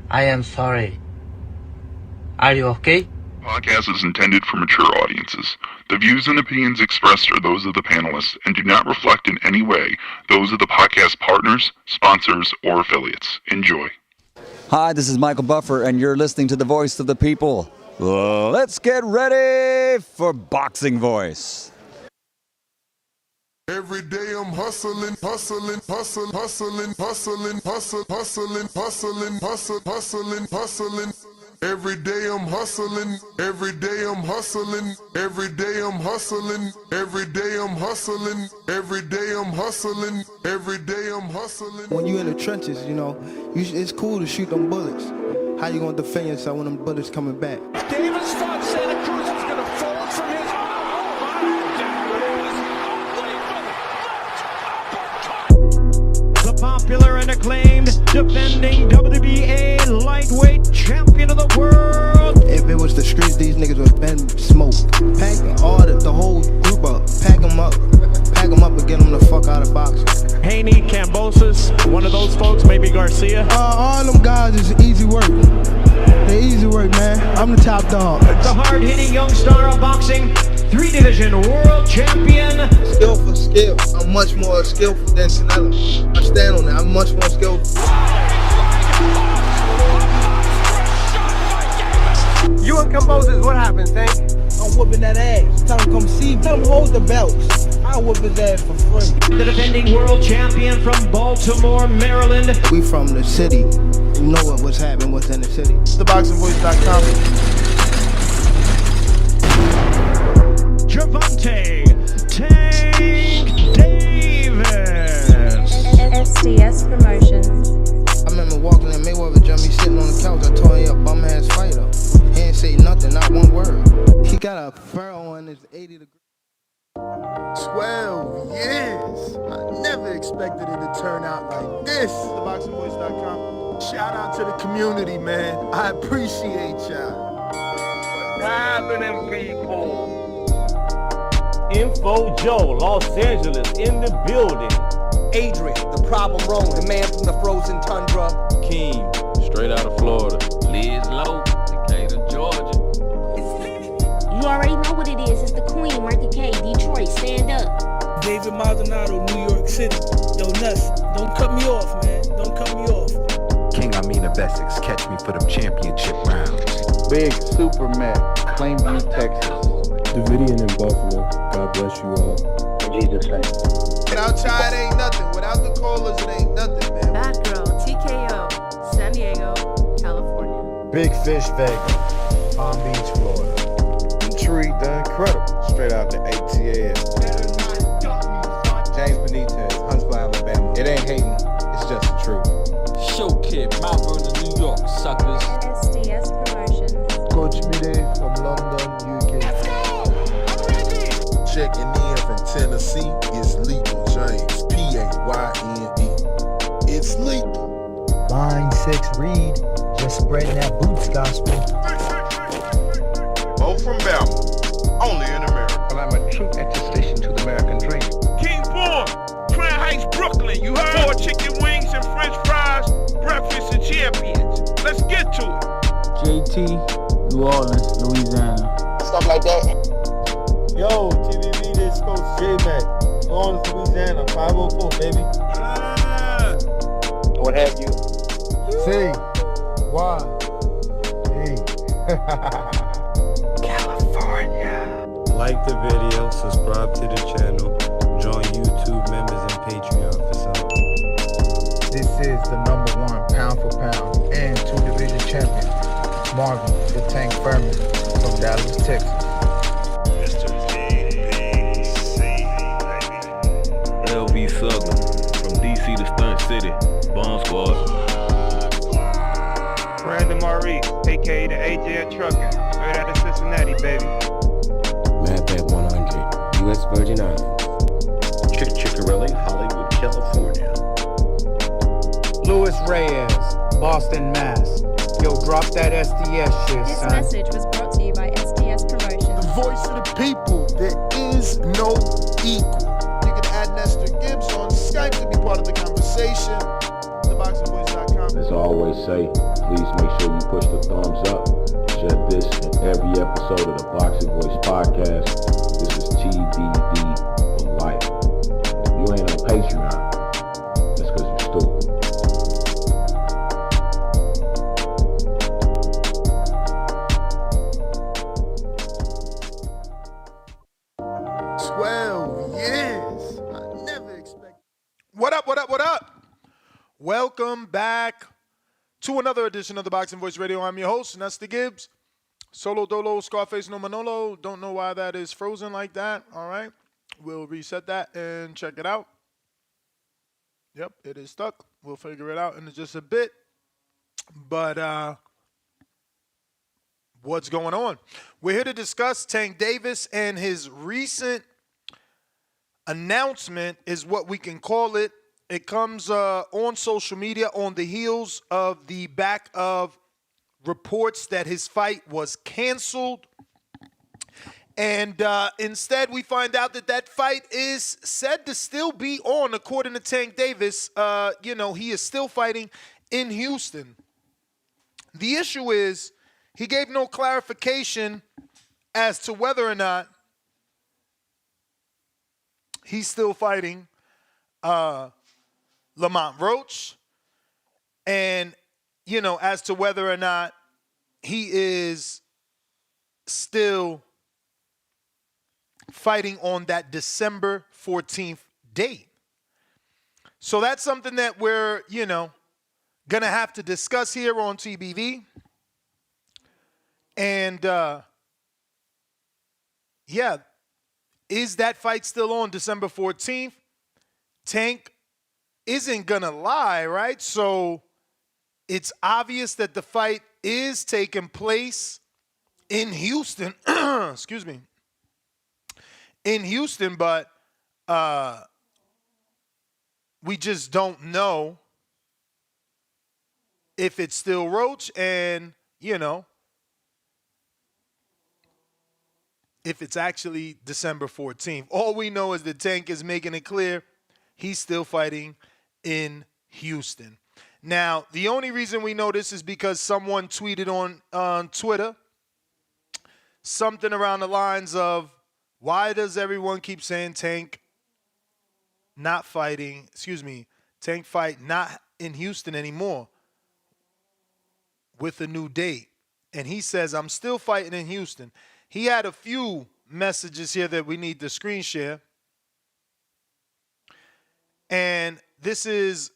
I am sorry. Are you okay? Podcast is intended for mature audiences. The views and opinions expressed are those of the panelists and do not reflect in any way those of the podcast partners, sponsors, or affiliates. Enjoy. Hi, this is Michael Buffer, and you're listening to the Voice of the People. Let's get ready for Boxing Voice. Every day I'm hustling. Every day I'm hustling. Every day I'm hustling. Every day I'm hustling. Every day I'm hustling. Every day I'm hustling. Every day I'm hustling. When you in the trenches, you know, it's cool to shoot them bullets. How you gonna defend yourself when them bullets coming back? Davis thought Santa Cruz was gonna fold from his the popular and acclaimed defending WBA lightweight champion of the world. If it was the streets, these niggas would have been smoked. Pack the whole group up. Pack them up and get them the fuck out of boxing. Haney, Cambosis, one of those folks, maybe Garcia. All them guys is easy work. They easy work, man. I'm the top dog. The hard-hitting young star of boxing, 3-division world champion. Skill for skill. I'm much more skillful than Canelo. I stand on that. I'm much more skillful. You and Cambosis, what happened, Tank? I'm whooping that ass. Tell him come see me. Tell him hold the belts. I'll whoop his ass for free. The defending world champion from Baltimore, Maryland. We from the city. You know what's happening, what's in the city. TheBoxingVoice.com. Gervonta Tank Davis. SDS Promotions. I remember walking in Mayweather gym, he sitting on the couch. I told him he a bum ass fighter. He ain't say nothing, not one word. He got a furrow on his 80 degree. 12 years. I never expected it to turn out like this. TheBoxingVoice.com. Shout out to the community, man. I appreciate y'all. What's happening, people? Info Joe, Los Angeles, in the building. Adrian, the problem rolling, the man from the frozen tundra. Keem, straight out of Florida. Liz Lowe, Decatur, Georgia. You already know what it is. It's the Queen, Martha K, Detroit, stand up. David Maldonado, New York City. Yo, Nuts, don't cut me off, man. Don't cut me off. King Amin of Essex, catch me for them championship rounds. Big Superman, Plainview, Texas. Davidian in Buffalo. God bless you all. In Jesus' name. Without y'all, it ain't nothing. Without the callers, it ain't nothing, man. Bad Girl, TKO, San Diego, California. Big Fish, Vegas, Palm Beach, Florida. Detroit, the Incredible, straight out the ATL. James Benitez, Huntsville, Alabama. It ain't hating, it's just the truth. Show Kid, Mount Vernon, New York, suckers. SDS Promotions. Coach Mide from London, UK. Checking in from Tennessee, it's Lethal James, P-A-Y-N-E. It's lethal. Line 6 Reed, just spreading that boots gospel. Bo from Bama, only in America. Well, I'm a true attestation to the American dream. King Born, Crown Heights, Brooklyn. You heard? 4 chicken wings and french fries, breakfast and champions. Let's get to it. JT, New Orleans, Louisiana. Stuff like that. Yo, TVV, this Coach J-Mac. New Orleans, Louisiana, 504, baby. What have you? C, Y, E. California. Like the video, subscribe to the channel, join YouTube members and Patreon for some. This is the #1 pound for pound and 2-division champion, Marvin the Tank Furman from Dallas, Texas. LV Sugler, from DC to Stunt City, Bomb Squad. Brandon Maurice, a.k.a. the AJ Trucking, straight out of Cincinnati, baby. Madbad 100, U.S. Virgin Islands. Chick Chickarelli, Hollywood, California. Louis Reyes, Boston, Mass. Yo, drop that SDS shit, This son. message was brought to you by SDS Promotions. The voice of the people, there is no equal. You can add Nestor Gibbs on Skype to be part of the conversation. TheBoxingVoice.com. BoxingVoice.com. As I always say, please make sure you push the thumbs up. Share this in every episode of the Boxing Voice podcast. This is TBV for life. If you ain't on Patreon, that's because you're stupid. 12 years. I never expected. What up, what up, what up? Welcome back to another edition of the Boxing Voice Radio. I'm your host, Nestor Gibbs. Solo Dolo, Scarface no Manolo. Don't know why that is frozen like that. All right. We'll reset that and check it out. Yep, it is stuck. We'll figure it out in just a bit. But what's going on? We're here to discuss Tank Davis, and his recent announcement is what we can call it. It comes on social media on the heels of the back of reports that his fight was canceled. And instead, we find out that that fight is said to still be on, according to Tank Davis. He is still fighting in Houston. The issue is he gave no clarification as to whether or not he's still fighting Lamont Roach, and, as to whether or not he is still fighting on that December 14th date. So that's something that we're, going to have to discuss here on TBV. And, is that fight still on December 14th? Tank isn't going to lie, right? So it's obvious that the fight is taking place in Houston. Excuse me. In Houston, but we just don't know if it's still Roach and, if it's actually December 14th. All we know is that Tank is making it clear he's still fighting in Houston. Now, the only reason we know this is because someone tweeted on Twitter something around the lines of, why does everyone keep saying Tank Tank fight not in Houston anymore with a new date? And he says, I'm still fighting in Houston. He had a few messages here that we need to screen share. And this is,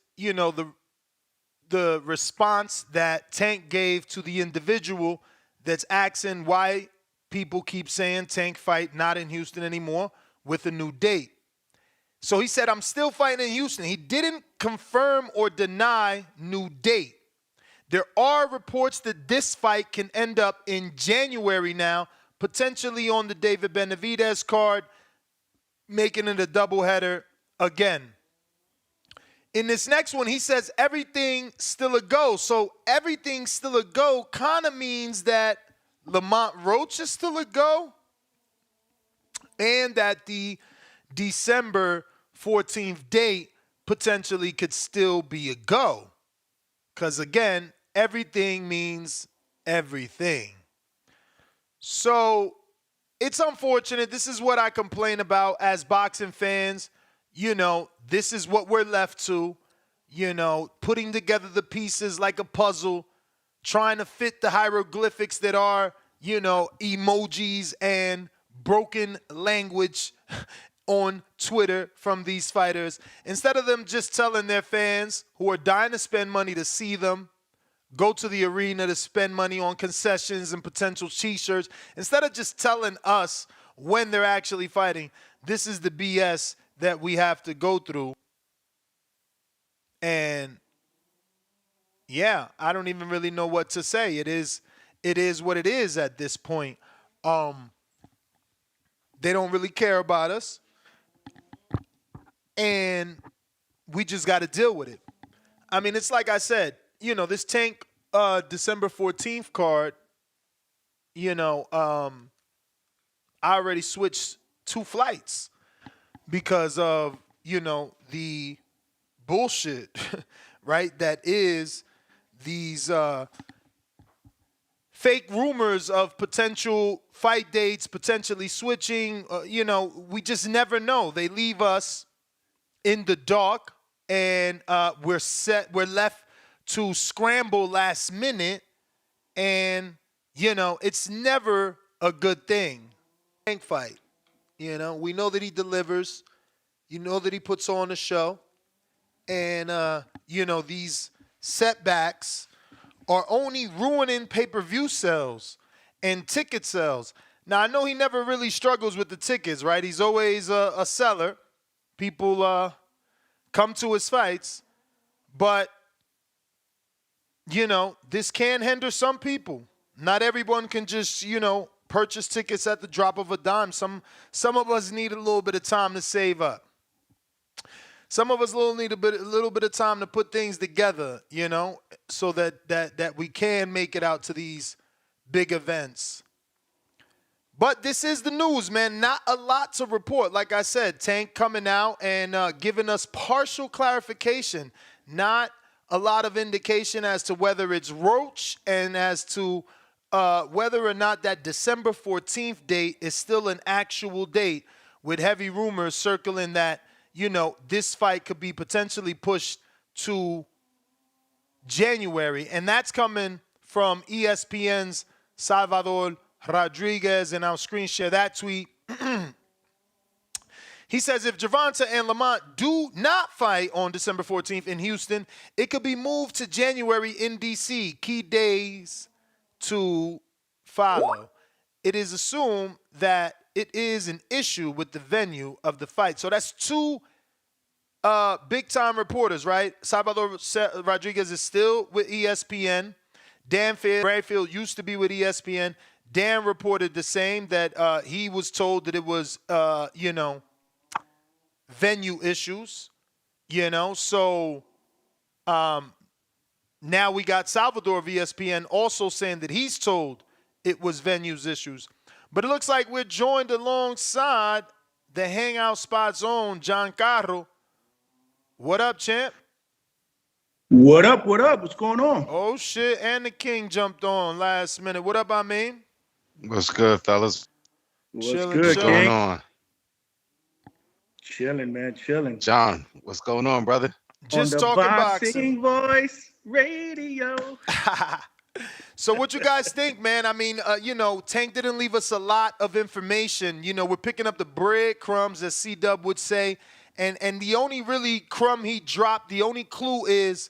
the response that Tank gave to the individual that's asking why people keep saying Tank fight not in Houston anymore with a new date. So he said, I'm still fighting in Houston. He didn't confirm or deny new date. There are reports that this fight can end up in January now, potentially on the David Benavidez card, making it a doubleheader again. In this next one, he says everything still a go. So everything still a go kind of means that Lamont Roach is still a go and that the December 14th date potentially could still be a go. Because, again, everything means everything. So it's unfortunate. This is what I complain about as boxing fans. This is what we're left to, putting together the pieces like a puzzle, trying to fit the hieroglyphics that are, emojis and broken language on Twitter from these fighters. Instead of them just telling their fans who are dying to spend money to see them, go to the arena to spend money on concessions and potential t-shirts, instead of just telling us when they're actually fighting, this is the BS that we have to go through. And I don't even really know what to say. It is what it is at this point. They don't really care about us. And we just got to deal with it. I mean, it's like I said, this Tank December 14th card, I already switched 2 flights because of, the bullshit, right? That is these fake rumors of potential fight dates, potentially switching. We just never know. They leave us in the dark, and we're left to scramble last minute, and it's never a good thing. Tank fight, we know that he delivers, that he puts on a show, and these setbacks are only ruining pay-per-view sales and ticket sales. Now, I know he never really struggles with the tickets, right? He's always a seller. People come to his fights. But, this can hinder some people. Not everyone can just, purchase tickets at the drop of a dime. Some of us need a little bit of time to save up. Some of us need a little bit of time to put things together, so that we can make it out to these big events. But this is the news, man. Not a lot to report. Like I said, Tank coming out and giving us partial clarification. Not a lot of indication as to whether it's Roach and as to whether or not that December 14th date is still an actual date, with heavy rumors circling that, this fight could be potentially pushed to January. And that's coming from ESPN's Salvador Rodriguez, and I'll screen share that tweet. He says if Gervonta and Lamont do not fight on December 14th in Houston, it could be moved to January in D.C. Key days to follow. It is assumed that it is an issue with the venue of the fight. So that's two big-time reporters, right? Salvador Rodriguez is still with ESPN. Dan Bradfield used to be with ESPN. Dan reported the same, that he was told that it was, venue issues, So now we got Salvador of ESPN also saying that he's told it was venues issues. But it looks like we're joined alongside the Hangout Spot's own John Carro. What up, champ? What up? What up? What's going on? Oh, shit. And the King jumped on last minute. What up, I mean? What's good, fellas? What's good, King? Going on? Chilling, man. Chilling. John, what's going on, brother? Just on the talking boxing. Voice Radio. So what you guys think, man? I mean, Tank didn't leave us a lot of information. We're picking up the breadcrumbs, as C-Dub would say. And the only really crumb he dropped, the only clue is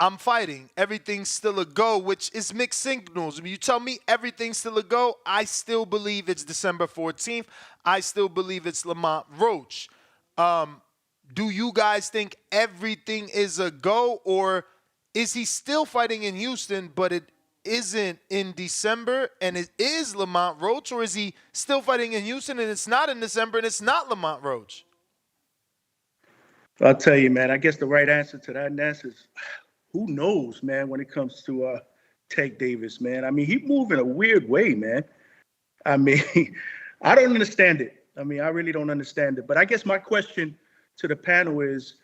I'm fighting. Everything's still a go, which is mixed signals. When you tell me everything's still a go, I still believe it's December 14th. I still believe it's Lamont Roach. Do you guys think everything is a go, or is he still fighting in Houston, but it isn't in December and it is Lamont Roach, or is he still fighting in Houston and it's not in December and it's not Lamont Roach? I'll tell you, man, I guess the right answer to that, Ness, is who knows, man, when it comes to Tank Davis, man. I mean, he moved in a weird way, man. I mean, I don't understand it. I mean, I really don't understand it. But I guess my question to the panel is,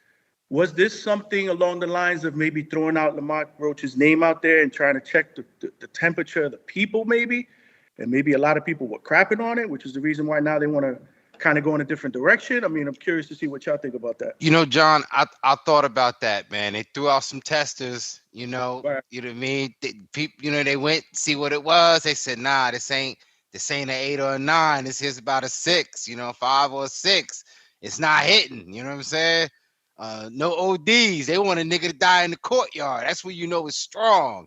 was this something along the lines of maybe throwing out Lamont Roach's name out there and trying to check the temperature of the people, maybe? And maybe a lot of people were crapping on it, which is the reason why now they want to kind of go in a different direction. I mean, I'm curious to see what y'all think about that. John, I thought about that, man. They threw out some testers, right. You know what I mean? They went see what it was. They said, nah, this ain't an 8 or a 9. This is about a 6, 5 or a 6. It's not hitting. You know what I'm saying? No ODs. They want a nigga to die in the courtyard. That's where it's strong.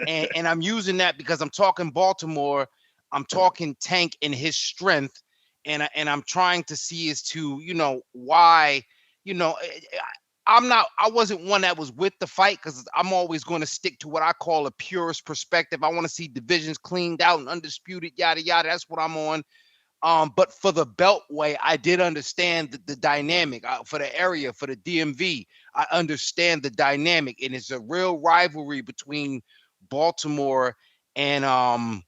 And I'm using that because I'm talking Baltimore. I'm talking Tank and his strength. And I'm trying to see as to, why, I wasn't one that was with the fight, because I'm always going to stick to what I call a purist perspective. I want to see divisions cleaned out and undisputed, yada, yada. That's what I'm on. But for the Beltway, I did understand the dynamic. For the area, for the DMV, I understand the dynamic. And it's a real rivalry between Baltimore and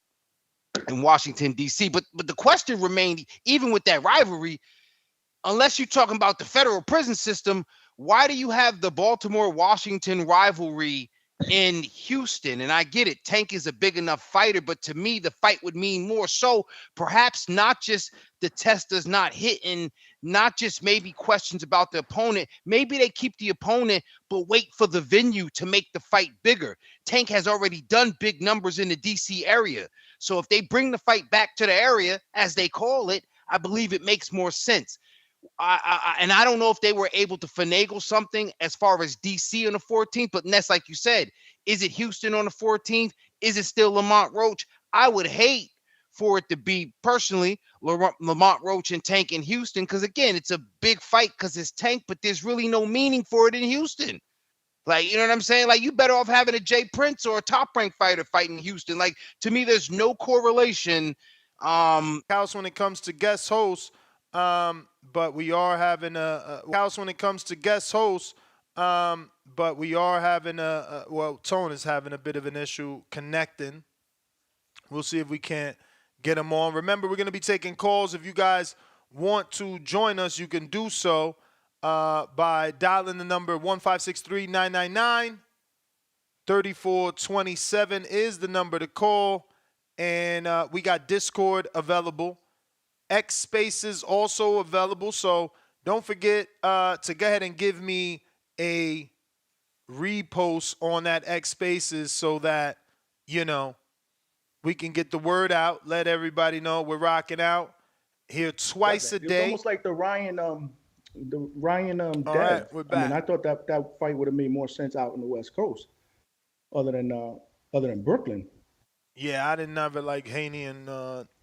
Washington, D.C. But the question remained, even with that rivalry, unless you're talking about the federal prison system, why do you have the Baltimore-Washington rivalry in Houston. And I get it. Tank is a big enough fighter, but to me, the fight would mean more so perhaps not just the testers not hitting, not just maybe questions about the opponent. Maybe they keep the opponent, but wait for the venue to make the fight bigger. Tank has already done big numbers in the DC area. So if they bring the fight back to the area, as they call it, I believe it makes more sense. And I don't know if they were able to finagle something as far as DC on the 14th, but Ness, like you said, is it Houston on the 14th? Is it still Lamont Roach? I would hate for it to be, personally, Lamont Roach and Tank in Houston, because, again, it's a big fight because it's Tank, but there's really no meaning for it in Houston. Like, you know what I'm saying? Like, you better off having a Jay Prince or a top-ranked fighter fighting Houston. Like, to me, there's no correlation. House when it comes to guest hosts, but we are having a house when it comes to guest hosts, but we are having well, Tone is having a bit of an issue connecting. We'll see if we can't get him on. Remember, we're going to be taking calls. If you guys want to join us, you can do so by dialing the number 1-563-999-3427 is the number to call. And we got Discord available. X Spaces also available. So don't forget to go ahead and give me a repost on that X Spaces so that, you know, we can get the word out. Let everybody know we're rocking out here twice a day. It's almost like the Ryan Dev. Right, we're back. I mean, I thought that fight would have made more sense out in the West Coast, other than Brooklyn. Yeah, I didn't ever like Haney and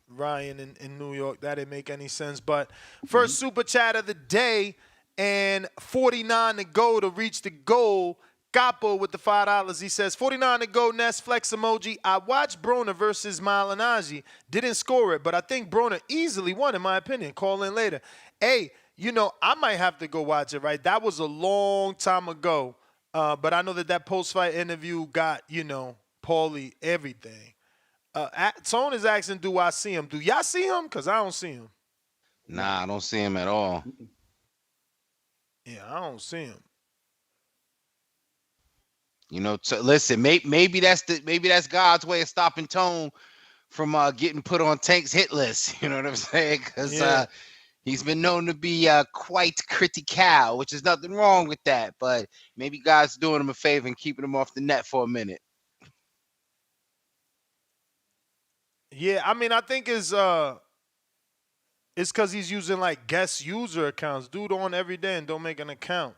Ryan in New York. That didn't make any sense. But first super chat of the day, and 49 to go to reach the goal. Capo with the $5. He says, 49 to go, Ness, flex emoji. I watched Broner versus Malignaggi. Didn't score it, but I think Broner easily won, in my opinion. Call in later. Hey, you know, I might have to go watch it, right? That was a long time ago. But I know that post-fight interview got, you know, Paulie everything. Tone is asking, do I see him? Do y'all see him? Because I don't see him. Nah, I don't see him at all. Yeah, I don't see him. You know, listen, maybe that's God's way of stopping Tone from getting put on Tank's hit list. You know what I'm saying? Because he's been known to be quite critical, which is nothing wrong with that. But maybe God's doing him a favor and keeping him off the net for a minute. Yeah, I mean, I think it's because he's using like guest user accounts. Dude on every day and don't make an account.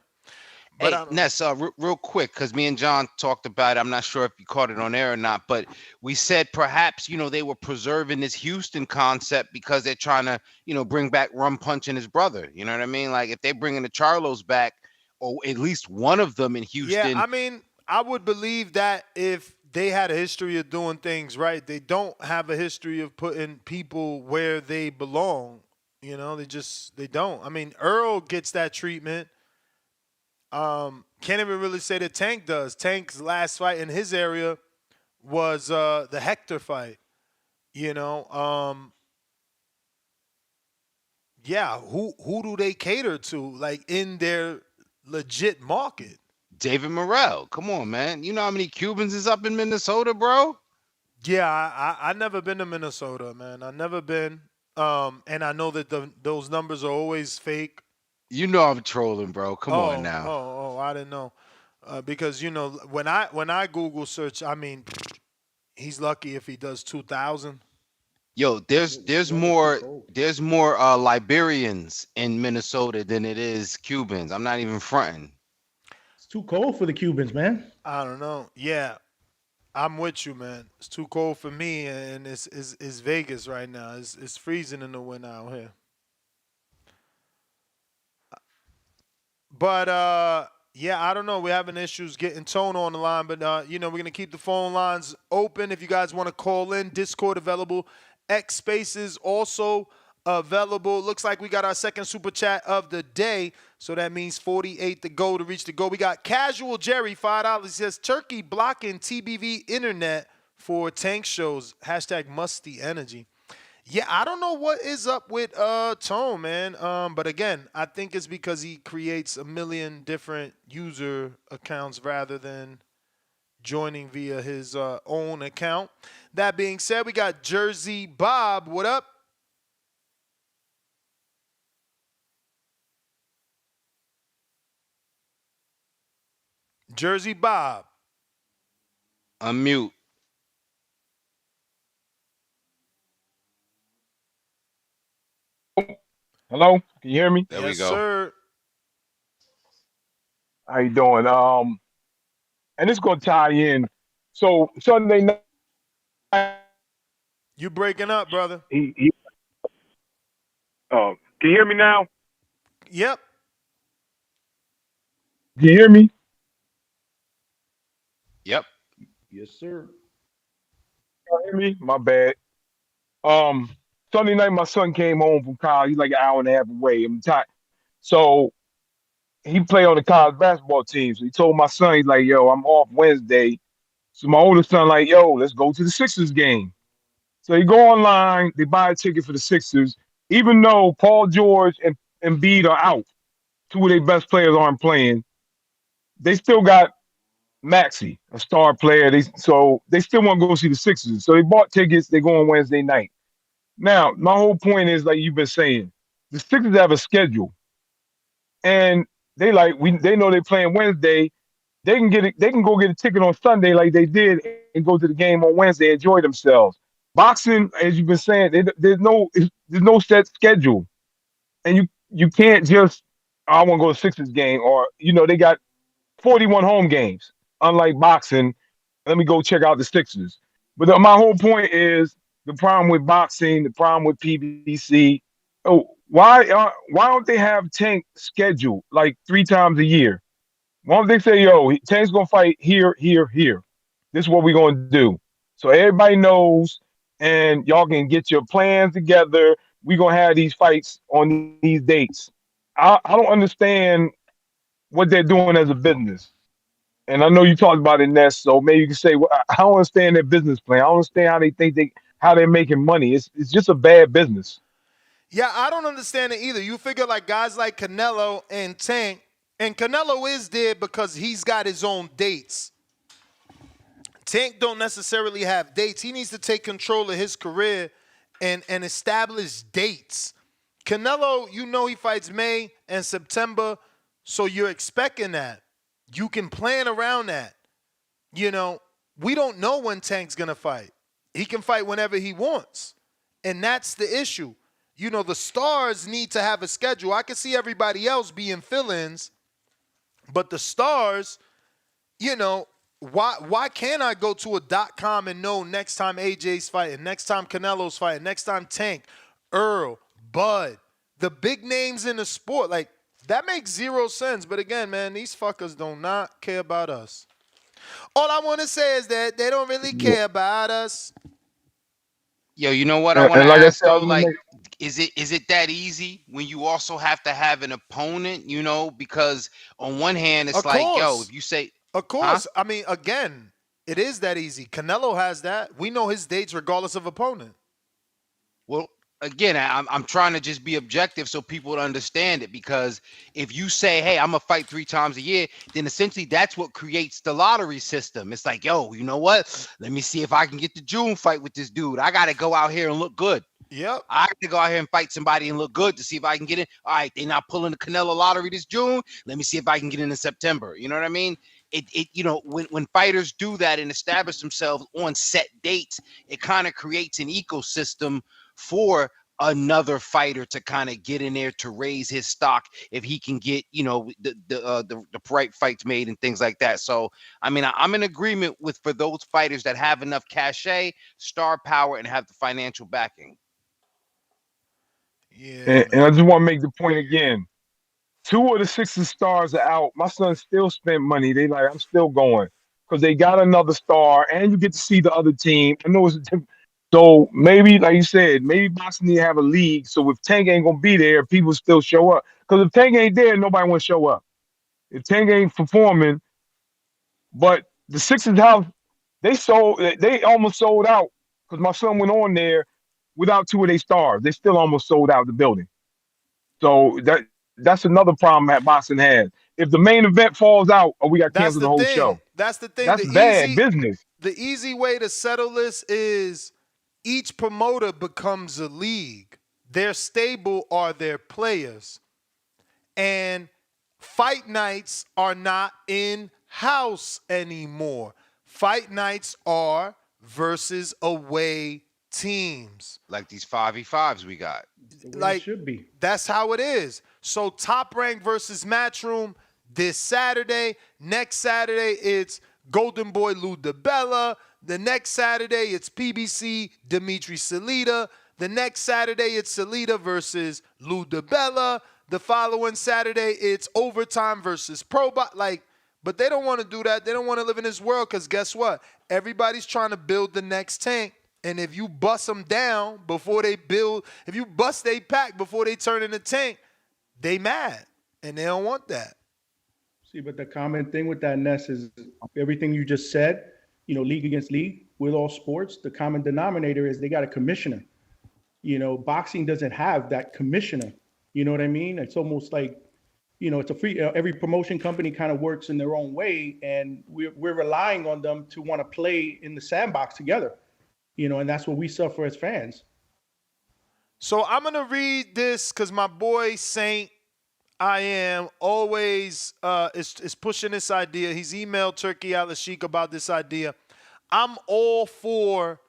But hey, Ness, real quick, because me and John talked about it. I'm not sure if you caught it on air or not, but we said perhaps, you know, they were preserving this Houston concept because they're trying to, you know, bring back Rum Punch and his brother. You know what I mean? Like if they're bringing the Charlos back, or at least one of them in Houston. Yeah, I mean, I would believe that if they had a history of doing things right. They don't have a history of putting people where they belong. You know, they don't. I mean, Earl gets that treatment. Can't even really say that Tank does. Tank's last fight in his area was the Hector fight. You know, yeah, who do they cater to, like, in their legit market? David Morrell. Come on, man. You know how many Cubans is up in Minnesota, bro? Yeah, I never been to Minnesota, man. I never been. And I know that those numbers are always fake. You know I'm trolling, bro. Come on now. Oh, I didn't know. Because, you know, when I Google search, I mean, he's lucky if he does 2,000. Yo, there's more Liberians in Minnesota than it is Cubans. I'm not even fronting. It's too cold for the Cubans, man. I don't know. Yeah, I'm with you, man. It's too cold for me, and it's Vegas right now. It's freezing in the winter out here. But yeah, I don't know. We're having issues getting Tone on the line, but you know, we're gonna keep the phone lines open if you guys want to call in. Discord available. X Spaces also available. Looks like we got our second super chat of the day, so that means 48 to go to reach the goal. We got Casual Jerry, $5. He says Turkey blocking TBV internet for Tank shows. # musty energy. Yeah, I don't know what is up with Tone, man. But again, I think it's because he creates a million different user accounts rather than, joining via his own account. That being said, we got Jersey Bob. What up? Jersey Bob. Unmute. Hello, can you hear me? There we Yes, go. sir. How you doing? And it's gonna tie in. So Sunday night, You breaking up, brother? Can you hear me now? Yep. Can you hear me? Yep. Yes, sir. Can you hear me? My bad. Um, Sunday night, my son came home from college. He's like an hour and a half away. I'm tired. So he played on the college basketball team. So he told my son, he's like, "Yo, I'm off Wednesday." So my oldest son, like, "Yo, let's go to the Sixers game." So they go online, they buy a ticket for the Sixers, even though Paul George and Embiid are out, two of their best players aren't playing. They still got Maxey, a star player. So they still want to go see the Sixers. So they bought tickets. They go on Wednesday night. Now, my whole point is, like you've been saying, the Sixers have a schedule, and they know they're playing Wednesday. They can get it. They can go get a ticket on Sunday like they did and go to the game on Wednesday, enjoy themselves. Boxing, as you've been saying, there's no set schedule, and you can't just I want to go to Sixers game, or they got 41 home games. Unlike boxing, let me go check out the Sixers. But my whole point is the problem with boxing, the problem with PBC. Oh, why don't they have Tank scheduled like 3 times a year? Why don't they say, "Yo, Tank's gonna fight here, here, here. This is what we're gonna do," so everybody knows, and y'all can get your plans together. We're gonna have these fights on these dates. I don't understand what they're doing as a business. And I know you talked about it, Ness. So maybe you can say, well, I don't understand their business plan. I don't understand how they think how they're making money. It's just a bad business. Yeah, I don't understand it either. You figure like guys like Canelo and Tank, and Canelo is there because he's got his own dates. Tank don't necessarily have dates. He needs to take control of his career and establish dates. Canelo, he fights May and September, so you're expecting that. You can plan around that. We don't know when Tank's going to fight. He can fight whenever he wants. And that's the issue. The stars need to have a schedule. I can see everybody else being fill-ins, but the stars, why can't I go to a .com and know next time AJ's fighting, next time Canelo's fighting, next time Tank, Earl, Bud, the big names in the sport? Like, that makes zero sense. But again, man, these fuckers do not care about us. All I want to say is that they don't really care about us. Yo, you know what I want to like ask I though? said, Like, is it that easy when you also have to have an opponent? Because on one hand, it's Of like, course. yo, if you say, Of course. I mean, again, it is that easy. Canelo has that. We know his dates regardless of opponent. well, again, I'm trying to just be objective so people would understand it. Because if you say, hey, I'm gonna fight 3 times a year, then essentially that's what creates the lottery system. It's like, yo, you know what? Let me see if I can get the June fight with this dude. I gotta go out here and look good. Yep. I have to go out here and fight somebody and look good to see if I can get in. All right, they're not pulling the Canelo lottery this June. Let me see if I can get in September. You know what I mean? When fighters do that and establish themselves on set dates, it kind of creates an ecosystem for another fighter to kind of get in there to raise his stock if he can get the right fights made and things like that. So I mean, I'm in agreement with for those fighters that have enough cachet, star power, and have the financial backing. Yeah, and I just want to make the point again. 2 of the Sixers stars are out. My son still spent money. They like, I'm still going because they got another star, and you get to see the other team. I know so maybe, like you said, maybe boxing need to have a league. So if Tank ain't gonna be there, people still show up. Because if Tank ain't there, nobody want to show up. If Tank ain't performing, but the Sixers house, they almost sold out because my son went on there without 2 of their stars. They still almost sold out the building. So that's another problem that boxing has. if the main event falls out, or we got to That's cancel the the whole thing. show. That's the thing. That's bad business. The easy way to settle this is each promoter becomes a league. Their stable are their players. And fight nights are not in-house anymore. Fight nights are versus away teams. Like these 5v5s we got. Like it should be. That's how it is. So Top Rank versus Matchroom this Saturday. Next Saturday it's Golden Boy Lou DiBella. The next Saturday it's PBC Dimitri Salita. The next Saturday it's Salita versus Lou DiBella. The following Saturday it's Overtime versus Probot. But they don't want to do that. They don't want to live in this world because guess what? Everybody's trying to build the next tank. And if you bust them down before they build, if you bust they pack before they turn in the tank, they mad. And they don't want that. See, but the common thing with that, Ness, is everything you just said, league against league with all sports, the common denominator is they got a commissioner. Boxing doesn't have that commissioner. You know what I mean? It's almost like, it's a free, every promotion company kind of works in their own way. And we're relying on them to want to play in the sandbox together. And that's what we suffer as fans. So I'm going to read this because my boy Saint, I am always is pushing this idea. He's emailed Turkey Al-Ashik about this idea. I'm all for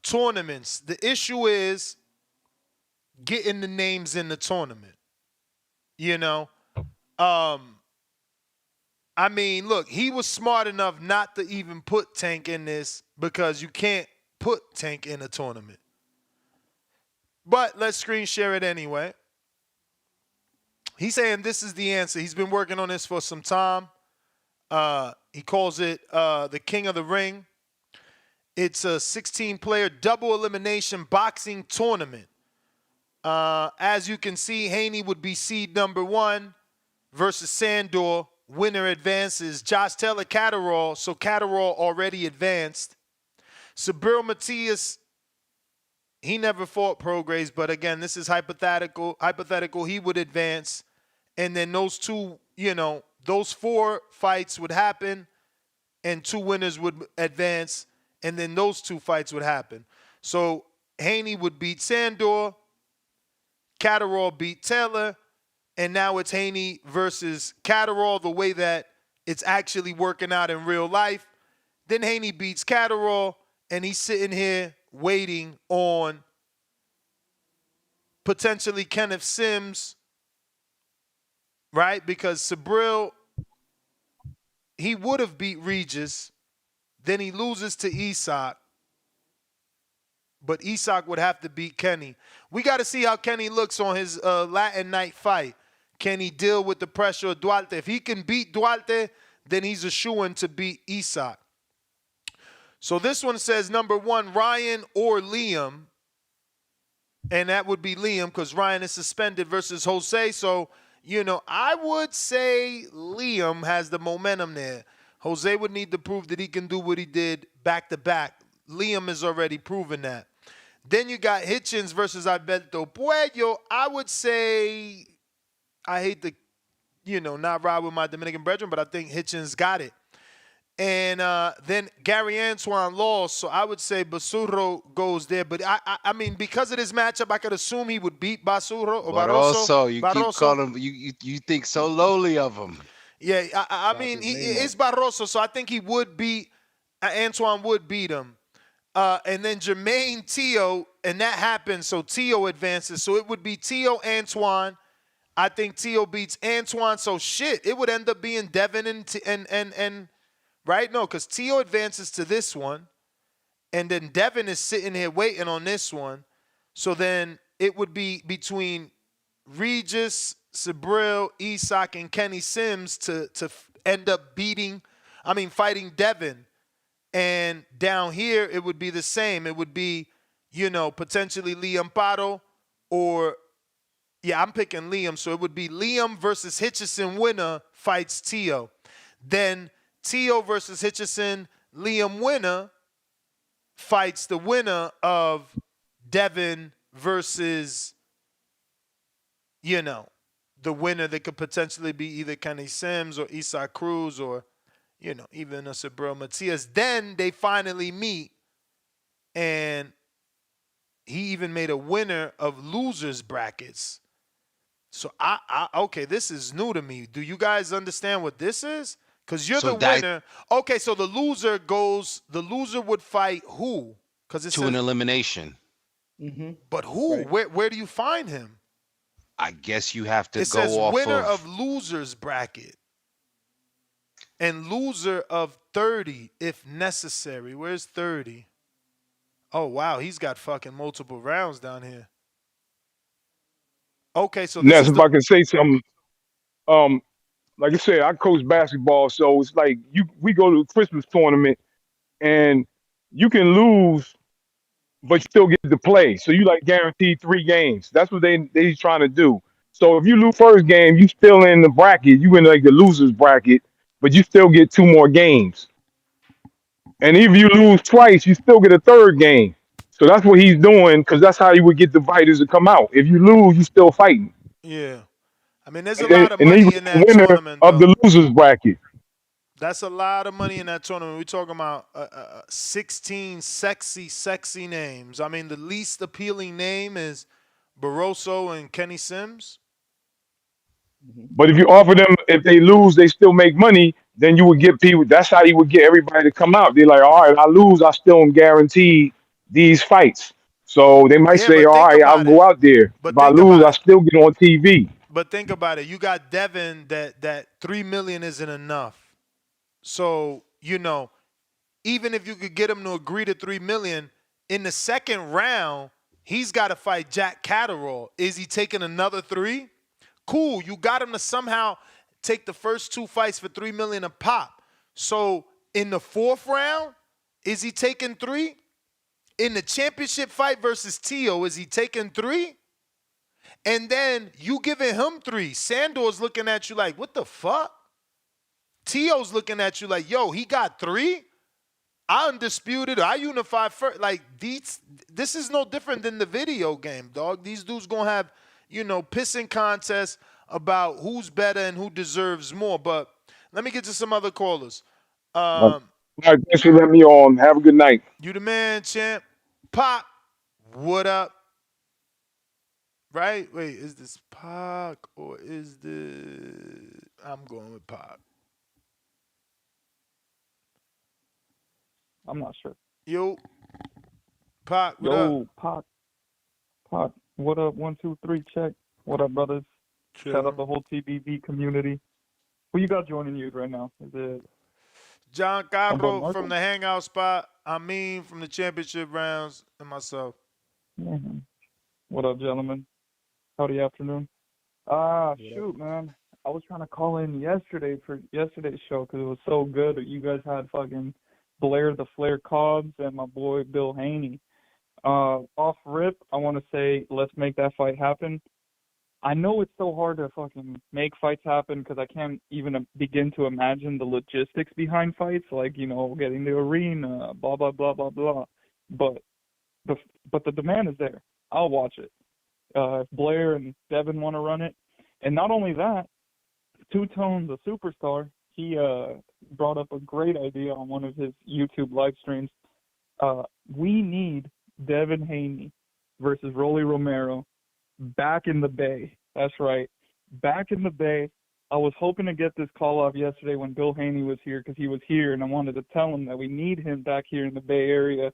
tournaments. The issue is getting the names in the tournament. I mean, look, he was smart enough not to even put Tank in this because you can't put Tank in a tournament. But let's screen share it anyway. He's saying this is the answer. He's been working on this for some time. He calls it the King of the Ring. It's a 16-player double elimination boxing tournament. As you can see, Haney would be seed number 1 versus Sandor. Winner advances. Josh Taylor, Catterall. So Catterall already advanced. Subriel Matias, he never fought Prograis, but again, this is hypothetical. He would advance. And then those two, those 4 fights would happen and 2 winners would advance. And then those 2 fights would happen. So Haney would beat Sandor. Catterall beat Taylor. And now it's Haney versus Catterall, the way that it's actually working out in real life. Then Haney beats Catterall, and he's sitting here waiting on potentially Kenneth Sims, right? Because Subriel, he would have beat Regis. Then he loses to Isak. But Isak would have to beat Kenny. We got to see how Kenny looks on his Latin night fight. Can he deal with the pressure of Duarte? If he can beat Duarte, then he's a shoo-in to beat Isak. So this one says number 1, Ryan or Liam. And that would be Liam because Ryan is suspended versus Jose. So, I would say Liam has the momentum there. Jose would need to prove that he can do what he did back-to-back. Liam has already proven that. Then you got Hitchens versus Alberto Puello. I would say, I hate to, not ride with my Dominican brethren, but I think Hitchens got it. And then Gary Antoine lost, so I would say Basurro goes there. But I mean, because of this matchup, I could assume he would beat Basurro or But Barroso. also, you Barroso. keep calling him, you think so lowly of him. Yeah, I mean, it's Barroso, so I think he would beat, Antoine would beat him. And then Jermaine Tio, and that happens, so Tio advances. So it would be Tio Antoine. I think Tio beats Antoine, so shit, it would end up being Devin and right? No, because Tio advances to this one, and then Devin is sitting here waiting on this one. So then it would be between Regis, Subriel, Isak, and Kenny Sims to end up fighting Devin. And down here, it would be the same. It would be, potentially Liam Pardo or, I'm picking Liam. So it would be Liam versus Hitchison winner fights Tio. Then Tio versus Hitchison, Liam winner fights the winner of Devin versus, the winner that could potentially be either Kenny Sims or Isaac Cruz or, even a Sabril Matias. Then they finally meet, and he even made a winner of losers brackets. So okay, this is new to me. Do you guys understand what this is? Because you're So the winner. Okay, so the loser would fight who? Because it to an says, elimination. but who? Right. Where do you find him? I guess you have to It says go off winner of of losers bracket and loser of 30 if necessary. Where's 30? Oh, wow, he's got fucking multiple rounds down here. Okay, so this Ness, is if the I can say something, um, like I said, I coach basketball, so it's like we go to a Christmas tournament and you can lose, but you still get to play. So you like guaranteed 3 games. That's what they trying to do. So if you lose first game, you still in the bracket. You in like the losers bracket, but you still get 2 more games. And if you lose twice, you still get a third game. So that's what he's doing because that's how he would get the fighters to come out. If you lose, you still fighting. yeah. I mean, there's a And then, lot of and then you money get in the that winner tournament, of though. the losers bracket. That's a lot of money in that tournament. We're talking about 16 sexy names. I mean, the least appealing name is Barroso and Kenny Sims. But if you offer them, if they lose, they still make money. Then you would get people. That's how you would get everybody to come out. They're like, all right, I lose, I still am guaranteed these fights. So they might Yeah, say, but all think right, I'll about it. go out there. But If I think lose, about I it. still get on TV. But think about it. You got Devin that 3 million isn't enough. So, even if you could get him to agree to 3 million, in the second round, he's got to fight Jack Catterall. Is he taking another 3? Cool. You got him to somehow take the first 2 fights for 3 million a pop. So in the 4th round, is he taking 3? In the championship fight versus Tio, is he taking 3? And then you giving him 3. Sandor's looking at you like, what the fuck? Tio's looking at you like, yo, he got 3? I undisputed, I unified first. Like, this is no different than the video game, dog. These dudes gonna have, pissing contests about who's better and who deserves more. But let me get to some other callers. All right, thanks for letting me on. Have a good night. You the man, champ. Pop, what up? Right? Wait, is this Pac or is this... I'm going with Pac. I'm not sure. Yo, Pac, what up? Yo, Pac, what up? 1, 2, 3, check. What up, brothers? Shout out the whole TBV community. Who you got joining you right now? Is it John Humboldt Carro Marco? from the Hangout Spot. I mean, from the championship rounds, and myself. Mhm. What up, gentlemen? Howdy afternoon. Shoot, man. I was trying to call in yesterday for yesterday's show because it was so good. You guys had fucking Blair the Flair Cobbs and my boy Bill Haney. Off rip, I want to say let's make that fight happen. I know it's so hard to fucking make fights happen because I can't even begin to imagine the logistics behind fights, like, getting the arena, blah, blah, blah, blah, blah. But the demand is there. I'll watch it. If Blair and Devin want to run it. And not only that, Two-Tone, the superstar, he brought up a great idea on one of his YouTube live streams. We need Devin Haney versus Rolly Romero back in the Bay. That's right. Back in the Bay. I was hoping to get this call off yesterday when Bill Haney was here because he was here, and I wanted to tell him that we need him back here in the Bay Area.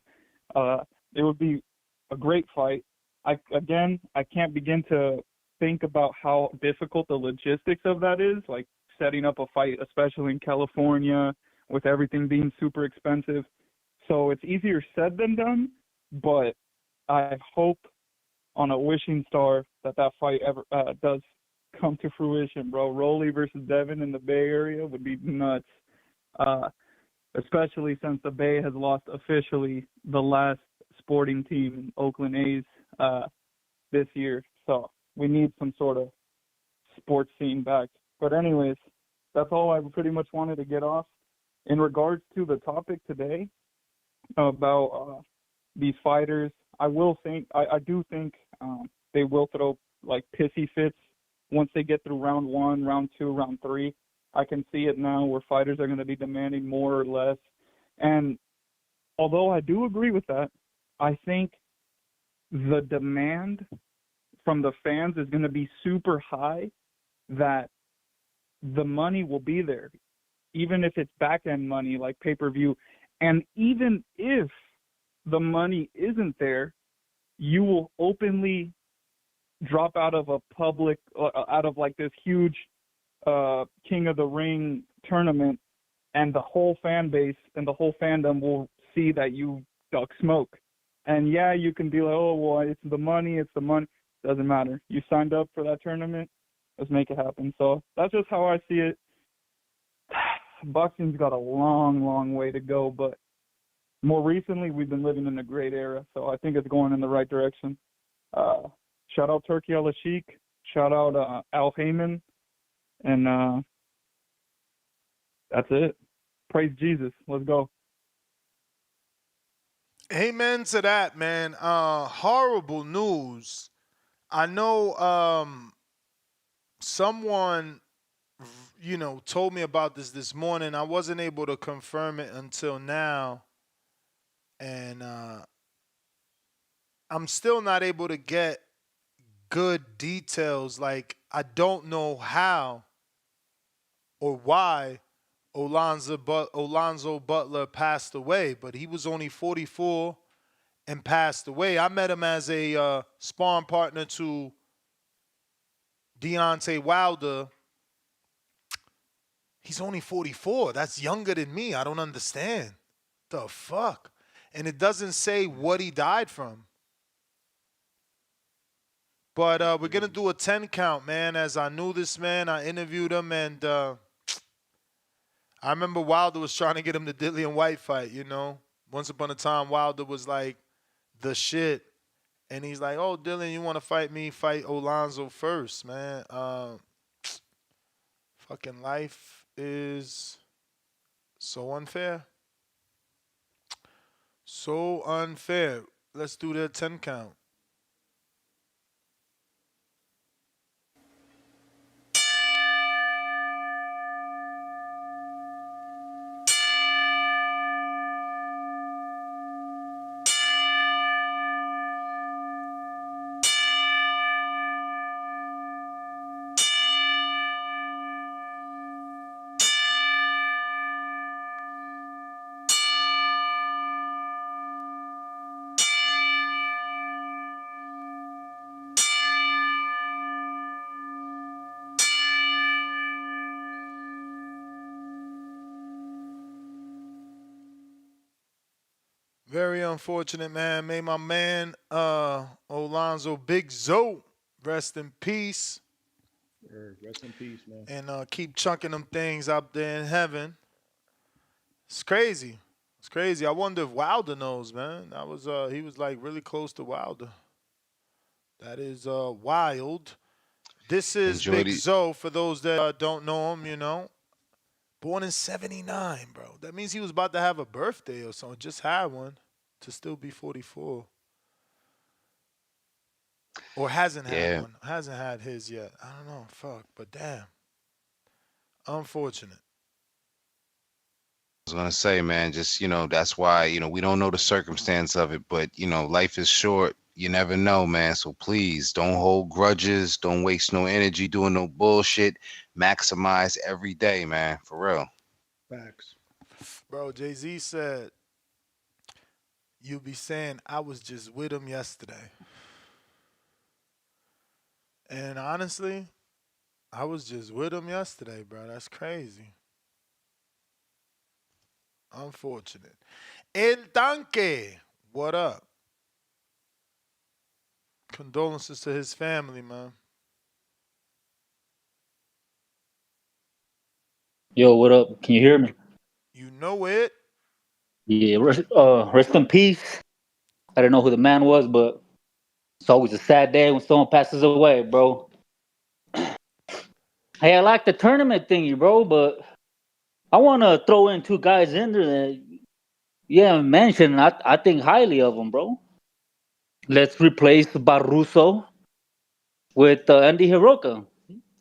It would be a great fight. I can't begin to think about how difficult the logistics of that is, like setting up a fight, especially in California, with everything being super expensive. So it's easier said than done, but I hope on a wishing star that fight ever does come to fruition, bro. Rolly versus Devin in the Bay Area would be nuts, especially since the Bay has lost officially the last sporting team in Oakland A's this year. So we need some sort of sports scene back. But anyways, that's all I pretty much wanted to get off. In regards to the topic today about these fighters, I do think they will throw like pissy fits once they get through round 1, round 2, round 3. I can see it now where fighters are going to be demanding more or less. And although I do agree with that, I think the demand from the fans is going to be super high that the money will be there, even if it's back-end money like pay-per-view. And even if the money isn't there, you will openly drop out of a public, out of like this huge King of the Ring tournament, and the whole fan base and the whole fandom will see that you duck smoke. And yeah, you can be like, oh, well, it's the money. Doesn't matter. You signed up for that tournament. Let's make it happen. So that's just how I see it. Boxing's got a long, long way to go, but more recently we've been living in a great era, so I think it's going in the right direction. Shout out Turkey Al Sheikh. Shout out Al Heyman. And that's it. Praise Jesus. Let's go. Amen to that, man. Horrible news. I know someone, told me about this morning. I wasn't able to confirm it until now. And I'm still not able to get good details. Like, I don't know how or why Alonzo Butler passed away, but he was only 44 and passed away. I met him as a sparring partner to Deontay Wilder. He's only 44. That's younger than me. I don't understand. The fuck? And it doesn't say what he died from. But we're going to do a 10 count, man. As I knew this man, I interviewed him, and I remember Wilder was trying to get him the Dillian White fight, Once upon a time, Wilder was like the shit. And he's like, oh, Dillian, you want to fight me? Fight Alonzo first, man. Fucking life is so unfair. So unfair. Let's do the 10 count. Very unfortunate, man. May my man, Alonzo Big Zoe, rest in peace. Rest in peace, man. And keep chunking them things up there in heaven. It's crazy. It's crazy. I wonder if Wilder knows, man. That was he was like really close to Wilder. That is wild. This is Big Zoe, for those that don't know him, Born in 79, bro. That means he was about to have a birthday or something. Just had one to still be 44. Or hasn't had one. Hasn't had his yet. I don't know. Fuck. But damn. Unfortunate. I was gonna say, man, just that's why we don't know the circumstance of it, but life is short. You never know, man. So please don't hold grudges. Don't waste no energy doing no bullshit. Maximize every day, man. For real. Facts. Bro, Jay-Z said, "You be saying I was just with him yesterday," and honestly, I was just with him yesterday, bro. That's crazy. Unfortunate. El Tanque, what up? Condolences to his family, man. Yo, what up? Can you hear me? You know it. Yeah, rest in peace. I don't know who the man was, but it's always a sad day when someone passes away, bro. Hey, I like the tournament thingy, bro, but I want to throw in two guys in there that you haven't mentioned. I think highly of them, bro. Let's replace Barruso with Andy Hiroka.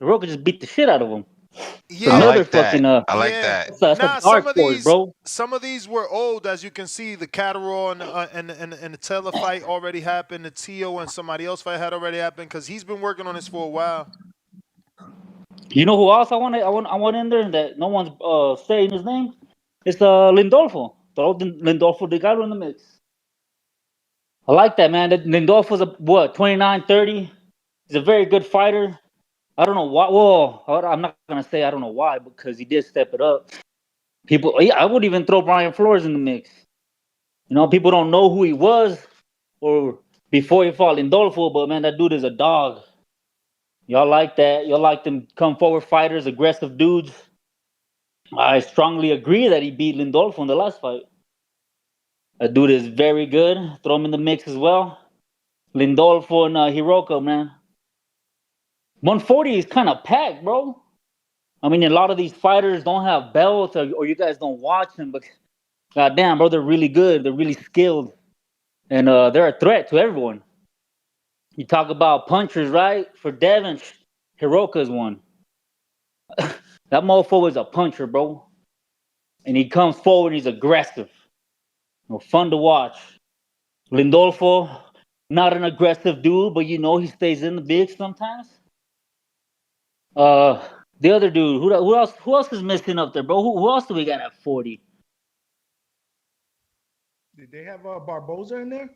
Hiroka just beat the shit out of him. It's Yeah, another fucking I like yeah. that. It's a dark horse, bro. Some of these were old, as you can see. The Catterall and the Taylor fight already happened. The Tio and somebody else fight had already happened because he's been working on this for a while. You know who else I want in there that no one's saying his name? It's Lindolfo. Throw Lindolfo de Gallo in the mix. I like that, man. Lindolfo's 29, 30. He's a very good fighter. I don't know why. Well, I'm not gonna say I don't know why because he did step it up. I would even throw Brian Flores in the mix. You know, people don't know who he was or before he fought Lindolfo, but man, that dude is a dog. Y'all like that? Y'all like them come forward fighters, aggressive dudes? I strongly agree that he beat Lindolfo in the last fight. That dude is very good. Throw him in the mix as well. Lindolfo and Hiroka, man. 140 is kind of packed, bro. I mean, a lot of these fighters don't have belts, or you guys don't watch them, but goddamn, bro, they're really good. They're really skilled, and they're a threat to everyone. You talk about punchers, right? For Devin, Hiroka's one. That mofo is a puncher, bro. And he comes forward and he's aggressive. You know, fun to watch. Lindolfo, not an aggressive dude, but you know he stays in the big sometimes. The other dude, who else is missing up there, bro? Who else do we got at 40? Did they have Barboza in there?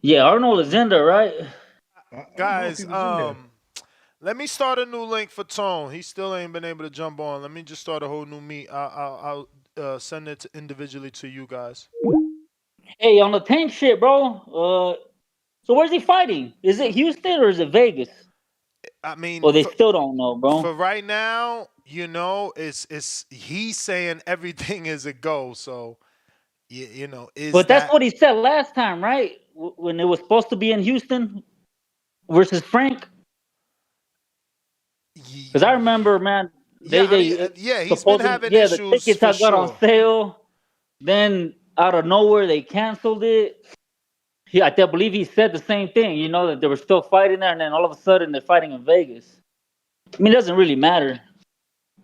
Yeah, Arnold is in there, right? Guys, let me start a new link for Tone. He still ain't been able to jump on. Let me just start a whole new meet. I'll send it individually to you guys. Hey, on the tank shit, bro. So where's he fighting? Is it Houston or is it Vegas? I mean, well, they still don't know, bro. For right now, you know, it's he's saying everything is a go. So, you know, But that's what he said last time, right? When it was supposed to be in Houston versus Frank. Because I remember, man, he's been having issues. The tickets for I got on sure. sale. Then out of nowhere, they canceled it. I believe he said the same thing. You know that they were still fighting there, and then all of a sudden they're fighting in Vegas. I mean, it doesn't really matter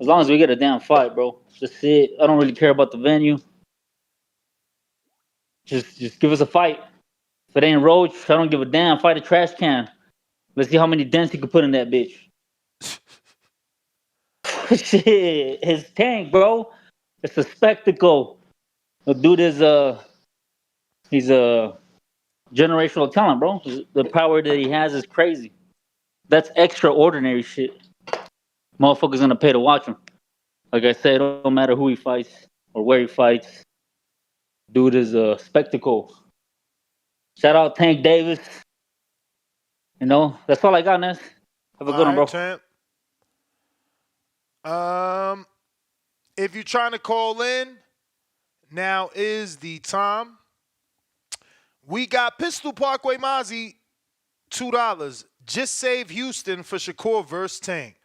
as long as we get a damn fight, bro. Just it. I don't really care about the venue. Just give us a fight. If it ain't Roach, I don't give a damn. Fight a trash can. Let's see how many dents he could put in that bitch. Shit, his tank, bro. It's a spectacle. The dude is he's a generational talent, bro. The power that he has is crazy. That's extraordinary shit. Motherfuckers gonna pay to watch him. Like I said, it don't matter who he fights or where he fights. Dude is a spectacle. Shout out Tank Davis. You know, that's all I got, Ness. Have a good one, bro. Champ. If you're trying to call in, now is the time. We got Pistol Parkway Mozzie, $2. Just save Houston for Shakur versus Tank.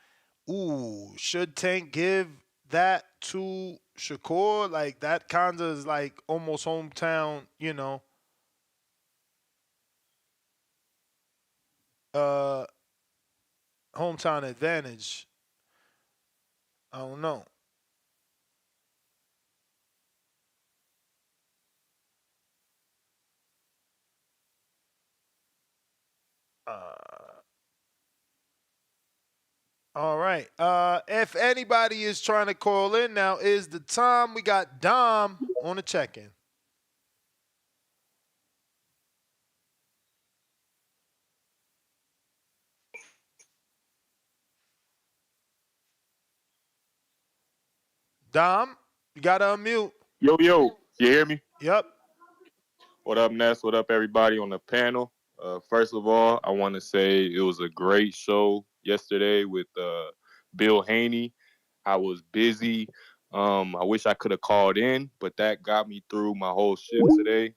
Ooh, should Tank give that to Shakur? Like, that kind of is like almost hometown, you know. Hometown advantage. I don't know. All right. If anybody is trying to call in, now is the time. We got Dom on the check-in. Dom, you got to unmute. Yo, you hear me? Yep. What up, Ness? What up, everybody on the panel? First of all, I want to say it was a great show yesterday with Bill Haney. I was busy. I wish I could have called in, but that got me through my whole shift today.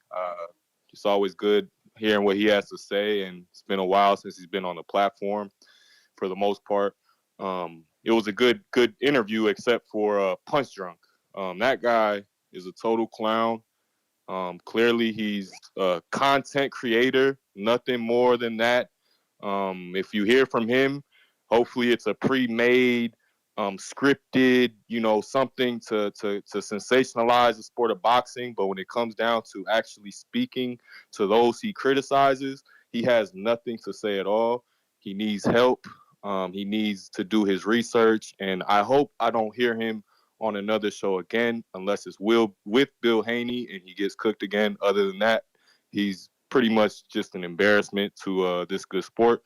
It's always good hearing what he has to say, and it's been a while since he's been on the platform for the most part. It was a good interview except for Punch Drunk. That guy is a total clown. Clearly he's a content creator, nothing more than that. If you hear from him, hopefully it's a pre-made, scripted, something to sensationalize the sport of boxing. But when it comes down to actually speaking to those he criticizes, he has nothing to say at all. He needs help. He needs to do his research, and I hope I don't hear him on another show again, unless it's with Bill Haney and he gets cooked again. Other than that, he's pretty much just an embarrassment to this good sport.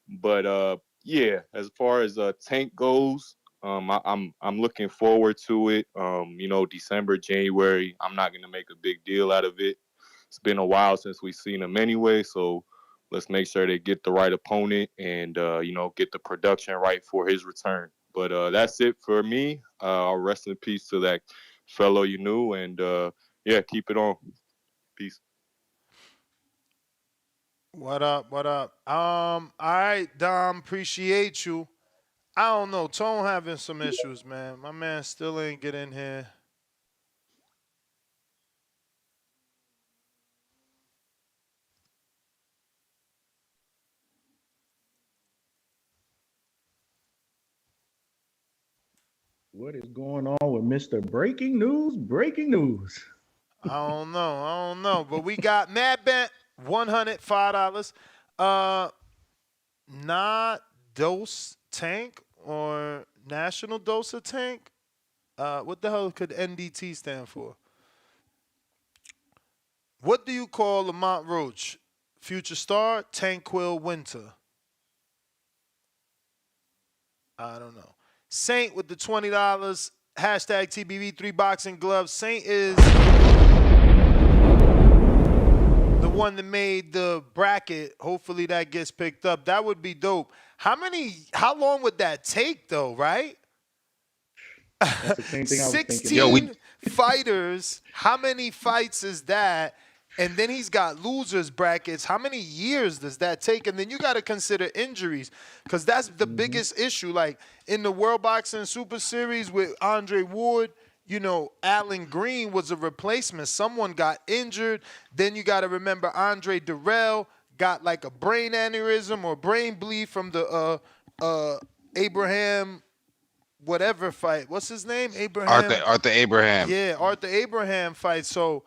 But yeah, as far as Tank goes, I'm looking forward to it. December, January, I'm not gonna make a big deal out of it. It's been a while since we've seen him anyway, so let's make sure they get the right opponent and get the production right for his return. But that's it for me. I'll rest in peace to that fellow you knew, and yeah, keep it on. Peace. What up? What up? All right, Dom, appreciate you. I don't know. Tone having some issues, man. My man still ain't get in here. What is going on with Mr. Breaking News? Breaking news. I don't know. But we got Mad Bent, $105. Not Dose Tank or National Dose of Tank. What the hell could NDT stand for? What do you call Lamont Roach? Future star, Tanquil Winter. I don't know. Saint with the $20. Hashtag TBV3 boxing gloves. Saint is the one that made the bracket. Hopefully that gets picked up. That would be dope. How long would that take though, right? That's the same thing I was 16 thinking. fighters. How many fights is that? And then he's got losers brackets. How many years does that take? And then you got to consider injuries, because that's the biggest issue. Like in the World Boxing Super Series with Andre Ward, Alan Green was a replacement. Someone got injured. Then you got to remember Andre Durrell got like a brain aneurysm or brain bleed from the Abraham whatever fight. What's his name? Arthur Abraham. Yeah, Arthur Abraham fight. So,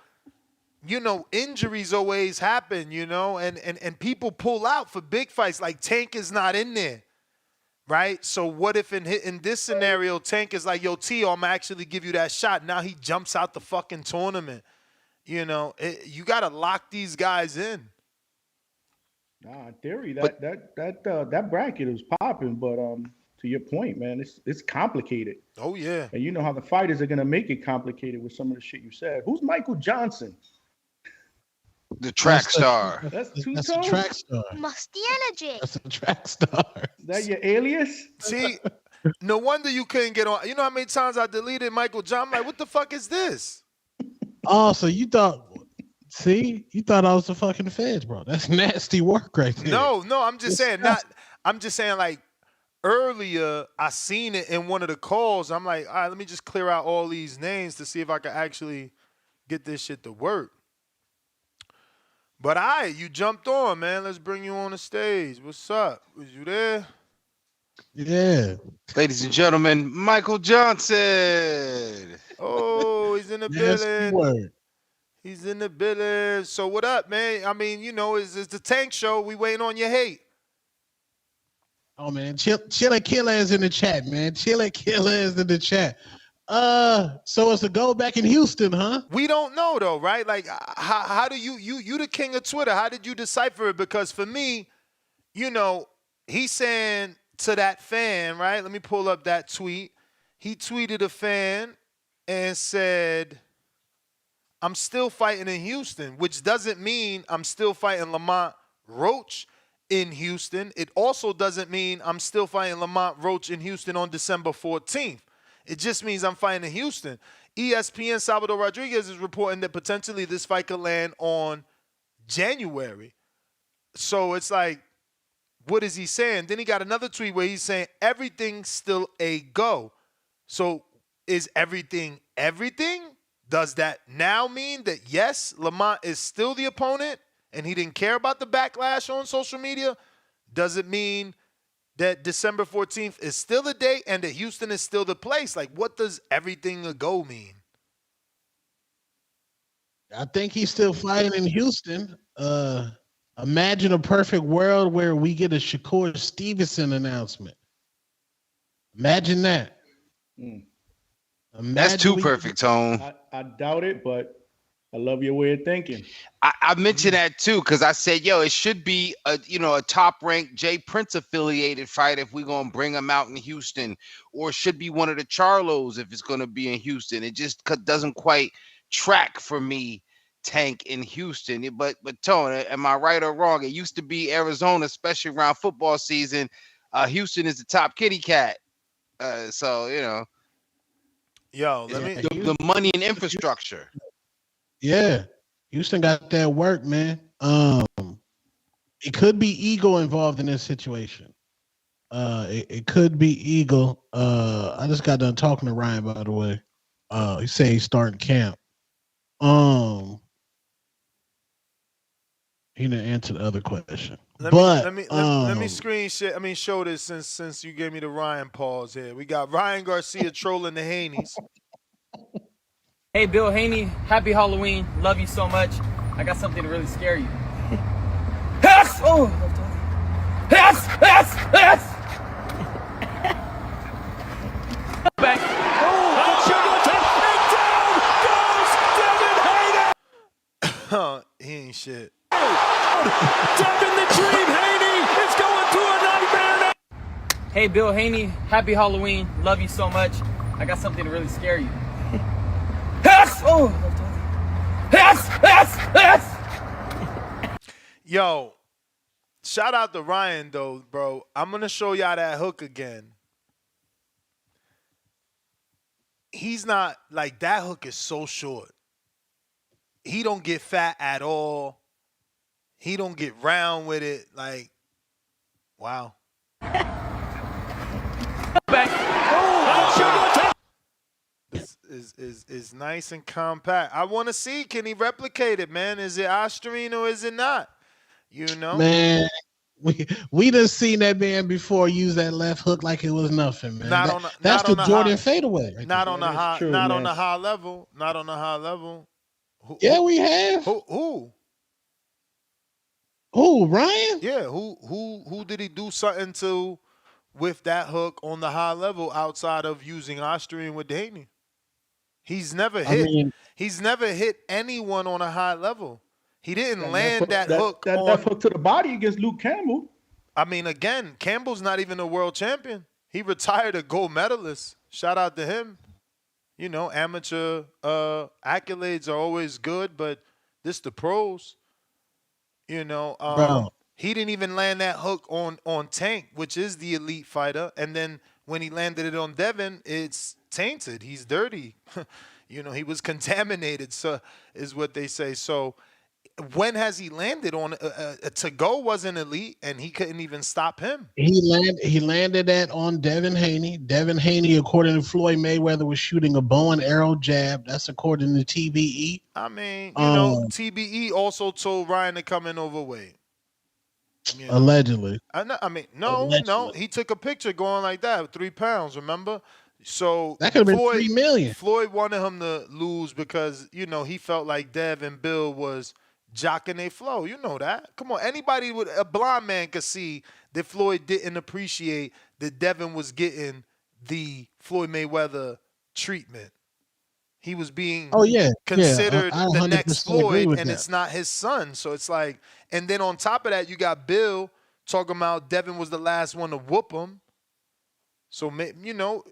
injuries always happen, and people pull out for big fights. Like Tank is not in there, right? So what if in this scenario, Tank is like, yo, T, I'm actually give you that shot. Now he jumps out the fucking tournament. You got to lock these guys in. Nah, in theory, that bracket is popping, but to your point, man, it's complicated. Oh yeah. And you know how the fighters are gonna make it complicated with some of the shit you said. Who's Michael Johnson? The track star. That's a track star. Musty energy. That's a track star. Is that your alias? See, no wonder you couldn't get on. You know how many times I deleted Michael John? I'm like, what the fuck is this? Oh, so you thought I was the fucking feds, bro. That's nasty work right there. No, I'm just saying like earlier I seen it in one of the calls. I'm like, all right, let me just clear out all these names to see if I can actually get this shit to work. But you jumped on, man. Let's bring you on the stage. What's up? Was you there? Yeah. Ladies and gentlemen, Michael Johnson. Oh, he's in the building. He's in the building. So what up, man? I mean, it's the Tank Show. We waiting on your hate. Oh, man. Chill Killers in the chat, man. Chill Killers in the chat. So it's a go back in Houston, huh? We don't know though, right? Like, how do you the king of Twitter? How did you decipher it? Because for me, he's saying to that fan, right? Let me pull up that tweet. He tweeted a fan and said, "I'm still fighting in Houston," which doesn't mean I'm still fighting Lamont Roach in Houston. It also doesn't mean I'm still fighting Lamont Roach in Houston on December 14th. It just means I'm fighting in Houston. ESPN Salvador Rodriguez is reporting that potentially this fight could land on January. So it's like, what is he saying? Then he got another tweet where he's saying everything's still a go. So is everything? Does that now mean that, yes, Lamont is still the opponent and he didn't care about the backlash on social media? does it mean that December 14th is still the date and that Houston is still the place? Like, what does everything a go mean? I think he's still fighting in Houston. Imagine a perfect world where we get a Shakur Stevenson announcement. Imagine that. That's too perfect, Tone. I doubt it, but I love your way of thinking. I mentioned that too because I said, yo, it should be a top ranked Jay Prince affiliated fight if we're gonna bring him out in Houston, or it should be one of the Charlos if it's gonna be in Houston. It just doesn't quite track for me, Tank in Houston. But Tone, am I right or wrong? It used to be Arizona, especially around football season. Houston is the top kitty cat. So Yo, let me the money and infrastructure. Yeah, Houston got that work, man. It could be ego involved in this situation. It could be ego. I just got done talking to Ryan, by the way. He said he's starting camp. He didn't answer the other question. Let me show this since you gave me the Ryan pause here. We got Ryan Garcia trolling the Haneys. Hey, Bill Haney, happy Halloween. Love you so much. I got something to really scare you. Yes! Oh! Yes! Yes! Yes! Back. Oh, he ain't shit. Devin the Dream Haney is going through a nightmare now. Hey, Bill Haney, happy Halloween. Love you so much. I got something to really scare you. Yes! Oh! Yes! Yes! Yes! Yo, shout out to Ryan though, bro. I'm gonna show y'all that hook again. He's not like that hook is so short. He don't get fat at all. He don't get round with it. Like, wow. Is nice and compact. I want to see, can he replicate it, man? Is it Osterine or is it not? You know, man. We done seen that man before use that left hook like it was nothing, man. That's the Jordan fadeaway. Not on the high level. Not on the high level. We have. Who, Ryan? Yeah, who did he do something to with that hook on the high level outside of using Osterine with Haney? He's never hit. He's never hit anyone on a high level. He didn't land that hook to the body against Luke Campbell. I mean, again, Campbell's not even a world champion. He retired a gold medalist. Shout out to him. You know, amateur accolades are always good, but this the pros. You know, he didn't even land that hook on Tank, which is the elite fighter. And then when he landed it on Devin, it's tainted. He's dirty. You know, he was contaminated, so is what they say. So when has he landed on to go wasn't elite, and he couldn't even stop him. He landed that on Devin Haney. Devin Haney, according to Floyd Mayweather, was shooting a bow and arrow jab. That's according to TBE. I mean, you know, TBE also told Ryan to come in overweight. You know? Allegedly. No. He took a picture going like that, 3 pounds. Remember? So that could have been 3 million. Floyd wanted him to lose because, you know, he felt like Dev and Bill was jocking their flow. You know that. Come on. Anybody with a blind man could see that Floyd didn't appreciate that Devin was getting the Floyd Mayweather treatment. He was being considered the next Floyd, and it's not his son. So it's like, and then on top of that, you got Bill talking about Devin was the last one to whoop him. So, you know,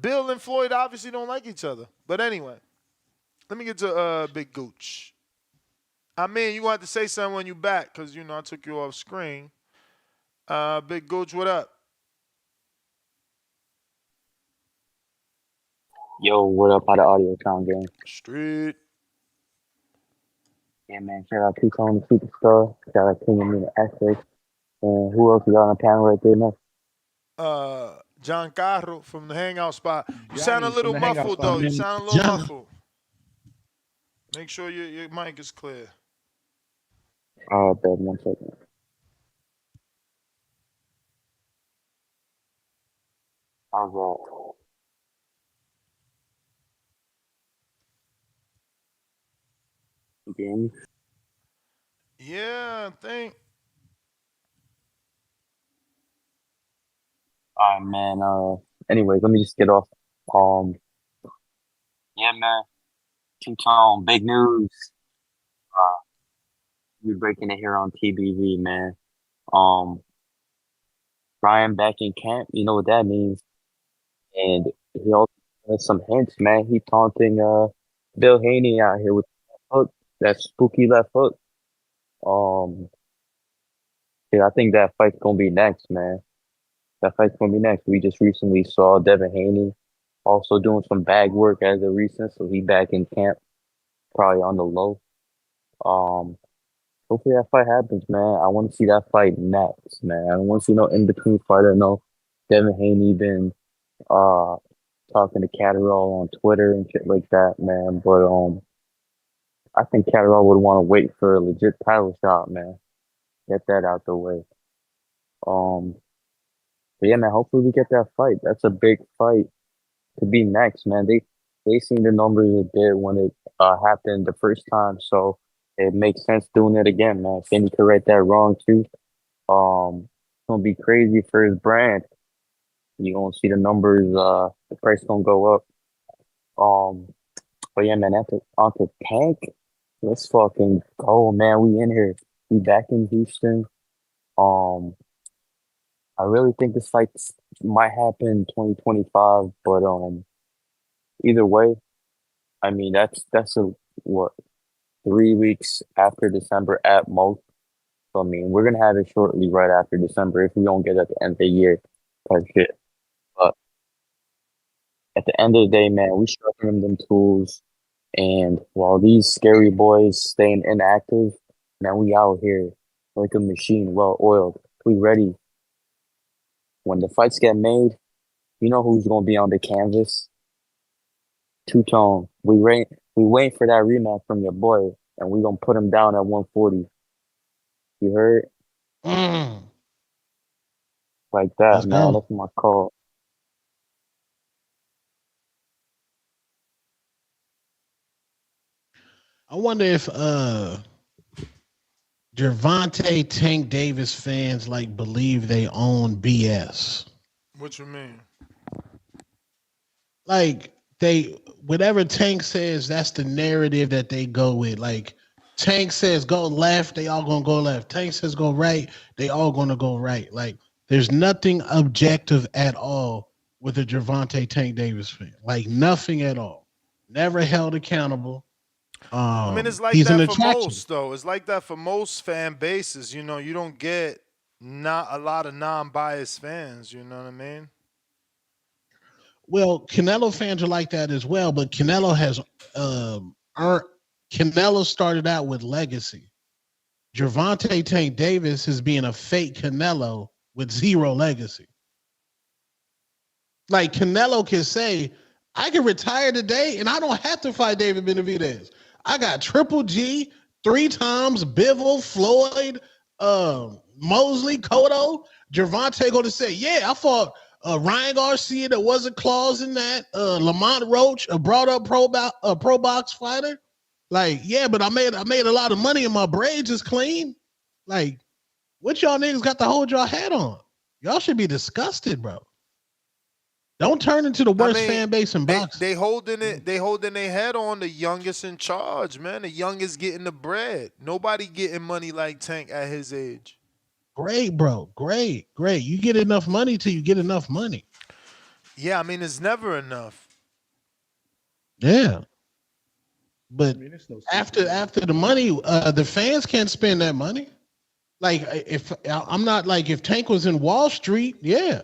Bill and Floyd obviously don't like each other. But anyway, let me get to Big Gooch. I mean, you want to say something when you back because, you know, I took you off screen. Big Gooch, what up? Yo, what up? How the audio sound game? Street. Yeah, man. Shout out to Tony the Superstar. Shout out to me the Essex. And who else you got on the panel right there next? John Carro from the Hangout Spot. You sound a little muffled, though. You sound a little muffled. Make sure your mic is clear. Oh, bad. 1 second. How's that? Game? Yeah, I think. Alright, man. Anyways, let me just get off. Um, yeah, man. Two-tone, big news. We breaking it here on TBV, man. Um, Brian back in camp. You know what that means. And he also has some hints, man. He taunting Bill Haney out here with that hook, that spooky left hook. Um, yeah, I think that fight's gonna be next, man. That fight's gonna be next. We just recently saw Devin Haney also doing some bag work as of recent, so he back in camp, probably on the low. Um, Hopefully that fight happens, man. I want to see that fight next, man. I don't want to see no in between fighter. No, Devin Haney been uh talking to Catterall on Twitter and shit like that, man. But I think Catterall would want to wait for a legit title shot, man. Get that out the way. Um, but yeah, man. Hopefully we get that fight. That's a big fight to be next, man. They seen the numbers a bit when it happened the first time, so it makes sense doing it again, man. If any correct that wrong too, it's gonna be crazy for his brand. You gonna see the numbers, the price gonna go up. But yeah, man, onto Tank. Let's fucking go, man. We in here. We back in Houston. I really think this fight might happen in 2025, but either way, I mean that's a what 3 weeks after December at most. So I mean we're gonna have it shortly right after December if we don't get it at the end of the year type shit. But at the end of the day, man, we sharpen them tools. And while these scary boys staying inactive, man, we out here like a machine, well oiled. We ready. When the fights get made, you know who's gonna be on the canvas? Two-tone. We wait for that rematch from your boy, and we gonna put him down at 140. You heard? Like that, Let's man. go. That's my call. I wonder if Gervonta Tank Davis fans like believe they own BS. What you mean? Like whatever Tank says, that's the narrative that they go with. Like Tank says go left, they all gonna go left. Tank says go right, they all gonna go right. Like there's nothing objective at all with a Gervonta Tank Davis fan. Like nothing at all. Never held accountable. I mean, it's like He's an that for attraction. most, though. It's like that for most fan bases. You know, you don't get not a lot of non-biased fans. You know what I mean? Well, Canelo fans are like that as well, but Canelo has earned. Canelo started out with legacy. Gervonta Tank Davis is being a fake Canelo with zero legacy. Like Canelo can say, I can retire today and I don't have to fight David Benavidez. I got Triple G 3 times, Bivol, Floyd, Mosley, Cotto. Gervonta going to say, yeah, I fought Ryan Garcia. There was a clause in that. Lamont Roach, a brought up pro box fighter. Like, yeah, but I made a lot of money and my braids is clean. Like, what y'all niggas got to hold y'all head on? Y'all should be disgusted, bro. Don't turn into the worst fan base in boxing. They holding their head on the youngest in charge, man. The youngest getting the bread. Nobody getting money like Tank at his age. Great, bro. Great. You get enough money till you get enough money. Yeah, I mean it's never enough. Yeah. But after the money, the fans can't spend that money. Like if Tank was in Wall Street, yeah.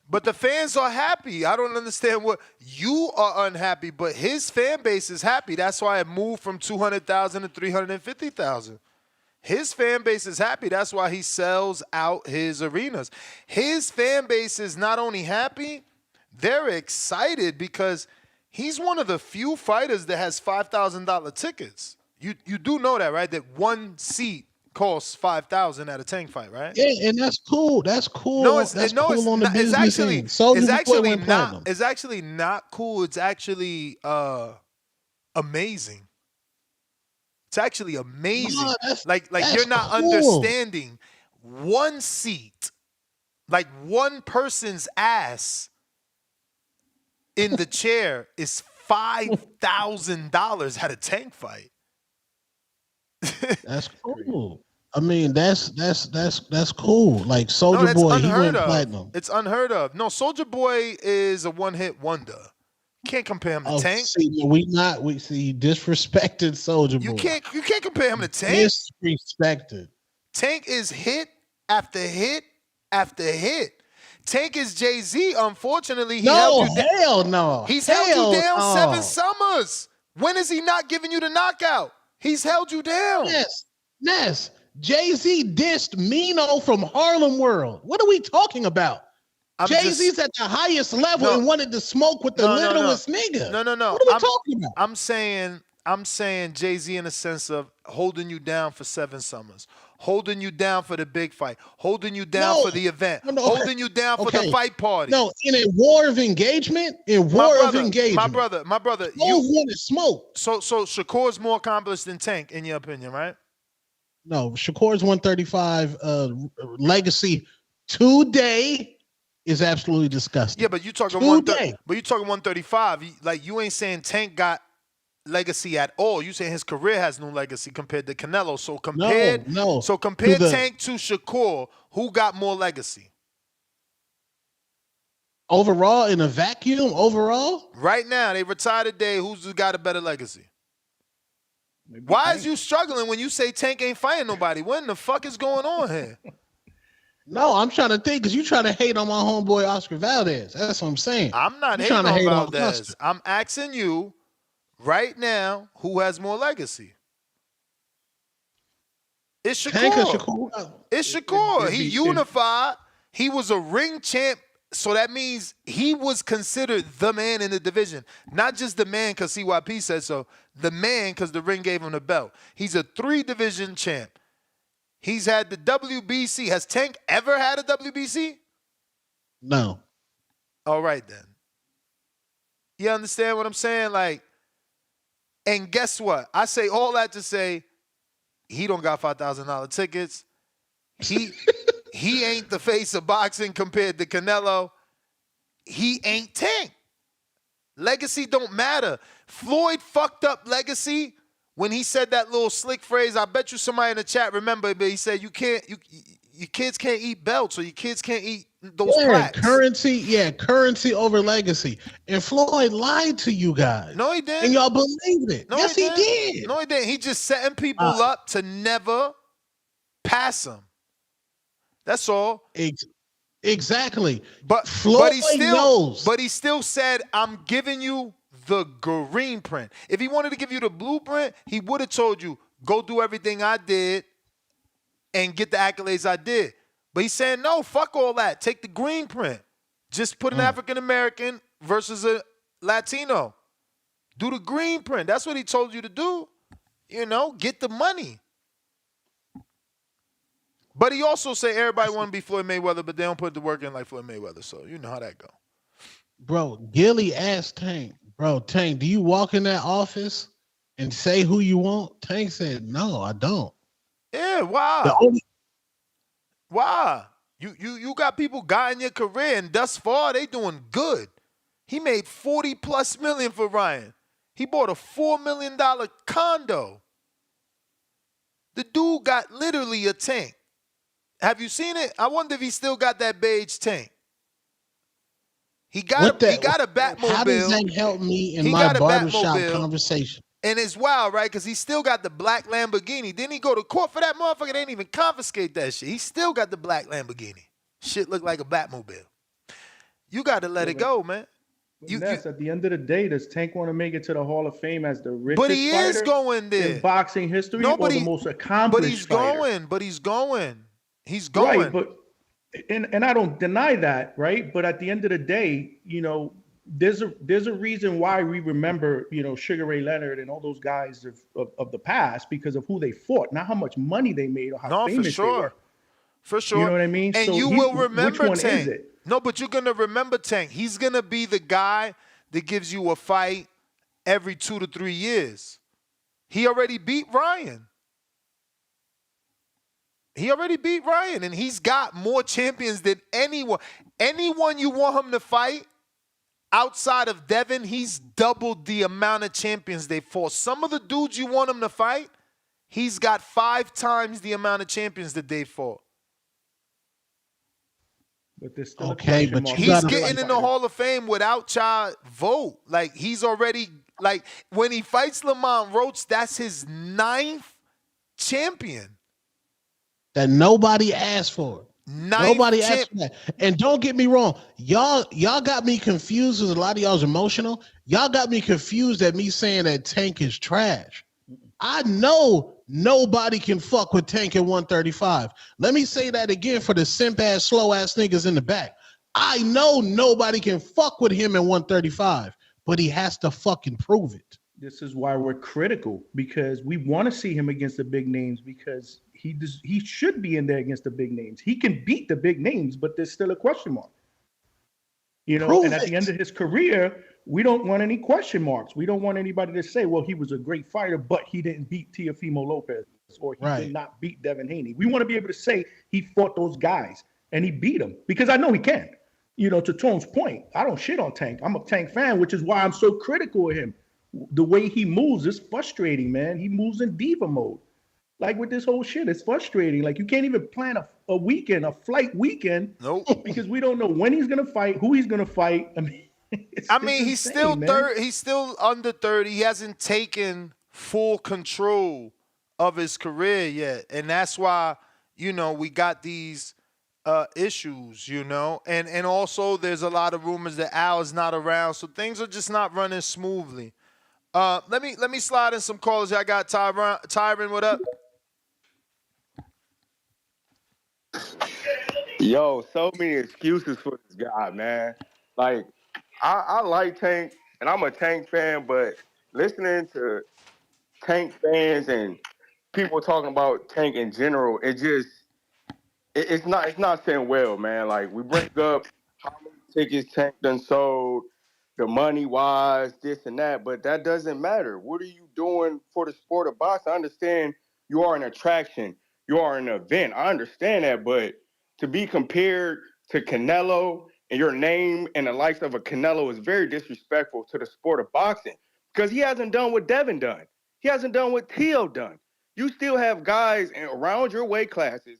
But the fans are happy. I don't understand what you are unhappy, but his fan base is happy. That's why it moved from 200,000 to 350,000. His fan base is happy. That's why he sells out his arenas. His fan base is not only happy, they're excited because he's one of the few fighters that has $5,000 tickets. You do know that, right? That one seat costs $5,000 at a Tank fight, right? Yeah, and that's cool. That's cool. No, it's that's no, cool it's on the not, business end. Soulja it's Boy actually went not. platinum. It's actually not cool. It's actually amazing. It's actually amazing. Nah, like that's you're not cool. understanding. One seat, like one person's ass in the chair is $5,000 at a Tank fight. That's cool. I mean, that's cool. Like Soulja that's Boy, he unheard went of. platinum. It's unheard of. No, Soulja Boy is a one-hit wonder. Can't compare him to Tank. See, we disrespected Soulja Boy. You can't compare him to Tank. Disrespected. Tank is hit after hit after hit. Tank is Jay-Z. Unfortunately, he held you down. Hell no. He's hell held you down no. 7 summers. When is he not giving you the knockout? He's held you down. Yes. Jay-Z dissed Mino from Harlem World. What are we talking about? Jay-Z's at the highest level and wanted to smoke with the littlest nigga. No. What are we talking about? I'm saying Jay-Z in the sense of holding you down for 7 summers, holding you down for the big fight, holding you down for the event, holding you down for the fight party. No, in a war of engagement, my brother, you want to smoke. So Shakur's more accomplished than Tank, in your opinion, right? No, Shakur's 135 legacy today is absolutely disgusting. Yeah, but you talking 135. Like you ain't saying Tank got legacy at all. You saying his career has no legacy compared to Canelo. So compare Tank to Shakur, who got more legacy? Overall, in a vacuum, right now they retire today. Who's got a better legacy? Why is you struggling when you say Tank ain't fighting nobody? What in the fuck is going on here? No, I'm trying to think because you trying to hate on my homeboy Oscar Valdez. That's what I'm saying. I'm not hating on Valdez. I'm asking you right now who has more legacy. It's Shakur. It's Shakur. He unified. He was a ring champ. So that means he was considered the man in the division. Not just the man because CYP said so. The man because the ring gave him the belt. He's a 3-division champ. He's had the WBC. Has Tank ever had a WBC? No. All right, then. You understand what I'm saying? Like, and guess what? I say all that to say he don't got $5,000 tickets. He ain't the face of boxing compared to Canelo. He ain't Tank. Legacy don't matter. Floyd fucked up legacy when he said that little slick phrase. I bet you somebody in the chat remember, but he said your kids can't eat belts or your kids can't eat those plaques. Currency over legacy. And Floyd lied to you guys. No, he didn't. And y'all believed it. No, yes, he did. No, he didn't. He just setting people up to never pass him. That's all. Exactly. But he still said, I'm giving you the green print. If he wanted to give you the blueprint, he would have told you, go do everything I did and get the accolades I did. But he's saying, no, fuck all that. Take the green print. Just put an African-American versus a Latino. Do the green print. That's what he told you to do. Get the money. But he also said everybody want to be Floyd Mayweather, but they don't put the work in like Floyd Mayweather. So you know how that go. Bro, Gilly asked Tank, Tank, do you walk in that office and say who you want? Tank said, no, I don't. Yeah, why? Why? You got people guiding your career, and thus far they doing good. He made $40+ million for Ryan. He bought a $4 million condo. The dude got literally a tank. Have you seen it? I wonder if he still got that beige tank. He got a Batmobile. How does that help me in my barbershop conversation? And it's wild, right? Because he still got the black Lamborghini. Didn't he go to court for that motherfucker? They didn't even confiscate that shit. He still got the black Lamborghini. Shit look like a Batmobile. You got to let it go, man. At the end of the day, does Tank want to make it to the Hall of Fame as the richest but he fighter is going there in boxing history or the most accomplished fighter? But he's going. He's going. Right, and I don't deny that, right? But at the end of the day, there's a reason why we remember, Sugar Ray Leonard and all those guys of the past because of who they fought, not how much money they made or how No, for famous they sure. were. For sure. You know what I mean? And So you will which remember one Tank. is it? No, but you're going to remember Tank. He's going to be the guy that gives you a fight every 2 to 3 years. He already beat Ryan. And he's got more champions than anyone. Anyone you want him to fight outside of Devin, he's doubled the amount of champions they fought. Some of the dudes you want him to fight, he's got 5 times the amount of champions that they fought. But there's still Okay, but He's getting in the Hall of Fame without y'all vote. Like, he's already, like, when he fights Lamont Roach, that's his 9th champion. That nobody asked for. Nobody asked for that. And don't get me wrong, y'all got me confused because a lot of y'all's emotional. Y'all got me confused at me saying that Tank is trash. I know nobody can fuck with Tank at 135. Let me say that again for the simp ass, slow ass niggas in the back. I know nobody can fuck with him at 135, but he has to fucking prove it. This is why we're critical, because we want to see him against the big names, because he should be in there against the big names. He can beat the big names, but there's still a question mark. And at the end of his career, we don't want any question marks. We don't want anybody to say, well, he was a great fighter, but he didn't beat Teofimo Lopez, or he did not beat Devin Haney. We want to be able to say he fought those guys and he beat them, because I know he can. To Tone's point, I don't shit on Tank. I'm a Tank fan, which is why I'm so critical of him. The way he moves is frustrating, man. He moves in diva mode. Like with this whole shit, it's frustrating. Like you can't even plan a weekend, a flight weekend. Nope. Because we don't know when he's gonna fight, who he's gonna fight. I mean, he's still he's still under 30. He hasn't taken full control of his career yet, and that's why we got these issues. And also there's a lot of rumors that Al is not around, so things are just not running smoothly. Let me slide in some callers. I got Tyron. What up? Yo, so many excuses for this guy, man. Like, I like Tank, and I'm a Tank fan, but listening to Tank fans and people talking about Tank in general, it's not saying well, man. Like, we bring up how many tickets Tank done sold, the money wise, this and that, but that doesn't matter. What are you doing for the sport of boxing? I understand you are an attraction, you are an event. I understand that, but to be compared to Canelo and your name and the likes of a Canelo is very disrespectful to the sport of boxing, because he hasn't done what Devin done. He hasn't done what Teo done. You still have guys around your weight classes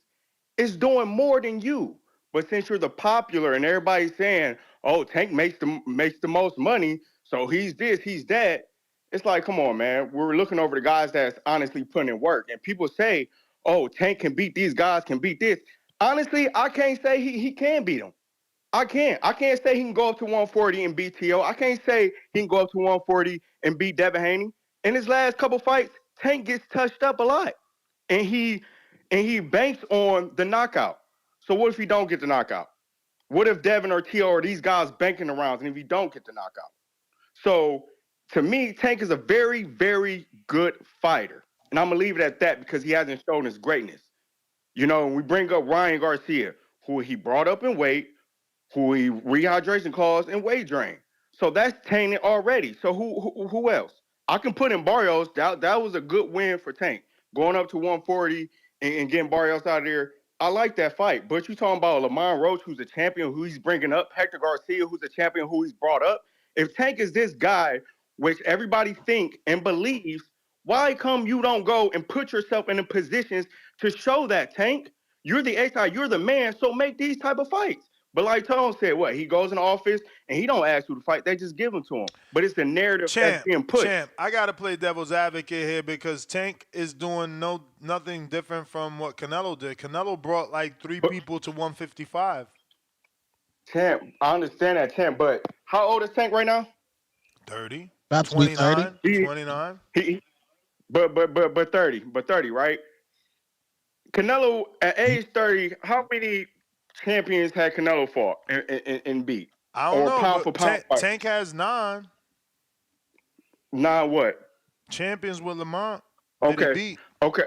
is doing more than you. But since you're the popular and everybody's saying, oh, Tank makes the most money, so he's this, he's that, it's like, come on, man. We're looking over the guys that's honestly putting in work. And people say, oh, Tank can beat these guys, can beat this. Honestly, I can't say he can beat them. I can't say he can go up to 140 and beat T.O. I can't say he can go up to 140 and beat Devin Haney. In his last couple fights, Tank gets touched up a lot. And he banks on the knockout. So what if he don't get the knockout? What if Devin or T.O. or these guys banking the rounds and if he don't get the knockout? So to me, Tank is a very, very good fighter. And I'm going to leave it at that because he hasn't shown his greatness. We bring up Ryan Garcia, who he brought up in weight, who he rehydration caused and weight drain. So that's tainted already. So who else? I can put in Barrios. That was a good win for Tank. Going up to 140 and getting Barrios out of there. I like that fight. But you're talking about Lamont Roach, who's a champion, who he's bringing up. Hector Garcia, who's a champion, who he's brought up. If Tank is this guy, which everybody think and believes, why come you don't go and put yourself in the positions to show that, Tank? You're the A-side, you're the man, so make these type of fights. But like Tone said, he goes in the office and he don't ask who to fight. They just give them to him. But it's the narrative that's being put. I got to play devil's advocate here because Tank is doing nothing different from what Canelo did. Canelo brought like 3 people to 155. Champ, I understand that, Champ, but how old is Tank right now? 30. About 29. 29. But 30, right? Canelo at age 30, how many champions had Canelo fought and beat? I don't or know, pound for but pound fight? Tank has 9 what? champions with Lamont that he beat. Okay.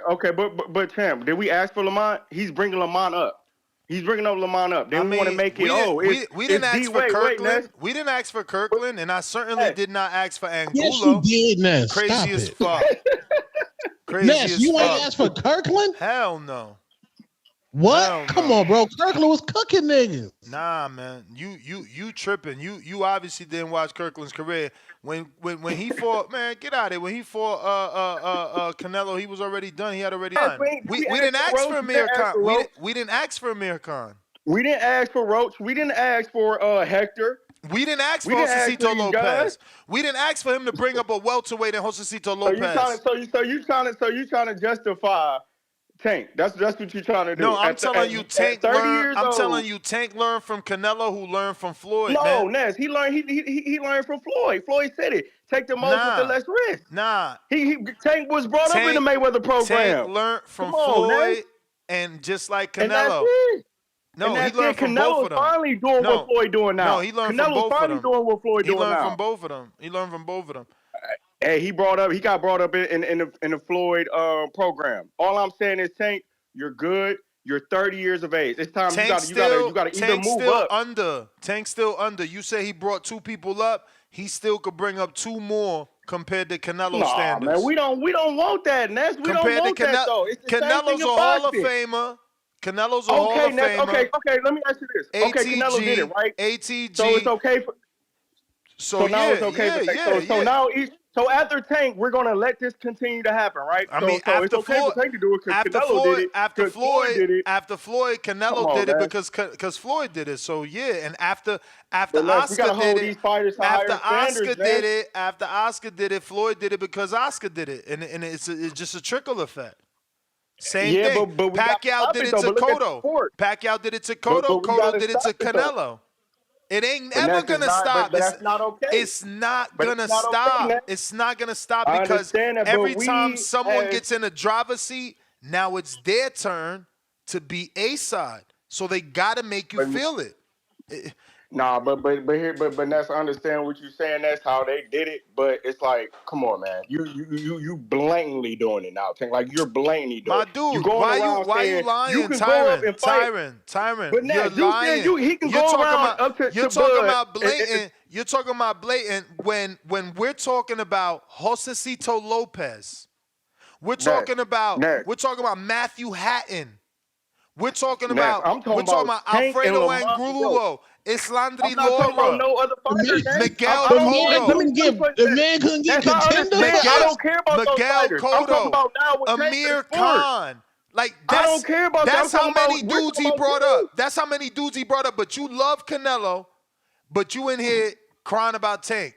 But champ, did we ask for Lamont? He's bringing Lamont up. He's bringing up Lamont up. Then we want to make it. We didn't ask for Kirkland. We didn't ask for Kirkland, and I certainly did not ask for Angulo. Yes, you did, Ness. Crazy Stop as it. fuck. Crazy Ness, as you fuck. ain't asked for Kirkland? Hell no. What? Hell Come no. on, bro. Kirkland was cooking niggas. Nah, man. You tripping. You obviously didn't watch Kirkland's career. When he fought, man, get out of here. When he fought Canelo, he was already done. He had already done. We didn't ask for Amir Khan. We didn't ask for Amir Khan. We didn't ask for Roach. We didn't ask for Hector. We didn't ask for Josecito Lopez. We didn't ask for him to bring up a welterweight in Josecito Lopez. So you trying to justify Tank? That's what you're trying to do. No, I'm telling you, Tank learned. I'm telling you, you, Tank learned from Canelo, who learned from Floyd. No, man. Ness, he learned. He learned from Floyd. Floyd said it. Take the most with the less risk. Nah. Tank was brought up in the Mayweather program. Tank learned from Floyd, and just like Canelo. And that's it. No, and he learned from both of them. Finally doing what Floyd doing now. No, he learned from both of them. Doing what Floyd doing now. He learned from both of them. He learned from both of them. Hey, he got brought up in the Floyd program. All I'm saying is, Tank, you're good. You're 30 years of age. It's time you got to either move up. Tank's still under. You say he brought 2 people up. He still could bring up 2 more compared to Canelo standards. Man, we don't want that, Ness. We don't want that though. Canelo's a Hall of Famer. Canelo's a Hall of Famer. Okay. Let me ask you this. Okay, Canelo did it, right? ATG. So it's okay for. So now it's okay for Tank. So now so after Tank, we're gonna let this continue to happen, right? I mean, so it's okay for Tank to do it because Canelo did it. After Floyd, Canelo did it because Floyd did it. So yeah, and after Oscar did it, Floyd did it because Oscar did it, and it's just a trickle effect. Same thing. But Pacquiao did it to Cotto. Pacquiao did it to Cotto. Cotto did it to Canelo. It ain't ever gonna stop. That's not okay. It's not gonna stop. It's not gonna stop because every time someone gets in a driver's seat, now it's their turn to be A side. So they gotta make you feel it. Nah, but that's understand what you're saying. That's how they did it. But it's like, come on, man, you blatantly doing it now. Like you're blatantly doing it. My dude, why you lying, Tyron? But you're lying. He can go around up to You're talking about blatant. You're talking about blatant when we're talking about Josecito Lopez. We're talking about Matthew Hatton. We're talking about Alfredo Angulo, Islandri Lora, no other fighters, Miguel Cotto. The man couldn't get contender. I don't care about Miguel those Cotto, Amir Khan. Like I don't care about that's how many dudes he brought up. That's how many dudes he brought up. But you love Canelo, but you in here crying about Tank.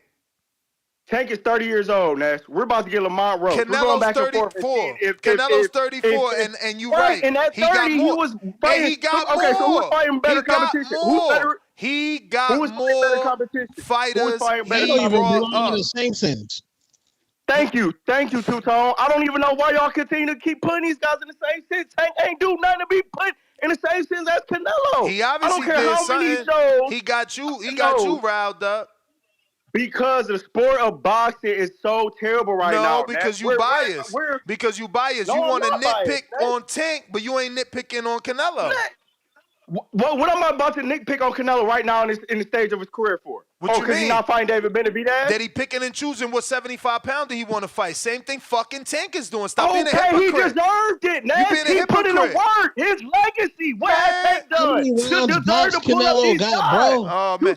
Tank is 30 years old, Nash. We're about to get Lamont Roach. Canelo's 34. Canelo's 34, and you're right. And at 30, he was fighting. He got more. Okay, so who's fighting better competition? He got more fighters. He don't even belong in the same sentence. Thank you, Two-Tone. I don't even know why y'all continue to keep putting these guys in the same sentence. Tank ain't do nothing to be put in the same sentence as Canelo. He obviously did something. He got you riled up. Because the sport of boxing is so terrible right now. No, because you biased. Because you biased. You want to nitpick on Tank, but you ain't nitpicking on Canelo. What am I about to nitpick on Canelo right now in the stage of his career for? Because he's not fighting David Benavidez? That he picking and choosing what 75-pounder he want to fight. Same thing fucking Tank is doing. Stop being a hypocrite. He deserved it, man. He put in the work. His legacy. What has Tank done? To deserve to pull up these guys. Oh, man.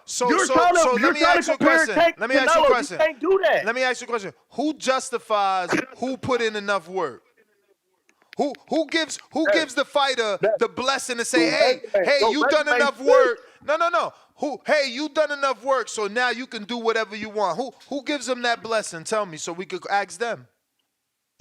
So let me ask you a question. Let me ask you a question. You can't do that. Let me ask you a question. Who justifies who put in enough work? Who gives the fighter the blessing to say, hey, you done enough work? No. Hey, you done enough work, so now you can do whatever you want. Who gives them that blessing? Tell me, so we could ask them.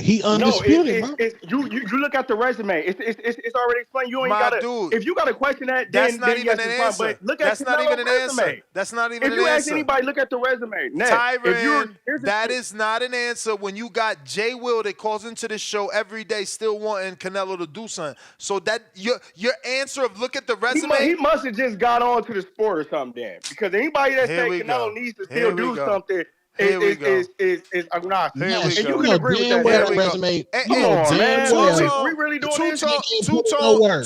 He undisputed, bro. You look at the resume. It's already explained. You ain't My gotta. dude, If you gotta question that, that's then not even yes, an it's fine. answer. But look at That's not even an resume. answer. That's not even if an you answer. ask anybody, look at the resume. Next, Tyron, that is not an answer when you got Jay Will that calls into the show every day still wanting Canelo to do something. So that your answer of look at the resume. He must have just got on to the sport or something then. Because anybody that say Canelo needs to still do something is agnostic. Yes, and you can agree with that. That resume. Come on, man. We really doing this?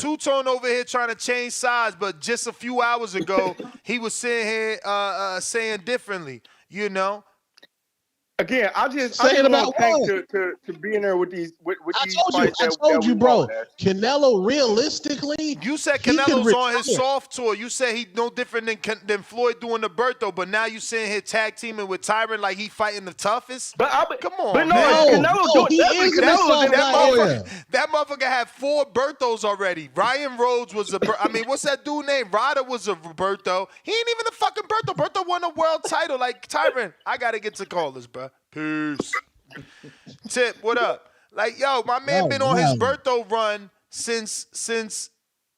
Two-tone over here trying to change sides, but just a few hours ago, he was sitting here saying differently, you know? Again, I just saying about Tank to be in there with these these fights. I told you, bro. Canelo, realistically, you said Canelo's on his soft tour. You said he's no different than Floyd doing the Berto, but now you sitting here tag teaming with Tyron like he fighting the toughest. But come on, but no, man. Canelo he is in the soft area. That motherfucker had 4 Bertos already. Ryan Rhodes was what's that dude named? Ryder was a Berto. He ain't even a fucking Berto. Berto won a world title. Like Tyron, I gotta get to callers, bro. Peace. Tip, what up? Like, yo, my man been on his Berto run since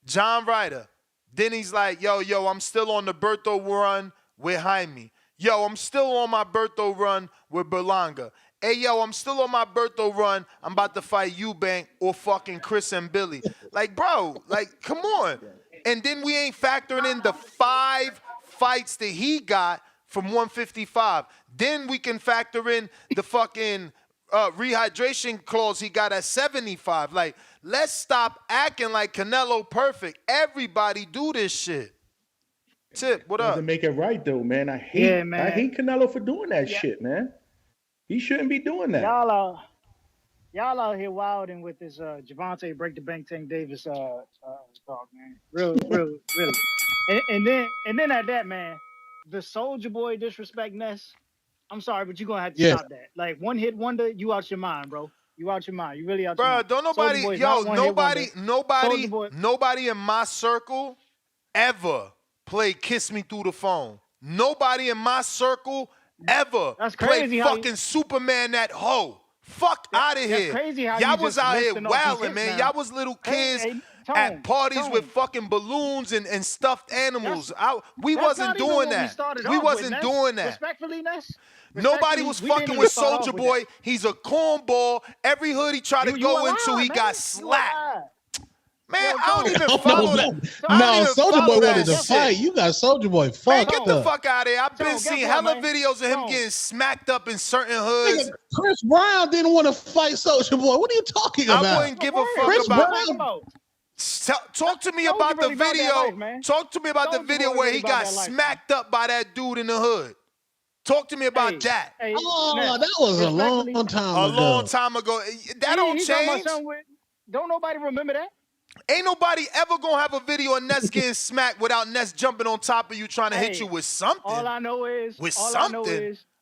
John Ryder. Then he's like, yo, I'm still on the Berto run with Jaime. Yo, I'm still on my Berto run with Berlanga. Hey, yo, I'm still on my Berto run. I'm about to fight Eubank or fucking Chris and Billy. Like, bro, like, come on. And then we ain't factoring in the 5 fights that he got from 155. Then we can factor in the fucking rehydration clause he got at 75. Like, let's stop acting like Canelo perfect. Everybody do this shit. Tip, what up? Doesn't make it right though, man. I hate Canelo for doing that shit, man. He shouldn't be doing that. Y'all out here wilding with this Gervonta break the bank Tank Davis talk, man. Really. And then at that, man, the Soulja Boy disrespect Ness. I'm sorry, but you're gonna have to stop that. Like, one hit wonder, you out your mind, bro. You out your mind. You really out your mind. Bro, don't nobody in my circle ever play Kiss Me Through the Phone. Nobody in my circle ever play fucking Superman that hoe. Fuck out of here. Crazy how y'all was out here wilding, man. Y'all was little kids at parties with fucking balloons and stuffed animals. We wasn't doing that. We wasn't doing that. Respectfully, Ness. Nobody was fucking with Soulja Boy. He's a cornball. Every hood he tried to go into, he got slapped. Man, I don't even follow that. No, Soulja Boy wanted to fight. You got Soulja Boy fucked up. Man, get the fuck out of here. I've been seeing hella videos of him getting smacked up in certain hoods. Chris Brown didn't want to fight Soulja Boy. What are you talking about? I wouldn't give a fuck Chris about Brown. Talk to me about the video. Talk to me about the video where he got smacked up by that dude in the hood. Talk to me about that. That was a long time ago. A long time ago. That don't change. Don't nobody remember that? Ain't nobody ever gonna have a video of Ness getting smacked without Ness jumping on top of you trying to hit you with something. All I know is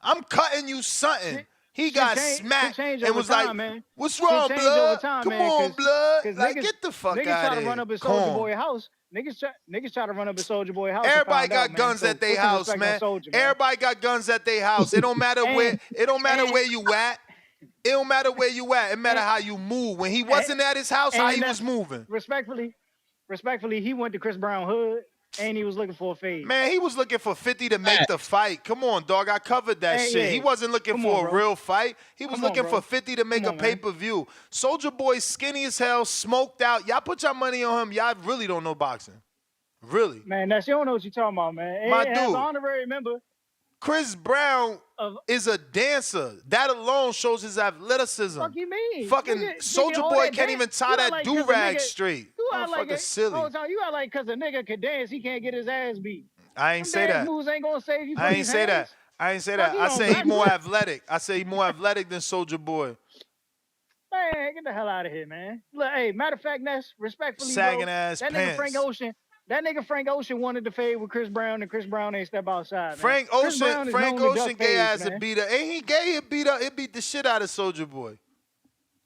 I'm cutting you something. He got smacked and was like, man. "What's wrong, blood? Come on, blood! Like, get the fuck out of here." Niggas try to run up at Soulja Boy house. Niggas try to run up at Soulja Boy house. Everybody got guns at their house, man. Everybody got guns at their house. It don't matter where. It don't matter where you at. It don't matter where you at. It matter how you move. When he wasn't at his house, how he was moving. Respectfully, he went to Chris Brown hood and he was looking for a fade. Man, he was looking for 50 to make the fight. Come on, dog. I covered that shit. Yeah. He wasn't looking for a real fight. He was looking for 50 to make a pay-per-view. Soulja Boy skinny as hell, smoked out. Y'all put your money on him. Y'all really don't know boxing. Really. Man, you don't know what you're talking about, man. My dude. As an honorary member, Chris Brown is a dancer. That alone shows his athleticism. Fuck you mean? Fucking Soulja Boy can't even tie that do-rag straight. Fucking silly. You act like because a nigga could dance, he can't get his ass beat. I ain't say that. Moves ain't gonna save you. I ain't say that. I say he more athletic. I say he more athletic than Soulja Boy. Man, get the hell out of here, man. Look, hey, matter of fact, Ness, respectfully, sagging ass that pants. That nigga Frank Ocean wanted to fade with Chris Brown, and Chris Brown ain't step outside. Man. Frank Ocean gay ass a beater. Ain't he gay? It beat the shit out of Soulja Boy.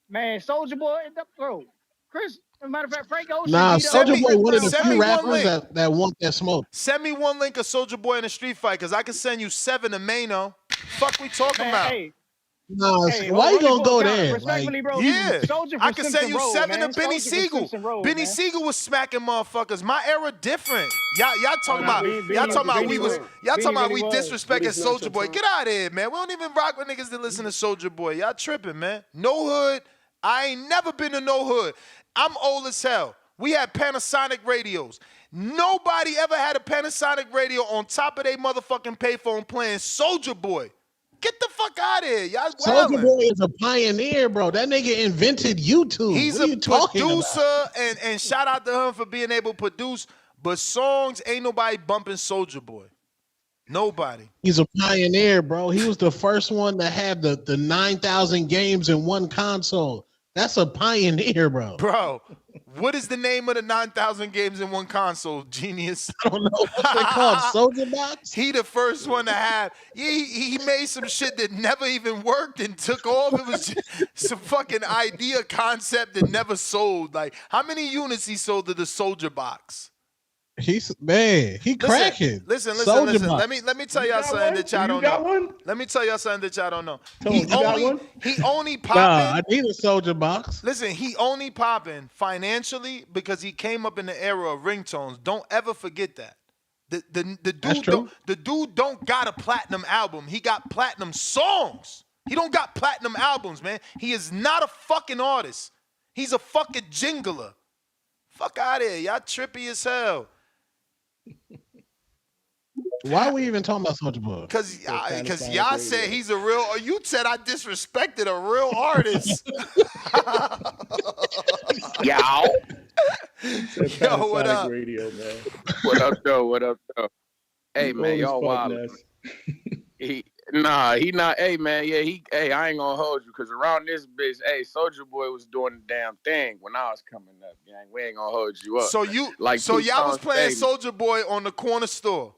Man, Soulja Boy, bro. Chris, as a matter of fact, Frank Ocean. Soulja Boy one of the few rappers that want that smoke. Send me one link of Soulja Boy in a street fight, cause I can send you 7 to Mano. Fuck we talking about? Hey, No, Hey, why you let me gonna pull go a counter. there? Respectfully, bro. Yeah, Soldier I for can send Simpson you Road, 7 man. to Benny Soldier for Siegel. Simpson Road, Benny man. Siegel was smacking motherfuckers. My era different. Y'all talking nah, about Benny was. we disrespecting Soldier Boy. Get out of here, man. We don't even rock with niggas that listen to Soldier Boy. Y'all tripping, man. No hood. I ain't never been to no hood. I'm old as hell. We had Panasonic radios. Nobody ever had a Panasonic radio on top of their motherfucking payphone playing Soldier Boy. Get the fuck out of here. Y'all Soldier wildin'. Boy is a pioneer, bro. That nigga invented YouTube. He's what are a you talking producer, about? and shout out to him for being able to produce. But songs, ain't nobody bumping Soldier Boy. Nobody. He's a pioneer, bro. He was the first one to have the 9,000 games in one console. That's a pioneer, bro. Bro, what is the name of the 9,000 games in one console, genius? I don't know. What's it called? Soldier Box? He the first one to have. Yeah, he made some shit that never even worked and took off. It was just some fucking idea concept that never sold. Like, how many units he sold to the Soldier Box? He cracking. Listen. Soldier Box. Let me tell y'all something that y'all don't know. Let me tell y'all something that y'all don't know. He only popping. Nah, I need a Soldier Box. Listen, he only popping financially because he came up in the era of ringtones. Don't ever forget that. The dude don't got a platinum album. He got platinum songs. He don't got platinum albums, man. He is not a fucking artist. He's a fucking jingler. Fuck out of here. Y'all trippy as hell. Why are we even talking about Soldier Boy? Because y'all said he's a real, or you said I disrespected a real artist. Yo, what up? Radio, man. What up, though? What up, though? Hey, man, y'all wild. He not. Hey, man, yeah, I ain't gonna hold you, because around this bitch, hey, Soldier Boy was doing the damn thing when I was coming up, gang. We ain't gonna hold you up. So y'all was playing Soldier Boy on the corner store.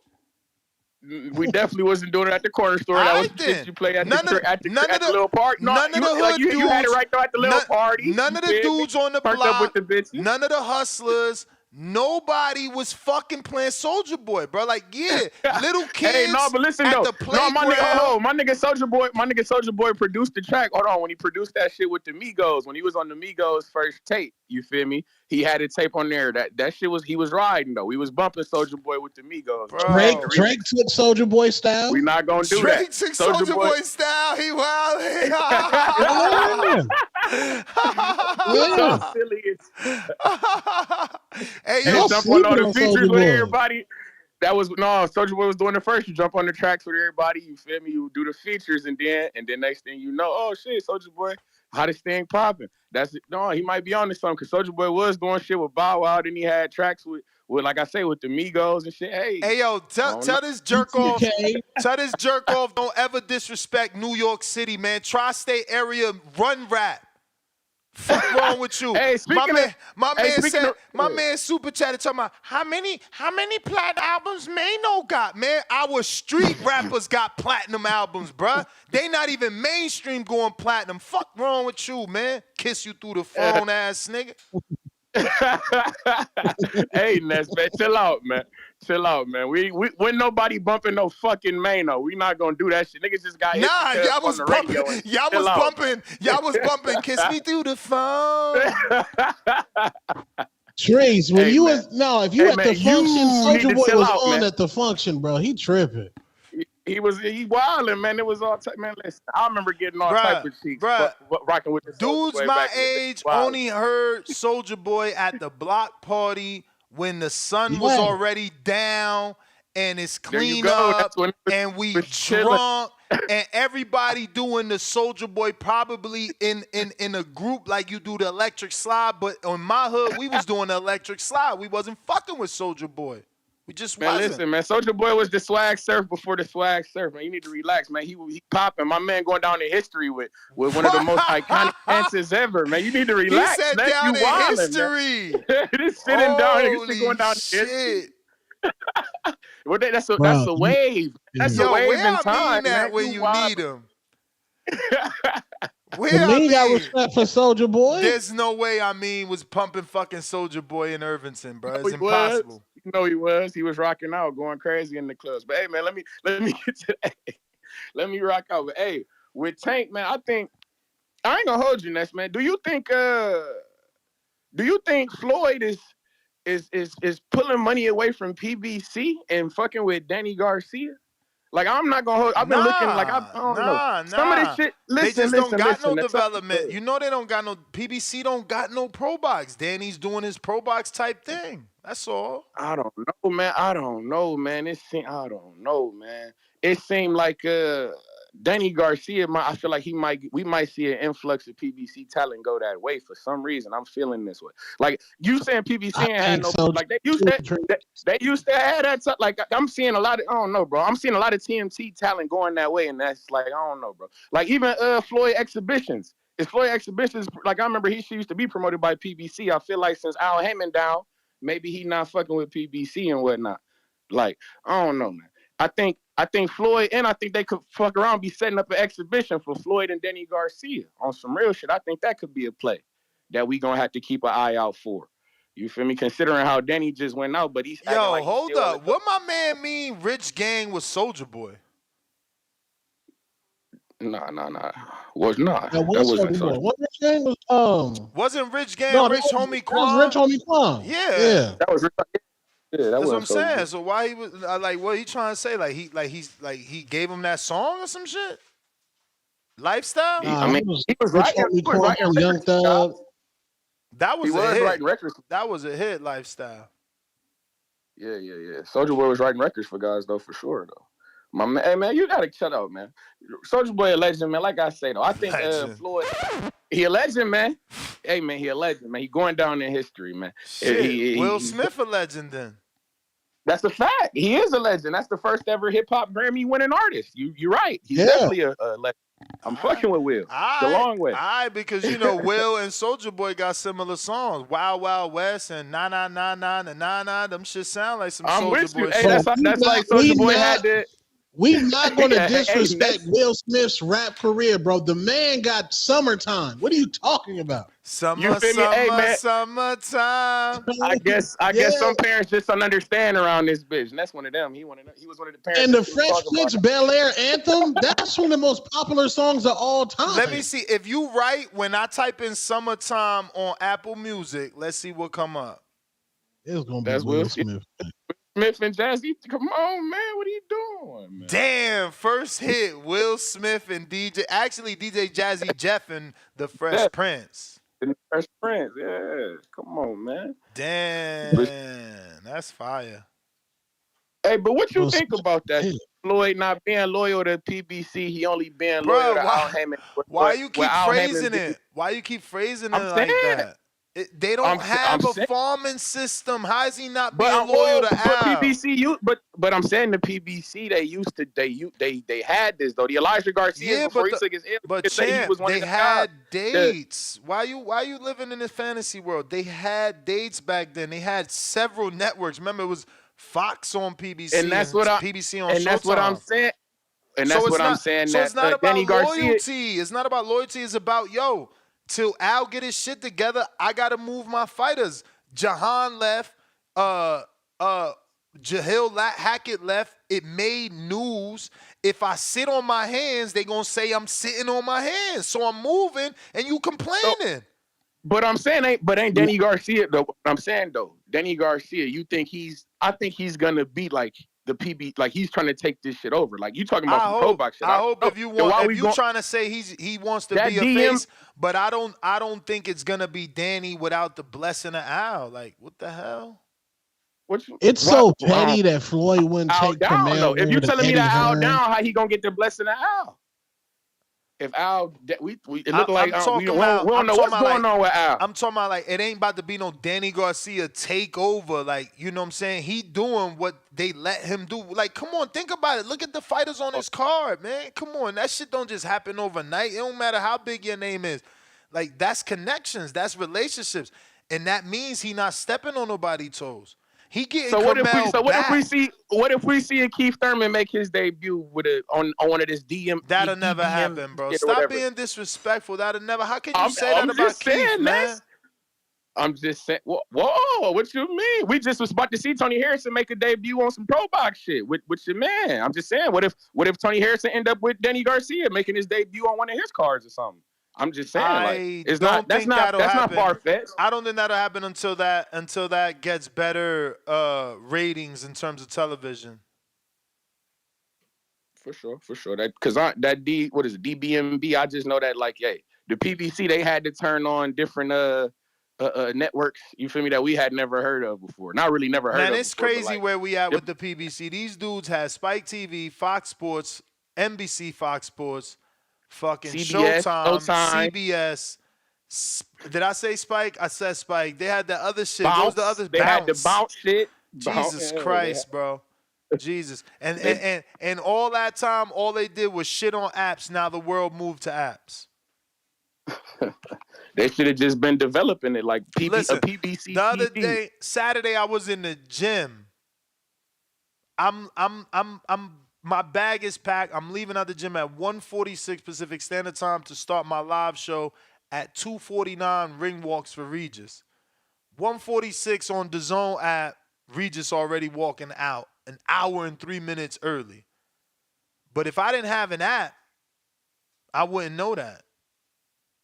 We definitely wasn't doing it at the corner store. That was the shit you play at the little party. None of the hood dudes. You had it right there at the little party. None of the dudes on the block. None of the hustlers. Nobody was fucking playing Soldier Boy, bro. Like, yeah, little kids. Hey, no, but listen though. No, my nigga Soldier Boy produced the track. Hold on, when he produced that shit with the Migos, when he was on the Migos first tape, you feel me? He had a tape on there. That shit he was riding though. He was bumping Soldier Boy with the Migos. Bro. Drake took Soldier Boy style. We not gonna do Drake that. Drake took Soldier Boy style. He wild. So silly. Hey, yo, jump on all the features with everybody. Soldier Boy was doing it first. You jump on the tracks with everybody. You feel me? You do the features, and then next thing you know, oh shit, Soldier Boy, hottest thing popping. That's it. No, he might be on to something because Soldier Boy was doing shit with Bow Wow. Then he had tracks with like I say, with the Migos and shit. Hey yo, tell this jerk off. Tell this jerk off. Don't ever disrespect New York City, man. Tri-state area run rap. Fuck wrong with you? Hey, my man super chatted talking about how many platinum albums Mano got, man. Our street rappers got platinum albums, bruh. They not even mainstream going platinum. Fuck wrong with you, man? Kiss you through the phone, ass nigga. Hey, Ness, man, chill out, man. Chill out, man. We nobody bumping no fucking Mano. We not gonna do that shit. Niggas just got y'all was bumping. Y'all was bumping. Kiss me through the phone. Trace, when you was at the function, Soldier Boy was on at the function, bro. He tripping. He wilding, man. It was all man. Listen, I remember getting all type of cheeks, rocking with the dudes my age only heard Soldier Boy at the block party when the sun was already down and it's clean up and we drunk and everybody doing the Soldier Boy probably in a group like you do the electric slide. But on my hood, we was doing the electric slide. We wasn't fucking with Soldier Boy. We just wasn't. Listen, man. Soldier Boy was the swag surf before the swag surf, man. You need to relax, man. He popping. My man going down in history with one of the most iconic dances ever, man. You need to relax. He said man. down you in history. This sitting down. This going down in history. That's a wave. That's a wave in time. That when you need him. got respect for Soldier Boy. There's no way was pumping fucking Soldier Boy in Irvington, bro. It's impossible. You know he was. He was rocking out, going crazy in the clubs. But hey, man, let me get to that. Let me rock out. But hey, with Tank, man, I think I ain't gonna hold you, Ness, man. Do you think Floyd is pulling money away from PBC and fucking with Danny Garcia? Like, I'm not gonna hold. I've been looking like I don't know some of this shit. They just don't got no That's development. You know they don't got no PBC. Don't got no pro box. Danny's doing his pro box type thing. That's all. I don't know, man. I don't know, man. I don't know, man. It seemed like Danny Garcia. I feel like we might see an influx of PBC talent go that way for some reason. I'm feeling this way. Like you saying PBC ain't had no like they used to have that. Like I'm seeing a lot of I don't know, bro. I'm seeing a lot of TMT talent going that way, and that's like I don't know, bro. Like even Floyd exhibitions. It's Floyd exhibitions. Like I remember he used to be promoted by PBC. I feel like since Al Heyman down. Maybe he not fucking with PBC and whatnot. Like, I don't know, man. I think Floyd and I think they could fuck around, be setting up an exhibition for Floyd and Danny Garcia on some real shit. I think that could be a play that we gonna have to keep an eye out for. You feel me? Considering how Danny just went out, but he's like hold up. What my man mean? Rich Gang was Soulja Boy. Nah. Was not. That wasn't Soulja Boy. What Rich Gang was Wasn't Rich Gang Rich Homie Quan? Rich Homie Quan. Yeah. That was that's what I'm saying. So why he was like what he trying to say? Like he gave him that song or some shit? Lifestyle? I mean, he was Rich Homie Quan from Young Thug. That was he a was hit. writing records. That was a hit, Lifestyle. Yeah. Soulja Boy was writing records for guys though, for sure though. My man, hey man, you gotta shut up, man. Soulja Boy a legend, man. Like I say though, I think Floyd, he a legend, man. Hey man, he a legend, man. He going down in history, man. Shit, Will Smith a legend then. That's a fact. He is a legend. That's the first ever hip hop Grammy winning artist. You're right. He's definitely a legend. I'm fucking with Will. The long way. Because you know Will and Soulja Boy got similar songs. Wild Wild West and Na Na Na Na Na Na Na. Them shit sound like some Soulja Boy. Hey, that's like Soulja Boy had to. We're not going to disrespect Will Smith's rap career, bro. The man got Summertime. What are you talking about? Summertime. I guess some parents just don't understand around this bitch, and that's one of them. He was one of the parents. And the Fresh Prince Bel Air anthem, that's one of the most popular songs of all time. Let me see. If you write, when I type in Summertime on Apple Music, let's see what come up. It's going to be Will Smith. Smith and Jazzy, come on, man. What are you doing, man? Damn, first hit, Will Smith and DJ Jazzy Jeff and the Fresh Prince. The Fresh Prince, yeah. Come on, man. Damn, that's fire. Hey, but what you think about that? Floyd not being loyal to PBC, he only being loyal to Al Heyman. Why you keep phrasing it? Why you keep phrasing it like that? They don't have a farming system. How is he not being loyal to Al? PBC, but I'm saying the PBC they had this though. The Elijah Garcia before he took his ill. But champ, they had dates. Why you living in this fantasy world? They had dates back then. They had several networks. Remember, it was Fox on PBC and that's what PBC on Showtime. That's what I'm saying. And that's what I'm saying. So it's not about loyalty. It's not about loyalty. It's about till Al get his shit together, I gotta move my fighters. Jahan left, Jahil Hackett left. It made news. If I sit on my hands, they gonna say I'm sitting on my hands. So I'm moving and you complaining. But I'm saying ain't Danny Garcia though. I'm saying though, Danny Garcia, I think he's gonna be like the PB, like he's trying to take this shit over. Like you talking about some pro box shit. I hope if you trying to say he wants to be a face, but I don't think it's gonna be Danny without the blessing of Al. Like what the hell? It's so petty that Floyd wouldn't take command. If you're telling me that Al down, how he gonna get the blessing of Al? If Al, it looked like we don't know what's going on with Al. I'm talking about like it ain't about to be no Danny Garcia takeover. Like you know what I'm saying? He doing what they let him do. Like come on, think about it. Look at the fighters on his card, man. Come on, that shit don't just happen overnight. It don't matter how big your name is. Like that's connections, that's relationships, and that means he not stepping on nobody's toes. He getting what if we see a Keith Thurman make his debut with on one of this DM? That'll never happen, bro. Stop being disrespectful. That'll never. How can you say that about Keith, man? I'm just saying. Whoa, what you mean? We just was about to see Tony Harrison make a debut on some pro box shit with your man. I'm just saying. What if Tony Harrison end up with Denny Garcia making his debut on one of his cards or something? I'm just saying, like, it's not. That's not far fetched. I don't think that'll happen until that gets better ratings in terms of television. For sure. That because what is it, DBMB? I just know that, like, hey, the PBC, they had to turn on different networks. You feel me? That we had never heard of before. Not really never heard of. Man, it's before, crazy like, where we at with the PBC. These dudes had Spike TV, Fox Sports, NBC, Fox Sports, fucking CBS, Showtime, CBS. Did I say Spike? I said Spike. They had the other shit. Bounce. What was the other? They had the bounce shit. Jesus Christ, bro. Jesus. And all that time, all they did was shit on apps. Now the world moved to apps. They should have just been developing it like Listen, a PBC. The other day, Saturday, I was in the gym. My bag is packed. I'm leaving out the gym at 1:46 Pacific Standard Time to start my live show at 2:49 Ring Walks for Regis. 1:46 on the Zone app. Regis already walking out an hour and 3 minutes early. But if I didn't have an app, I wouldn't know that.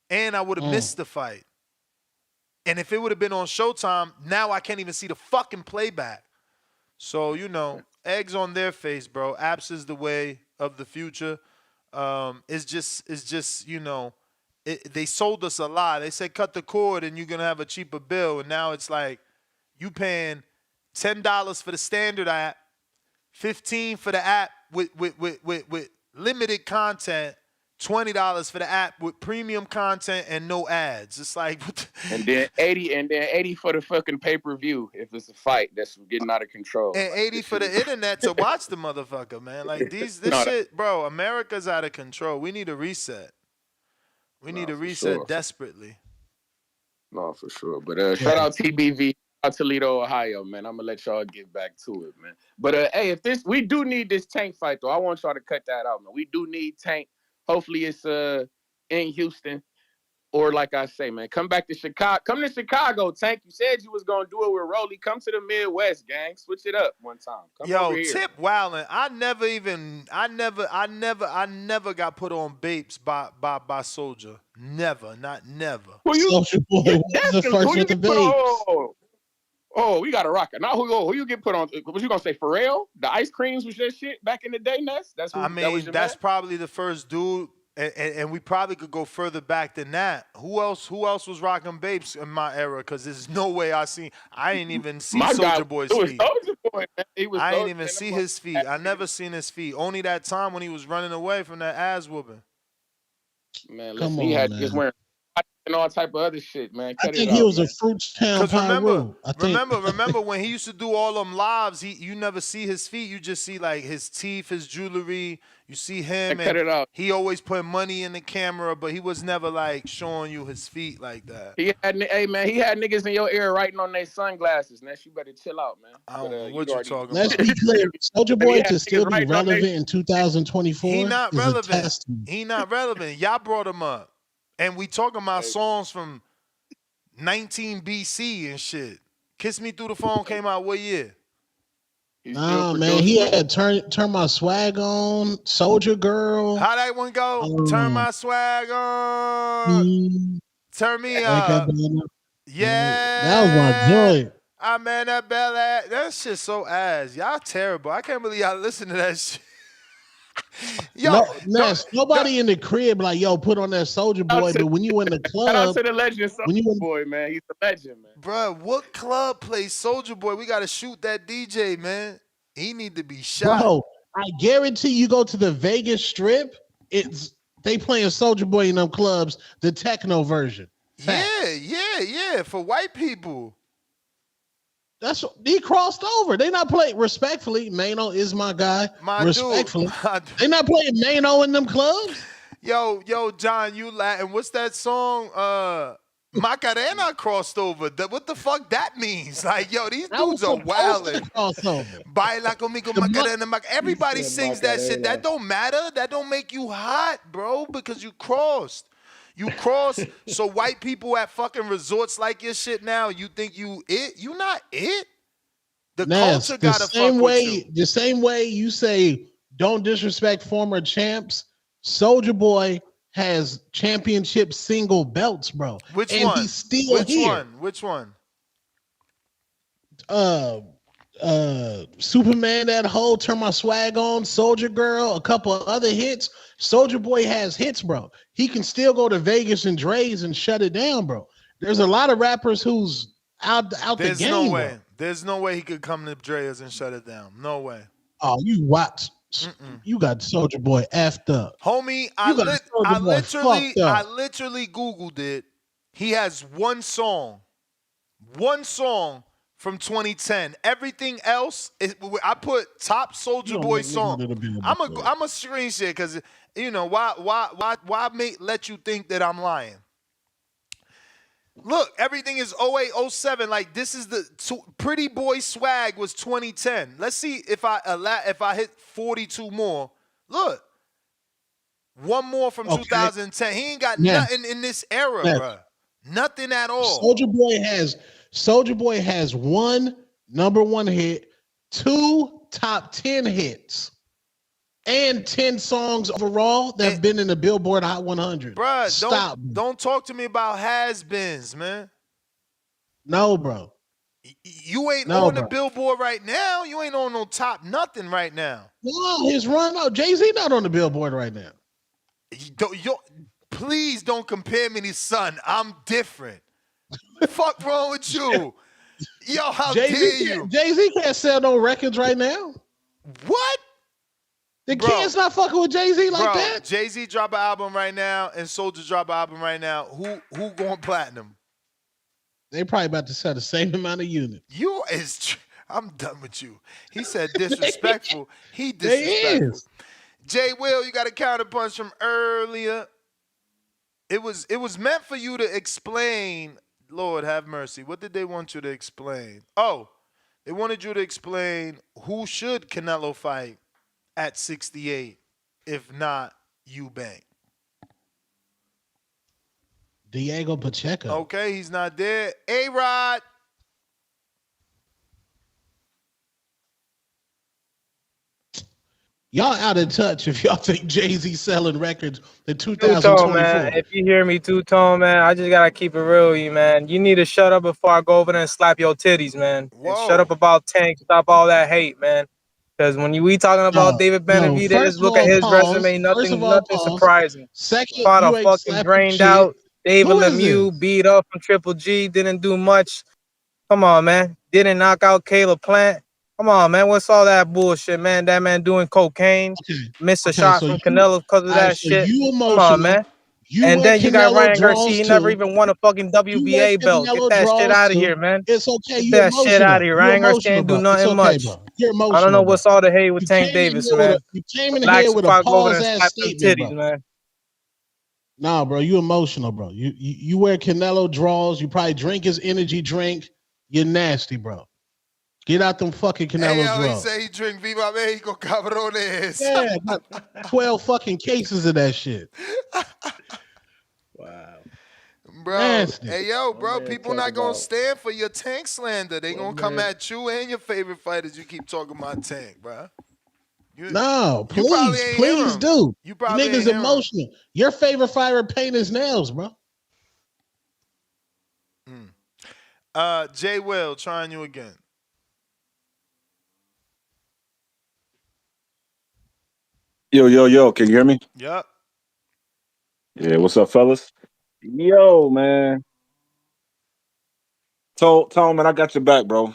And I would have missed the fight. And if it would have been on Showtime, now I can't even see the fucking playback. So, eggs on their face, bro. Apps is the way of the future. It's just they sold us a lie. They said cut the cord and you're going to have a cheaper bill. And now it's like you paying $10 for the standard app, $15 for the app with limited content, $20 for the app with premium content and no ads. It's like and then 80 for the fucking pay-per-view if it's a fight that's getting out of control. And like, 80 for the internet to watch the motherfucker, man. Like this shit, bro, America's out of control. We need a reset. We need a reset desperately. No, for sure. But shout out TBV. Toledo, Ohio, man. I'm gonna let y'all get back to it, man. But hey, we do need this Tank fight though. I want y'all to cut that out, man. We do need Tank. Hopefully it's in Houston. Or like I say, man, come back to Chicago. Come to Chicago, Tank. You said you was gonna do it with Rolly. Come to the Midwest, gang. Switch it up one time. Come over here. Tip Wildin'. I never got put on Bapes by Soldier. Never, not never. Soldier Boy was the first with the Bapes. Oh, we got to rock it. Now who you get put on? Was you gonna say Pharrell? The ice creams was your shit back in the day, Ness? That's probably the first dude, and we probably could go further back than that. Who else was rocking Bapes in my era? Because there's no way I didn't even see Soldier Boy's feet. I didn't even see his feet. I never seen his feet. Only that time when he was running away from that ass whooping. Man, listen, he had just wearing and all type of other shit, man. I think he was a Fruitstown Pyro. Remember when he used to do all them lives, you never see his feet. You just see like his teeth, his jewelry. You see him, and he always put money in the camera, but he was never like showing you his feet like that. He had niggas in your ear writing on their sunglasses. Ness, you better chill out, man. I don't know what you talking about. Let's be clear. Soldier Boy to still be relevant in 2024. He not relevant. He not relevant. Y'all brought him up. And we talking about songs from 19 BC and shit. Kiss Me Through the Phone came out what year? Nah, man, he had turn my swag on, Soldier Girl. How that one go? Turn my swag on. Turn me up. Yeah. That was my joint. I'm in a belly. That shit so ass. Y'all terrible. I can't believe y'all listen to that shit. Yo, nobody in the crib like, yo, put on that Soldier Boy, but when you in the club, shout out to the legend Soldier Boy, man. He's a legend, man. Bro, what club plays Soldier Boy? We gotta shoot that DJ, man. He need to be shot. Bro, I guarantee you go to the Vegas Strip, they playing Soldier Boy in them clubs, the techno version. Fact. Yeah, for white people. He crossed over. They not playing respectfully. Mano is my guy. Respectfully. They not playing Mano in them clubs. Yo, John, you Latin. What's that song? Macarena crossed over. What the fuck that means? Like, yo, these dudes are wildin'. Baila conmigo Macarena. Everybody sings that shit. That don't matter. That don't make you hot, bro, because you crossed. You cross so white people at fucking resorts like your shit now, you think you it? You not it? The Ness, culture gotta fuck with you. The same way you say don't disrespect former champs, Soldier Boy has championship single belts, bro. Which and one? He's still Which here. one? Which one? Superman, that whole Turn My Swag On, Soldier Girl, a couple of other hits. Soldier Boy has hits, bro. He can still go to Vegas and Dre's and shut it down, bro. There's a lot of rappers who's out There's the game. No way. Bro. There's no way he could come to Dre's and shut it down. No way. Oh, you watch. You got Soldier Boy effed up. Homie, I literally Googled it. He has one song from 2010. Everything else, I put top Soldier Boy song. I'm a screen share because you know why let you think that I'm lying. Look, everything is 08, 07. Like this is the Pretty Boy Swag was 2010. Let's see if I hit 42 more. Look, one more from 2010. He ain't got nothing in this era, bro. Nothing at all. Soldier Boy has one #1 hit, 2 top 10 hits, and 10 songs overall that have been in the Billboard Hot 100. Bruh, don't talk to me about has-beens, man. No, bro. You ain't on the Billboard right now. You ain't on no top nothing right now. No, his run. No, Jay-Z not on the Billboard right now. Please don't compare me to son. I'm different. Fuck wrong with you? Yo, how dare you? Jay-Z can't sell no records right now. What? The kids not fucking with Jay-Z like that? Jay-Z drop an album right now and Soulja drop an album right now. Who going platinum? They probably about to sell the same amount of units. I'm done with you. He said disrespectful. He disrespectful. Jay Will, you got a counterpunch from earlier. It was meant for you to explain. Lord have mercy. What did they want you to explain? Oh, they wanted you to explain who should Canelo fight at 68, if not Eubank. Diego Pacheco. Okay, he's not there. A-Rod. Y'all out of touch if y'all think Jay-Z selling records in 2024. Two-tone, man. If you hear me, two-tone, man, I just gotta keep it real with you, man. You need to shut up before I go over there and slap your titties, man. And shut up about Tank. Stop all that hate, man. Because when we talking about David Benavidez, just look at his resume. Nothing surprising. Second, fought you a ain't fucking drained out David Lemieux, beat up from Triple G, didn't do much. Come on, man. Didn't knock out Caleb Plant. Come on, man. What's all that bullshit, man? That man doing cocaine. Missed a shot from Canelo because of that shit. Come on, man. And then you got Ryan Garcia. He never even won a fucking WBA belt. Get that shit out of here, man. It's okay. Get that shit out of here. Ryan Garcia ain't do nothing much. I don't know what's all the hate with Tank Davis, man. You came in here with a pause-ass statement, bro. Man. Nah, bro, you emotional, bro. You wear Canelo draws. You probably drink his energy drink. You're nasty, bro. Get out them fucking Canelo's draws. He say he drink Viva Mexico, cabrones. Yeah, got 12 fucking cases of that shit. Wow. Bro, Nasty. hey, yo, bro, people not going to stand for your Tank slander. They going to come at you and your favorite fighters. You keep talking about Tank, bro. No, please do. You niggas emotional. Your favorite fighter paint his nails, bro. Jay Will, trying you again. Yo, can you hear me? Yep. Yeah, what's up, fellas? Yo, man. Tone, man, I got your back, bro.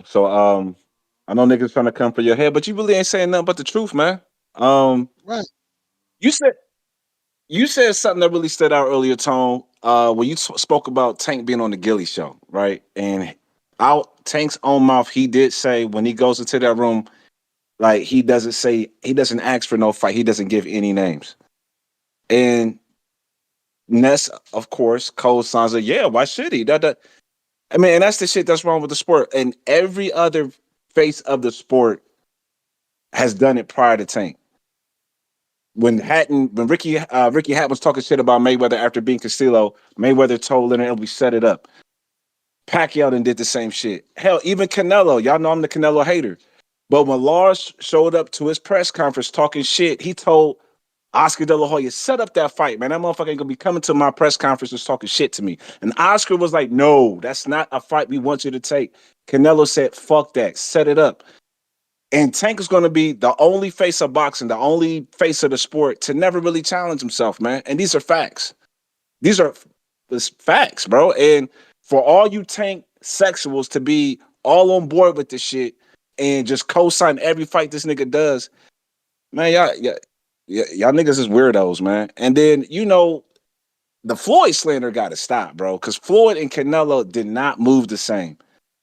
So, I know niggas trying to come for your head, but you really ain't saying nothing but the truth, man. Right. You said something that really stood out earlier, Tone, when you spoke about Tank being on the Gilly show, right? And out Tank's own mouth, he did say when he goes into that room, like he doesn't ask for no fight. He doesn't give any names. And Ness, of course, co-signs it. Yeah, why should he? I mean, and that's the shit that's wrong with the sport. And every other face of the sport has done it prior to Tank. when Ricky Hatton was talking shit about Mayweather after beating Castillo, Mayweather told Leonard, we set it up. Pacquiao then did the same shit. Hell, even Canelo. Y'all know I'm the Canelo hater. But when Lars showed up to his press conference talking shit, he told Oscar De La Hoya, set up that fight, man. That motherfucker ain't gonna be coming to my press conference talking shit to me. And Oscar was like, no, that's not a fight we want you to take. Canelo said, fuck that, set it up. And Tank is going to be the only face of boxing, the only face of the sport to never really challenge himself, man. And these are facts. These are facts, bro. And for all you Tank sexuals to be all on board with this shit and just co-sign every fight this nigga does, man, y'all niggas is weirdos, man. And then, the Floyd slander got to stop, bro, because Floyd and Canelo did not move the same.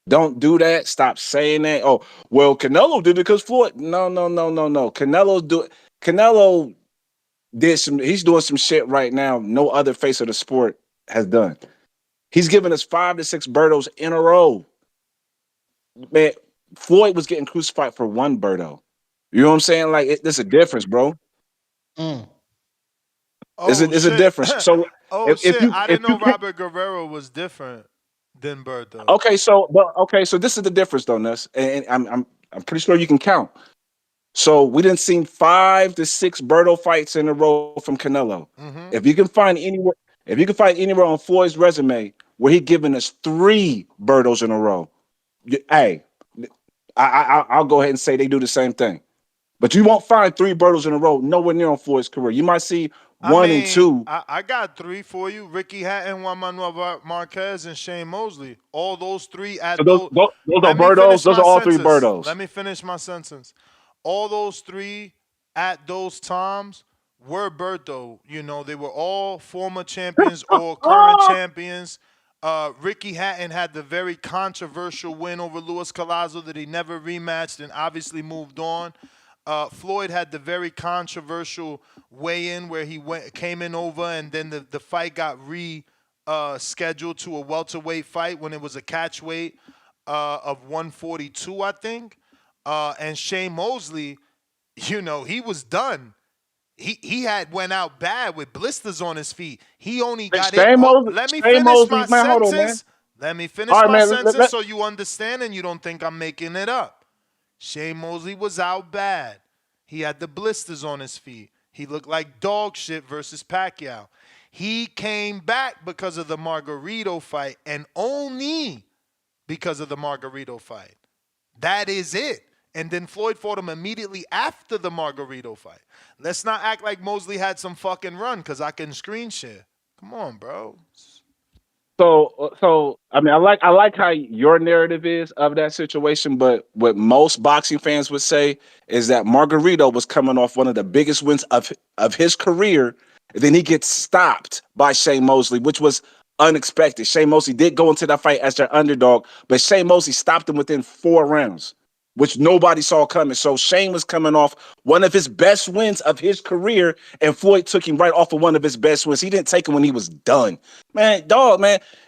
Don't do that. Stop saying that. Oh, well, Canelo did it because Floyd. No. Canelo did some. He's doing some shit right now. No other face of the sport has done. He's given us 5 to 6 Birdos in a row. Man, Floyd was getting crucified for 1 Birdo. You know what I'm saying? Like, there's a difference, bro. It's a difference. So, I didn't know Robert Guerrero was different than Berto. Okay, so this is the difference, though, Nuss, and I'm pretty sure you can count. So we didn't see 5 to 6 Berto fights in a row from Canelo. Mm-hmm. If you can find anywhere on Floyd's resume where he given us 3 Bertos in a row, hey, I'll go ahead and say they do the same thing. But you won't find 3 Bertos in a row nowhere near on Floyd's career. You might see 1 and 2. I got 3 for you: Ricky Hatton, Juan Manuel Marquez, and Shane Mosley. All those 3 at So those are Bertos. Those are all 3 Bertos. Let me finish my sentence. All those 3 at those times were Berto. They were all former champions or current champions. Ricky Hatton had the very controversial win over Luis Collazo that he never rematched and obviously moved on. Floyd had the very controversial weigh-in where he came in over and then the fight got scheduled to a welterweight fight when it was a catch weight of 142, I think. And Shane Mosley, he was done. He had went out bad with blisters on his feet. He only got it. Let me finish my sentence. Let me finish my sentence so you understand and you don't think I'm making it up. Shane Mosley was out bad. He had the blisters on his feet. He looked like dog shit versus Pacquiao. He came back because of the Margarito fight and only because of the Margarito fight. That is it. And then Floyd fought him immediately after the Margarito fight. Let's not act like Mosley had some fucking run because I can screen share. Come on, bro. So I mean, I like how your narrative is of that situation, but what most boxing fans would say is that Margarito was coming off one of the biggest wins of his career, and then he gets stopped by Shane Mosley, which was unexpected. Shane Mosley did go into that fight as their underdog, but Shane Mosley stopped him within 4 rounds, which nobody saw coming. So Shane was coming off one of his best wins of his career, and Floyd took him right off of one of his best wins. He didn't take him when he was done. Man,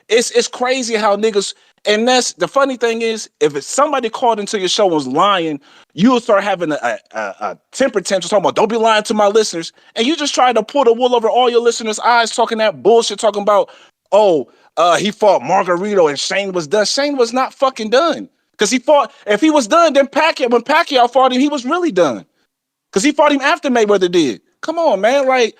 it's crazy how niggas, and that's the funny thing is, if somebody called into your show and was lying, you'll start having a temper tantrum talking about, don't be lying to my listeners, and you just try to pull the wool over all your listeners' eyes talking that bullshit, talking about, he fought Margarito and Shane was done. Shane was not fucking done. Because if he was done, then when Pacquiao fought him, he was really done. Because he fought him after Mayweather did. Come on, man. Like,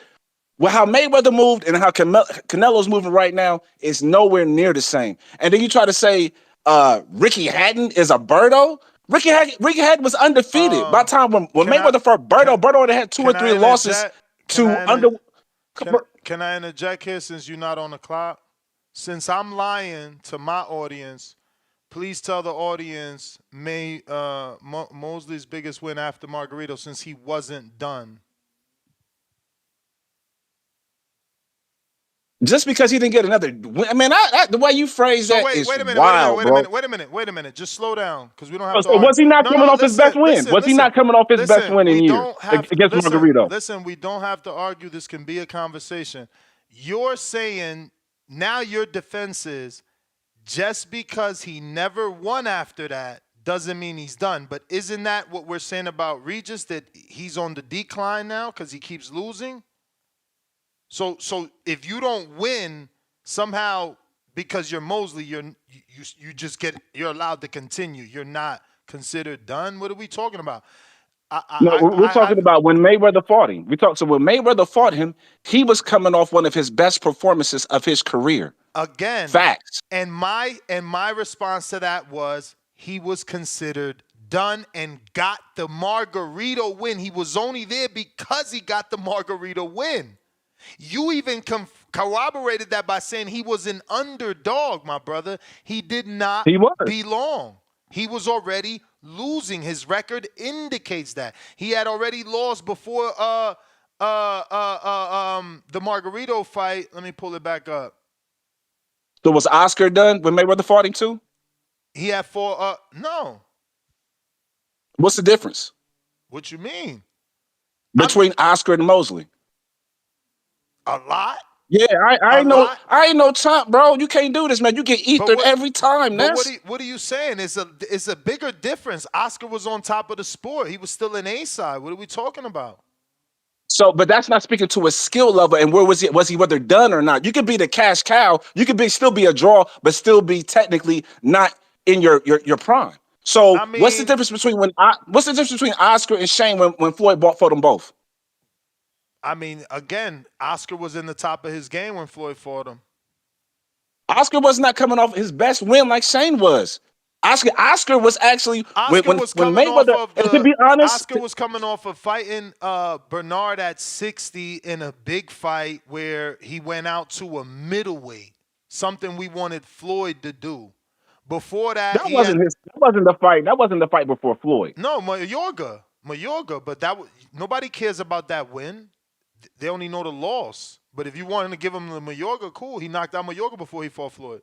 how Mayweather moved and how Canelo's moving right now is nowhere near the same. And then you try to say Ricky Hatton is a Berto? Ricky Hatton was undefeated by the time when Mayweather fought Berto. Berto would have had 2 or 3 losses Can I interject here since you're not on the clock? Since I'm lying to my audience, please tell the audience Mosley's biggest win after Margarito since he wasn't done. Just because he didn't get another win. I mean, the way you phrase that is wild, Wait a minute. Just slow down because we don't have to was he not coming off his best win? Was he not coming off his best win in years against Margarito? Listen, we don't have to argue. This can be a conversation. You're saying now your defense is just because he never won after that doesn't mean he's done. But isn't that what we're saying about Regis, that he's on the decline now because he keeps losing? So if you don't win somehow because you're Mosley, you're allowed to continue. You're not considered done. What are we talking about? We're talking about when Mayweather fought him. So when Mayweather fought him, he was coming off one of his best performances of his career. Again, facts. And my response to that was he was considered done and got the Margarito win. He was only there because he got the Margarito win. You even corroborated that by saying he was an underdog, my brother. He did not belong. He was already losing. His record indicates that. He had already lost before the Margarito fight. Let me pull it back up. So was Oscar done when Mayweather fought him too? He had 4 no. What's the difference? What you mean? Between Oscar and Mosley? A lot? Yeah, I ain't no chump, bro. You can't do this, man. You get ethered every time, man. What are you saying? It's a bigger difference. Oscar was on top of the sport. He was still an A-side. What are we talking about? So, but that's not speaking to his skill level and where was he whether done or not. You could be the cash cow. You could still be a draw, but still be technically not in your prime. So what's the difference between Oscar and Shane when Floyd fought them both? I mean, again, Oscar was in the top of his game when Floyd fought him. Oscar was not coming off his best win like Shane was. Oscar was actually when Mayweather. To be honest, Oscar was coming off of fighting Bernard at 60 in a big fight where he went out to a middleweight, something we wanted Floyd to do. Before that, that wasn't the fight. That wasn't the fight before Floyd. No, Mayorga, but nobody cares about that win. They only know the loss. But if you wanted to give him the Mayorga, cool. He knocked out Mayorga before he fought Floyd.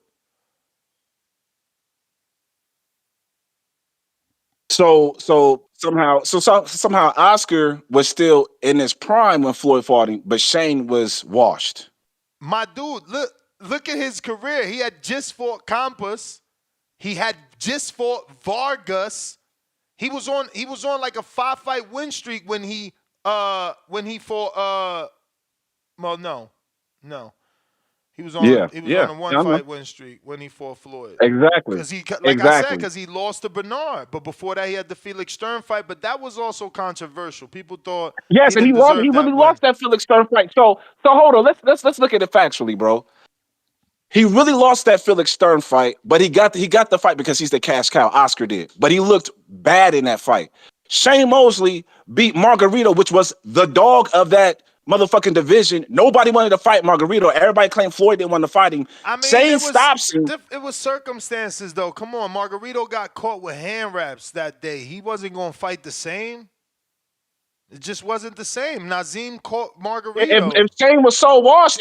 So somehow Oscar was still in his prime when Floyd fought him, but Shane was washed. My dude, look at his career. He had just fought Campos. He had just fought Vargas. He was on like a 5-fight win streak when he fought no. He was on a 1-fight win streak when he fought Floyd. Exactly. I said, because he lost to Bernard. But before that, he had the Felix Stern fight. But that was also controversial. People thought he really lost that Felix Stern fight. So hold on. Let's look at it factually, bro. He really lost that Felix Stern fight, but he got the fight because he's the cash cow. Oscar did, but he looked bad in that fight. Shane Mosley beat Margarito, which was the dog of that motherfucking division. Nobody wanted to fight Margarito. Everybody claimed Floyd didn't want to fight him. I mean, Shane stops him. It was circumstances, though. Come on, Margarito got caught with hand wraps that day. He wasn't going to fight the same. It just wasn't the same. Nazim caught Margarito. If Shane was so washed,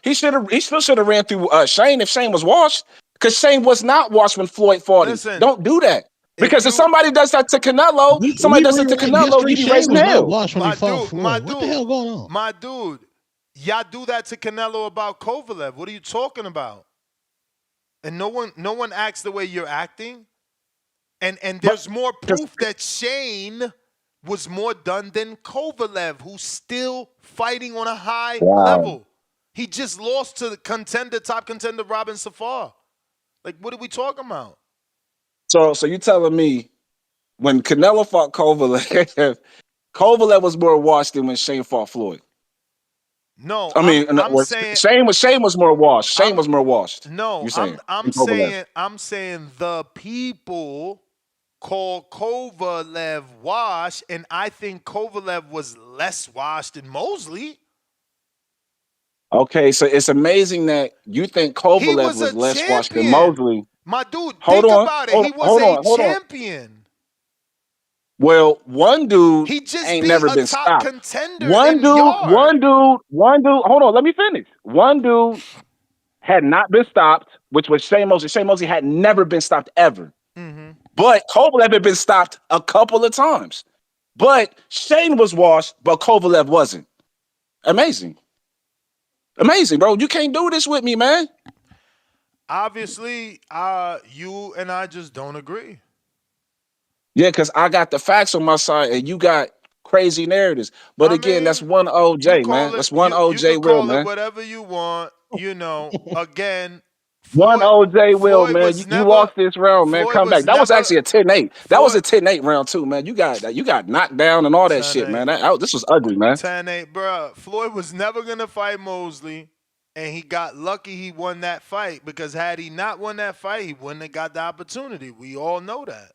he still should have ran through Shane if Shane was washed. Because Shane was not washed when Floyd fought him. Don't do that. Because if somebody does that to Canelo, he be raising hell. What the hell going on? My dude, y'all do that to Canelo about Kovalev. What are you talking about? And no one acts the way you're acting. And there's more proof that Shane was more done than Kovalev, who's still fighting on a high level. He just lost to the top contender Robin Safar. Like, what are we talking about? So you telling me when Canelo fought Kovalev, Kovalev was more washed than when Shane fought Floyd? No, I'm saying Shane was more washed. Shane was more washed. No, I'm saying the people call Kovalev washed, and I think Kovalev was less washed than Mosley. Okay, so it's amazing that you think Kovalev was less washed than Mosley. My dude, think about it. He was a champion. Well, one dude ain't never been stopped. One dude. Hold on, let me finish. One dude had not been stopped, which was Shane Mosley. Shane Mosley had never been stopped ever. Mm-hmm. But Kovalev had been stopped a couple of times. But Shane was washed, but Kovalev wasn't. Amazing, bro. You can't do this with me, man. Obviously, you and I just don't agree. Yeah, because I got the facts on my side and you got crazy narratives. But again, that's one You OJ, man. call it That's one you OJ could will, call it man. whatever you want. Again, One OJ will, Floyd man. was You never lost this round, man. Floyd Come was back. That was never actually a 10-8. That was Floyd a 10-8 round too, man. You got knocked down and all that shit, 10-8. man. This was ugly, man. 10-8, bro. Floyd was never gonna fight Mosley, and he got lucky he won that fight because had he not won that fight, he wouldn't have got the opportunity. We all know that.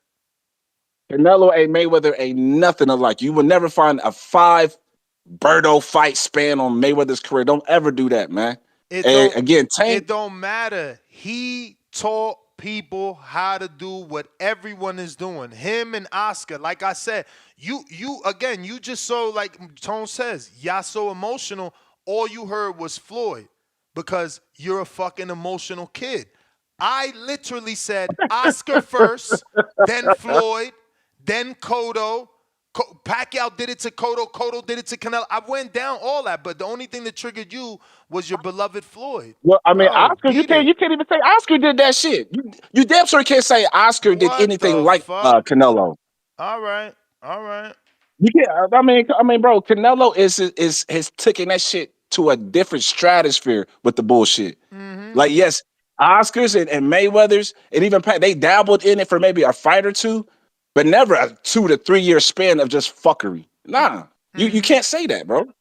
Canelo ain't Mayweather ain't nothing alike. You will never find a 5 Birdo fight span on Mayweather's career. Don't ever do that, man. And again, Tank. It don't matter. He taught people how to do what everyone is doing. Him and Oscar. Like I said, you again, you just so like Tone says, y'all so emotional. All you heard was Floyd because you're a fucking emotional kid. I literally said Oscar first, then Floyd, then Cotto. Pacquiao did it to Cotto. Cotto did it to Canelo. I went down all that, but the only thing that triggered you was your beloved Floyd. Well, I mean, Bro, Oscar, you can't even say Oscar did that shit. You damn sure can't say Oscar did What anything the like fuck? Canelo. All right. You can't. I mean, bro, Canelo is taking that shit to a different stratosphere with the bullshit. Like, yes, Oscars and Mayweathers and even they dabbled in it for maybe a fight or two, but never a 2 to 3 year span of just fuckery. Nah, you can't say that, bro.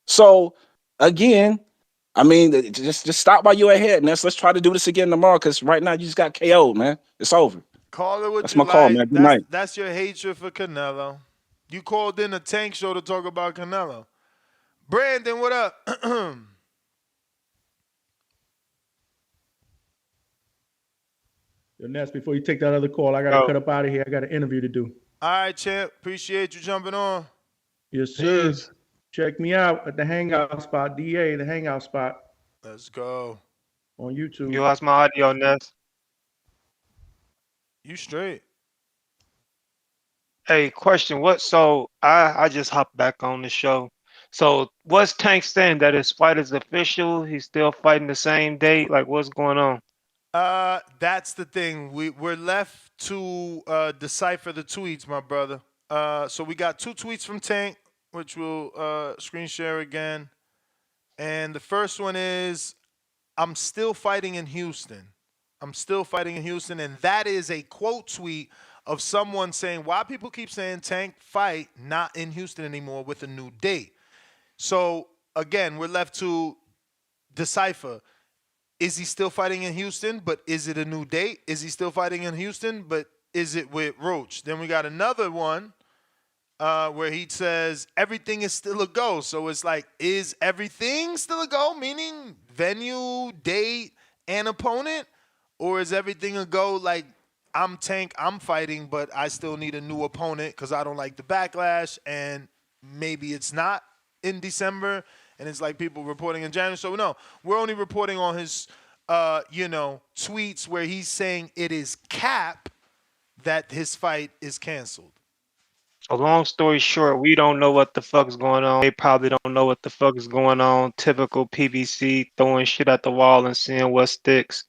So again, I mean, just stop while you're ahead, and let's try to do this again tomorrow. Because right now you just got KO'd, man. It's over. Call it what That's you my call, like. man. Good night. That's your hatred for Canelo. You called in a Tank show to talk about Canelo. Brandon, what up? Yo, Ness, before you take that other call, I got to cut up out of here. I got an interview to do. All right, champ. Appreciate you jumping on. Yes, sir. Check me out at the Hangout Spot, DA, the Hangout Spot. Let's go. On YouTube. You lost my audio, Ness. You straight. Hey, question. So I just hopped back on the show. So what's Tank saying, that his fight is official? He's still fighting the same date? Like, what's going on? That's the thing. We're left to decipher the tweets, my brother. So we got 2 tweets from Tank, which we'll screen share again. And the first one is, I'm still fighting in Houston. I'm still fighting in Houston. And that is a quote tweet of someone saying, why people keep saying Tank fight not in Houston anymore with a new date. So again, we're left to decipher. Is he still fighting in Houston, but is it a new date? Is he still fighting in Houston, but is it with Roach? Then we got another one where he says everything is still a go. So it's like, is everything still a go? Meaning venue, date, and opponent? Or is everything a go like I'm Tank, I'm fighting, but I still need a new opponent because I don't like the backlash, and maybe it's not in December, and it's like people reporting in January. So no, we're only reporting on his, tweets where he's saying it is cap that his fight is canceled. So long story short, we don't know what the fuck is going on. They probably don't know what the fuck is going on. Typical PBC, throwing shit at the wall and seeing what sticks.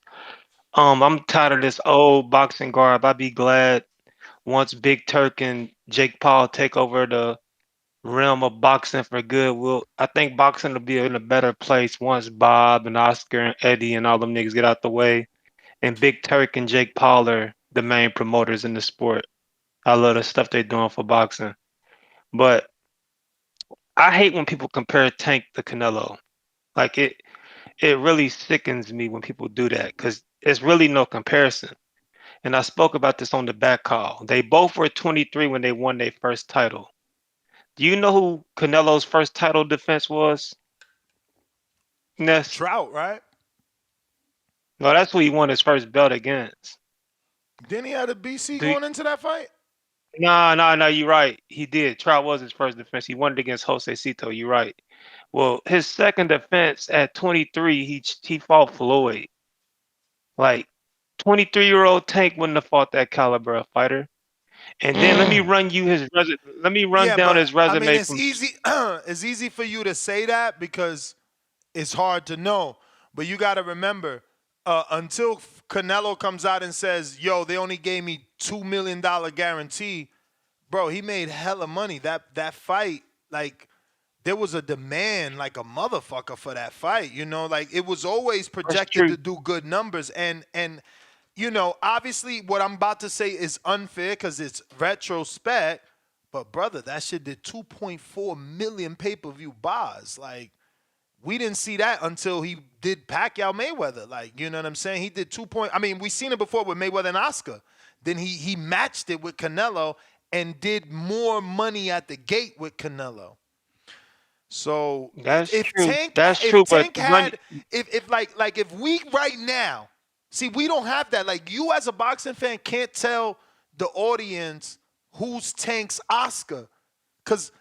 I'm tired of this old boxing garb. I'd be glad once Big Turk and Jake Paul take over the realm of boxing for good. I think boxing will be in a better place once Bob and Oscar and Eddie and all them niggas get out the way, and Big Turk and Jake Paul are the main promoters in the sport. I love the stuff they're doing for boxing. But I hate when people compare Tank to Canelo. Like it really sickens me when people do that, because it's really no comparison. And I spoke about this on the back call. They both were 23 when they won their first title. Do you know who Canelo's first title defense was? Ness? Trout, right? No, that's who he won his first belt against. Didn't he have a BC going into that fight? No, you're right. He did. Trout was his first defense. He won it against Jose Cito. You're right. Well, his second defense at 23, he fought Floyd. Like, 23-year-old Tank wouldn't have fought that caliber of fighter. And then let me run you his resume. Let me run down his resume. I mean, it's easy. It's easy for you to say that because it's hard to know. But you got to remember, until Canelo comes out and says, yo, they only gave me $2 million guarantee. Bro, he made hella money. That fight, like, there was a demand like a motherfucker for that fight. You know, like it was always projected to do good numbers. And you know, obviously what I'm about to say is unfair because it's retrospect. But brother, that shit did 2.4 million pay-per-view buys. Like, we didn't see that until he did Pacquiao Mayweather. Like, you know what I'm saying? He did we seen it before with Mayweather and Oscar. Then he matched it with Canelo and did more money at the gate with Canelo. So that's if true. Tank, That's if true. Tank But had, if we right now, see, we don't have that. Like, you as a boxing fan can't tell the audience who's Tank's Oscar, cause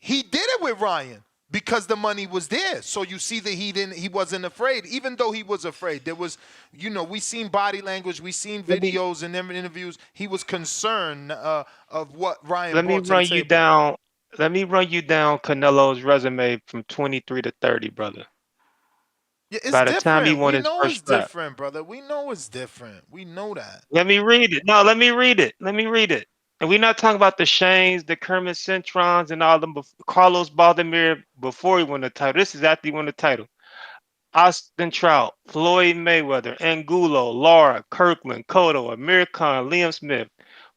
he did it with Ryan because the money was there. So you see that he wasn't afraid, even though he was afraid. There was, you know, we seen body language, we seen videos and interviews. He was concerned of what Ryan brought to the table. Let me run you down Canelo's resume from 23 to 30, brother. Yeah, it's By the time he different. won We his know first it's strap. different, brother. We know it's different. We know that. Let me read it. No, let me read it. Let me read it. And we're not talking about the Shanes, the Kermit Centrons, and all them. Carlos Baldomir before he won the title. This is after he won the title. Austin Trout, Floyd Mayweather, Angulo, Lara, Kirkland, Cotto, Amir Khan, Liam Smith,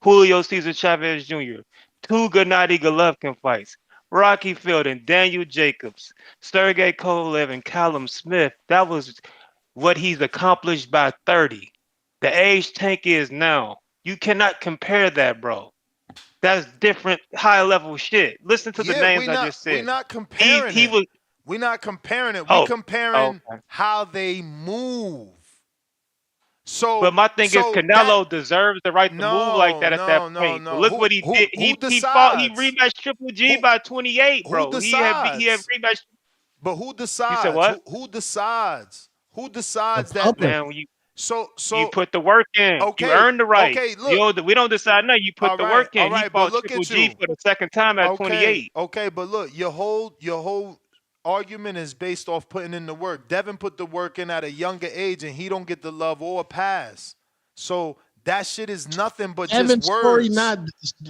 Julio Cesar Chavez Jr., 2 Gennady Golovkin fights, Rocky Fielding, Daniel Jacobs, Sergey Kovalev, and Callum Smith. That was what he's accomplished by 30. The age Tank is now. You cannot compare that, bro. That's different, high-level shit. Listen to the names I just said. We're not comparing it. We're not comparing it. We're comparing how they move. So, but my thing is, Canelo deserves the right to move like that at that point. No. But look what he did. He fought. He rematched Triple G by 28, bro. Who decides? He had rematched. But who decides? You said what? Who decides? Who decides that? Man, so you put the work in. Okay, you earned the right. Okay, look. We don't decide nothing. You put the work in. All right, he fought but look Triple at G you. for the second time at 28. Okay, but look, your whole argument is based off putting in the work. Devin put the work in at a younger age, and he don't get the love or a pass. So that shit is nothing but just words.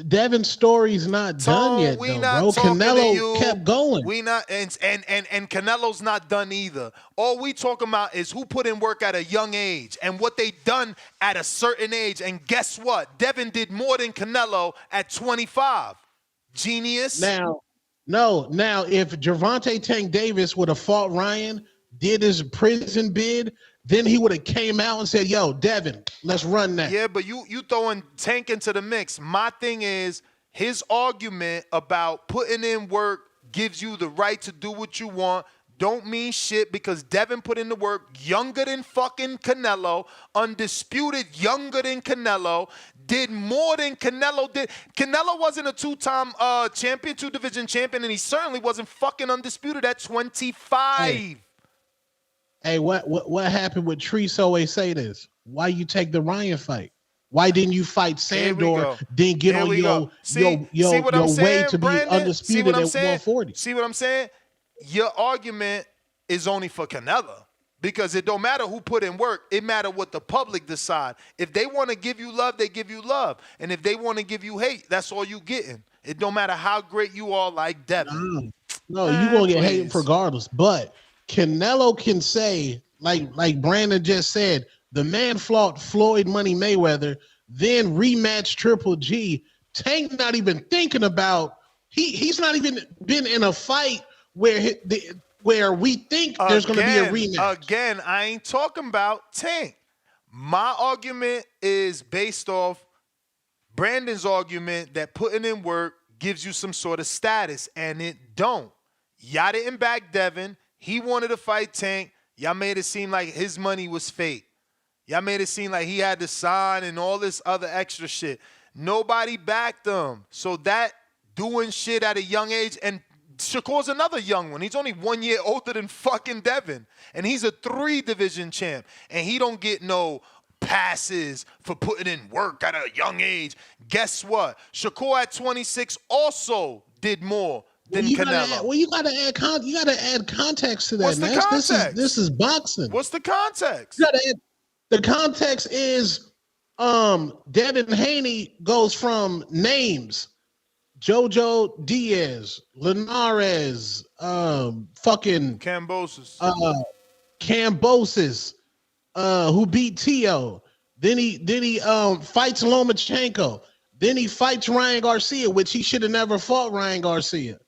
Devin's story's not done yet, we though, not bro. talking to Canelo you. kept going. We not and Canelo's not done either. All we talking about is who put in work at a young age and what they done at a certain age. And guess what? Devin did more than Canelo at 25. Genius. Now, if Gervonta Tank Davis would have fought Ryan, did his prison bid, then he would have came out and said, yo, Devin, let's run that. Yeah, but you throwing Tank into the mix. My thing is, his argument about putting in work gives you the right to do what you want. Don't mean shit because Devin put in the work, younger than fucking Canelo, undisputed younger than Canelo, did more than Canelo did. Canelo wasn't a two-time champion, two-division champion, and he certainly wasn't fucking undisputed at 25. Hey, what happened with Treese always say this? Why you take the Ryan fight? Why didn't you fight Sandor? Then get on your way to be undisputed at 140? See what I'm saying? Your argument is only for Canelo because it don't matter who put in work. It matter what the public decide. If they want to give you love, they give you love. And if they want to give you hate, that's all you getting. It don't matter how great you are like Devin. No, you going to get hated regardless. But Canelo can say, like Brandon just said, the man fought Floyd Money Mayweather, then rematched Triple G. Tank not even thinking about, he's not even been in a fight where we think there's going to be a rematch. Again, I ain't talking about Tank. My argument is based off Brandon's argument that putting in work gives you some sort of status, and it don't. Y'all didn't back Devin. He wanted to fight Tank. Y'all made it seem like his money was fake. Y'all made it seem like he had to sign and all this other extra shit. Nobody backed him. So that doing shit at a young age, and Shakur's another young one. He's only 1 year older than fucking Devin. And he's a 3-division champ. And he don't get no passes for putting in work at a young age. Guess what? Shakur at 26 also did more than Canelo. You gotta add context to that. What's the context? This is boxing. What's the context? You gotta add, The context is Devin Haney goes from names. Jojo Diaz, Linares, fucking Cambosis. Cambosis, who beat Tio. Then he fights Lomachenko. Then he fights Ryan Garcia, which he should have never fought Ryan Garcia.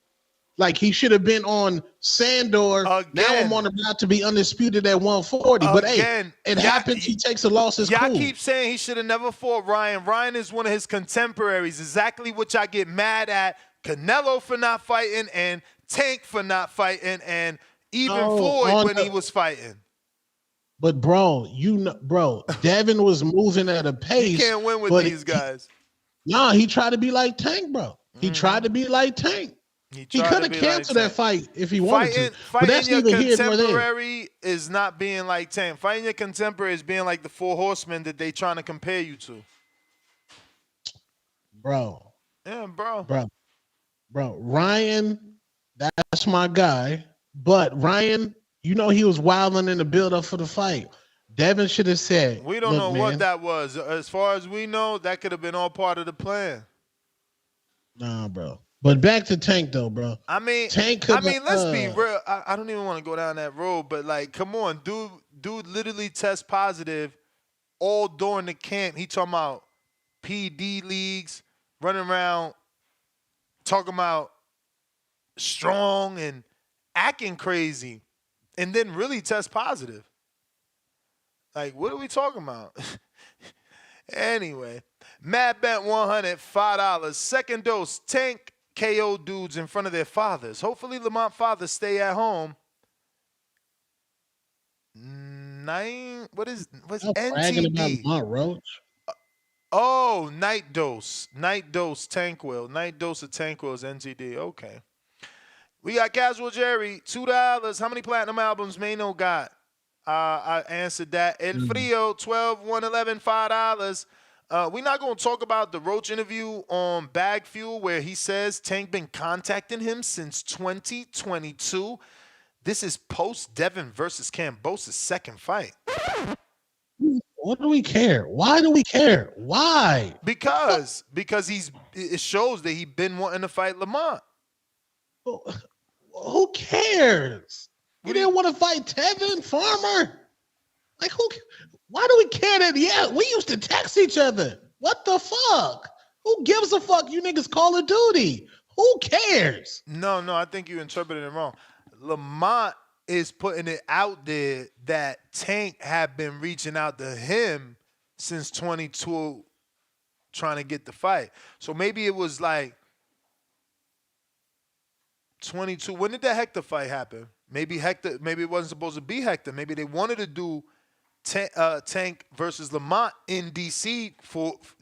Like he should have been on Sandor. Now I'm on about to be undisputed at 140. But hey, it happens. He takes a loss. It's y'all cool. keep saying he should have never fought Ryan. Ryan is one of his contemporaries. Exactly what y'all get mad at Canelo for not fighting and Tank for not fighting and even Floyd when he was fighting. But bro, Devin was moving at a pace. He can't win with these guys. He tried to be like Tank, bro. He tried to be like Tank. He could have canceled that fight if he wanted to. But that's your neither here nor there. contemporary is not being like Tank. Fighting your contemporary is being like the Four Horsemen that they trying to compare you to. Bro. Yeah, bro. Ryan, that's my guy. But Ryan, he was wilding in the build-up for the fight. Devin should have said, we don't know what that was. As far as we know, that could have been all part of the plan. Nah, bro. But back to Tank though, bro. Tank let's be real. I don't even want to go down that road, but like, come on, dude literally test positive all during the camp. He talking about PD leagues, running around talking about strong and acting crazy, and then really test positive. Like, what are we talking about? Anyway, Mad Bet 100, $5. Second dose, Tank KO dudes in front of their fathers. Hopefully Lamont fathers stay at home. What's NTD? Lamont Roach. Night dose. Night dose Tankwell. Night dose of Tankwell is NTD. Okay. We got Casual Jerry, $2. How many platinum albums Mano got? I answered that. El Frio, 12, 111, $5. We're not going to talk about the Roach interview on Bag Fuel where he says Tank been contacting him since 2022. This is post Devin versus Cambosis' second fight. What do we care? Why do we care? Why? Because it shows that he's been wanting to fight Lamont. Who cares? You didn't want to fight Tevin Farmer? Like, why do we care that? Yeah, we used to text each other. What the fuck? Who gives a fuck? You niggas Call of Duty. Who cares? No, I think you interpreted it wrong. Lamont is putting it out there that Tank had been reaching out to him since 22 trying to get the fight. So maybe it was like 22. When did the Hector fight happen? Maybe it wasn't supposed to be Hector. Maybe they wanted to do Tank versus Lamont in DC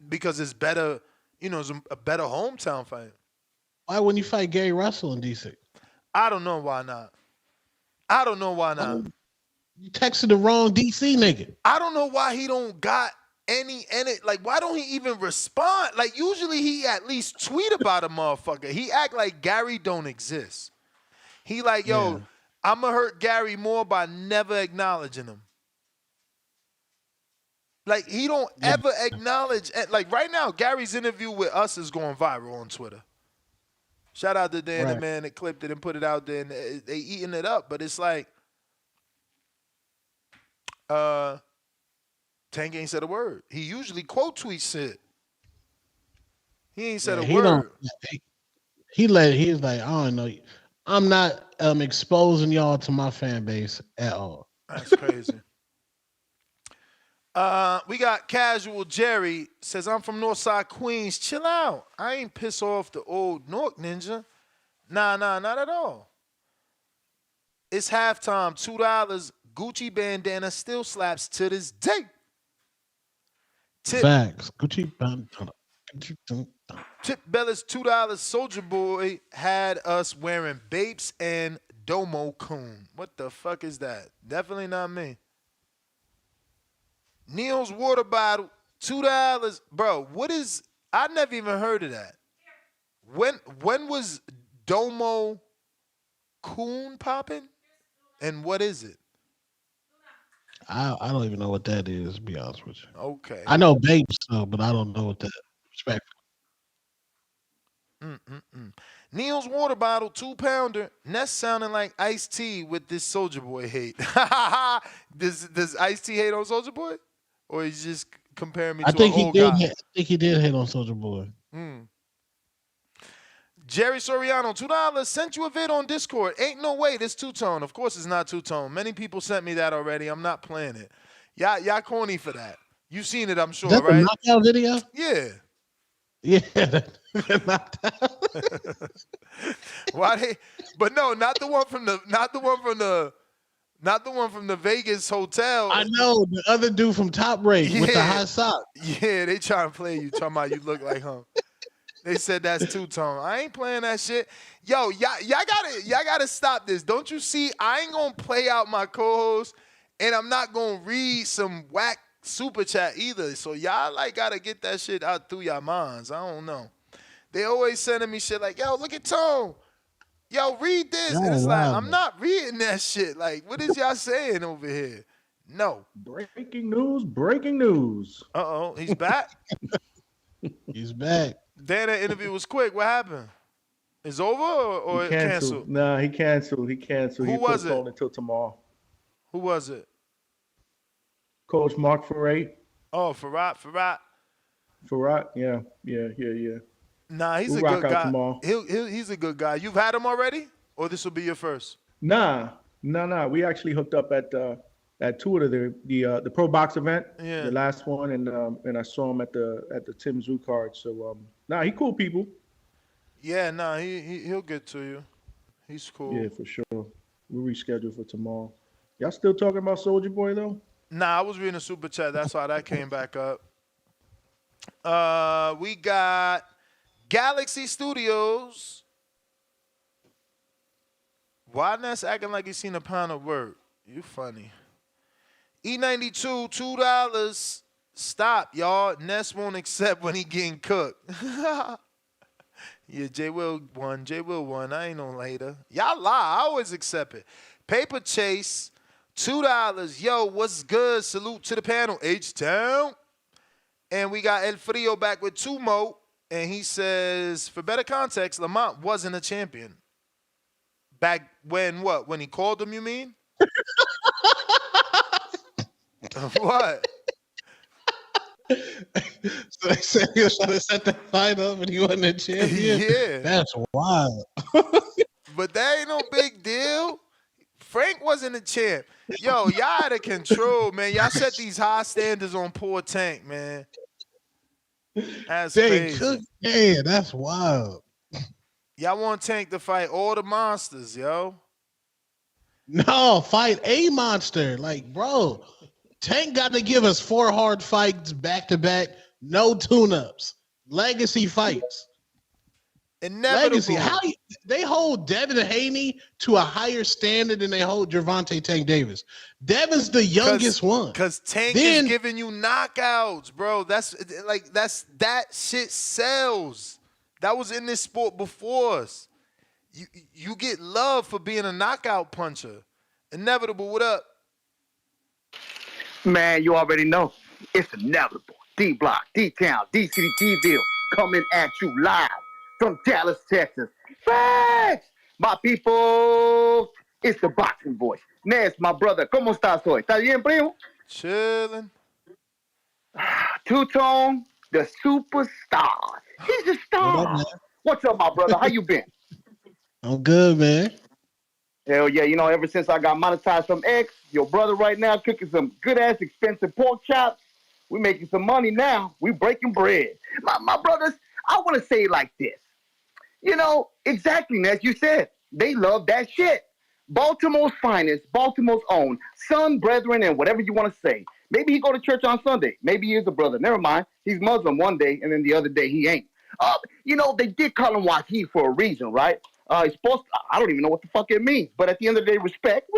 because it's better, it's a better hometown fight. Why wouldn't you fight Gary Russell in DC? I don't know why not. You texted the wrong DC nigga. I don't know why he don't got any. Like, why don't he even respond? Like, usually he at least tweet about a motherfucker. He act like Gary don't exist. He like, yo, I'm going to hurt Gary more by never acknowledging him. Like, he don't ever acknowledge. Like, right now, Gary's interview with us is going viral on Twitter. Shout out to Dan the man that clipped it and put it out there, and they eating it up. But it's like, Tank ain't said a word. He usually quote tweets it. He ain't said a word. He's like, I don't know. I'm not exposing y'all to my fan base at all. That's crazy. We got Casual Jerry says, I'm from Northside Queens. Chill out. I ain't piss off the old Nork ninja. Nah, not at all. It's halftime. $2. Gucci bandana still slaps to this day. Facts. Gucci bandana. Tip Bella's $2. Soldier Boy had us wearing Bapes and Domo Coon. What the fuck is that? Definitely not me. Neil's water bottle, $2. Bro, what is... I never even heard of that. When was Domo Coon popping? And what is it? I don't even know what that is, to be honest with you. Okay. I know babe stuff, but I don't know what that respect. Neil's water bottle, 2-pounder. Ness sounding like Ice-T with this Soulja Boy hate. Does Ice-T hate on Soulja Boy? Or he's just comparing me to an old guy? I think he did hit on Soulja Boy. Jerry Soriano, $2. Sent you a vid on Discord. Ain't no way this two-tone. Of course it's not two-tone. Many people sent me that already. I'm not playing it. Y'all corny for that. You've seen it, I'm sure, Is that right? the knockout video? Yeah. Yeah. Why they? But no, not the one from the Vegas hotel. I know the other dude from Top Rate with the high sock. Yeah, they trying to play you. Talking about you look like him. They said that's two-tone. I ain't playing that shit. Yo, y'all gotta stop this. Don't you see? I ain't gonna play out my co-host, and I'm not gonna read some whack super chat either. So y'all gotta get that shit out through your minds. I don't know. They always sending me shit like, yo, look at Tone. Yo, read this. And it's like, I'm not reading that shit. Like, what is y'all saying over here? No. Breaking news. Uh-oh, he's back? He's back. Damn, that interview was quick. What happened? It's over or it canceled? Nah, he canceled. Who was it? Until tomorrow. Who was it? Coach Mark Ferret. Oh, Farrat. Farrat, yeah. Nah, he's we'll a rock good out guy. Tomorrow. He's a good guy. You've had him already? Or this will be your first? Nah. We actually hooked up at two of the Pro Box event, the last one, and I saw him at the Tim Zoo card. So he cool people. Yeah, he'll get to you. He's cool. Yeah, for sure. We'll reschedule for tomorrow. Y'all still talking about Soulja Boy though? Nah, I was reading a super chat. That's why that came back up. We got Galaxy Studios. Why Ness acting like he's seen a pound of work? You funny. E92, $2. Stop, y'all. Ness won't accept when he getting cooked. Yeah, J Will won. I ain't no later. Y'all lie. I always accept it. Paper Chase, $2. Yo, what's good? Salute to the panel. H-Town. And we got El Frio back with 2 more. And he says, for better context, Lamont wasn't a champion. Back when what? When he called him, you mean? What? So they said he was trying to set the fight up and he wasn't a champion? Yeah. That's wild. But that ain't no big deal. Frank wasn't a champ. Yo, y'all out of control, man. Y'all set these high standards on poor Tank, man. That's crazy. Yeah, that's wild. Y'all want Tank to fight all the monsters, yo. No, fight a monster. Like, bro, Tank got to give us 4 hard fights back to back, no tune-ups, legacy fights. Inevitable. Legacy. They hold Devin Haney to a higher standard than they hold Gervonta Tank Davis. Devin's the youngest one. Because Tank is giving you knockouts, bro. That shit sells. That was in this sport before us. You get love for being a knockout puncher. Inevitable, what up? Man, you already know. It's inevitable. D-Block, D-Town, D-City, D-Ville coming at you live from Dallas, Texas. Facts! My people, it's the boxing voice. Ness, my brother, ¿cómo estás hoy? ¿Está bien, primo? Chilling. Two-Tone, the superstar. He's a star. What's up, my brother? How you been? I'm good, man. Hell yeah, ever since I got monetized from X, your brother right now cooking some good-ass expensive pork chops. We making some money now. We breaking bread. My brothers, I want to say it like this. Exactly, as you said, they love that shit. Baltimore's finest, Baltimore's own, son, brethren, and whatever you want to say. Maybe he go to church on Sunday. Maybe he is a brother. Never mind. He's Muslim one day, and then the other day he ain't. They did call him Wahid for a reason, right? He's supposed to, I don't even know what the fuck it means. But at the end of the day, respect.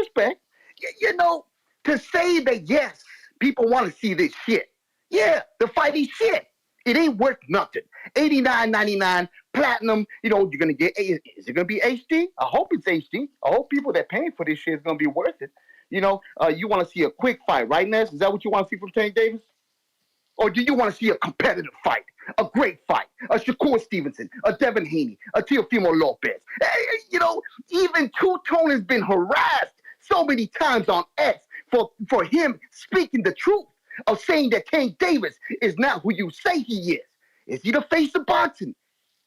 To say that, yes, people want to see this shit. Yeah, the fight is shit. It ain't worth nothing. $89.99, platinum, you're going to get, is it going to be HD? I hope it's HD. I hope people that paying for this shit is going to be worth it. You know, you want to see a quick fight, right, Ness? Is that what you want to see from Tank Davis? Or do you want to see a competitive fight, a great fight, a Shakur Stevenson, a Devin Haney, a Teofimo Lopez? You know, even Two-Tone has been harassed so many times on X for him speaking the truth of saying that Tank Davis is not who you say he is. Is he the face of boxing?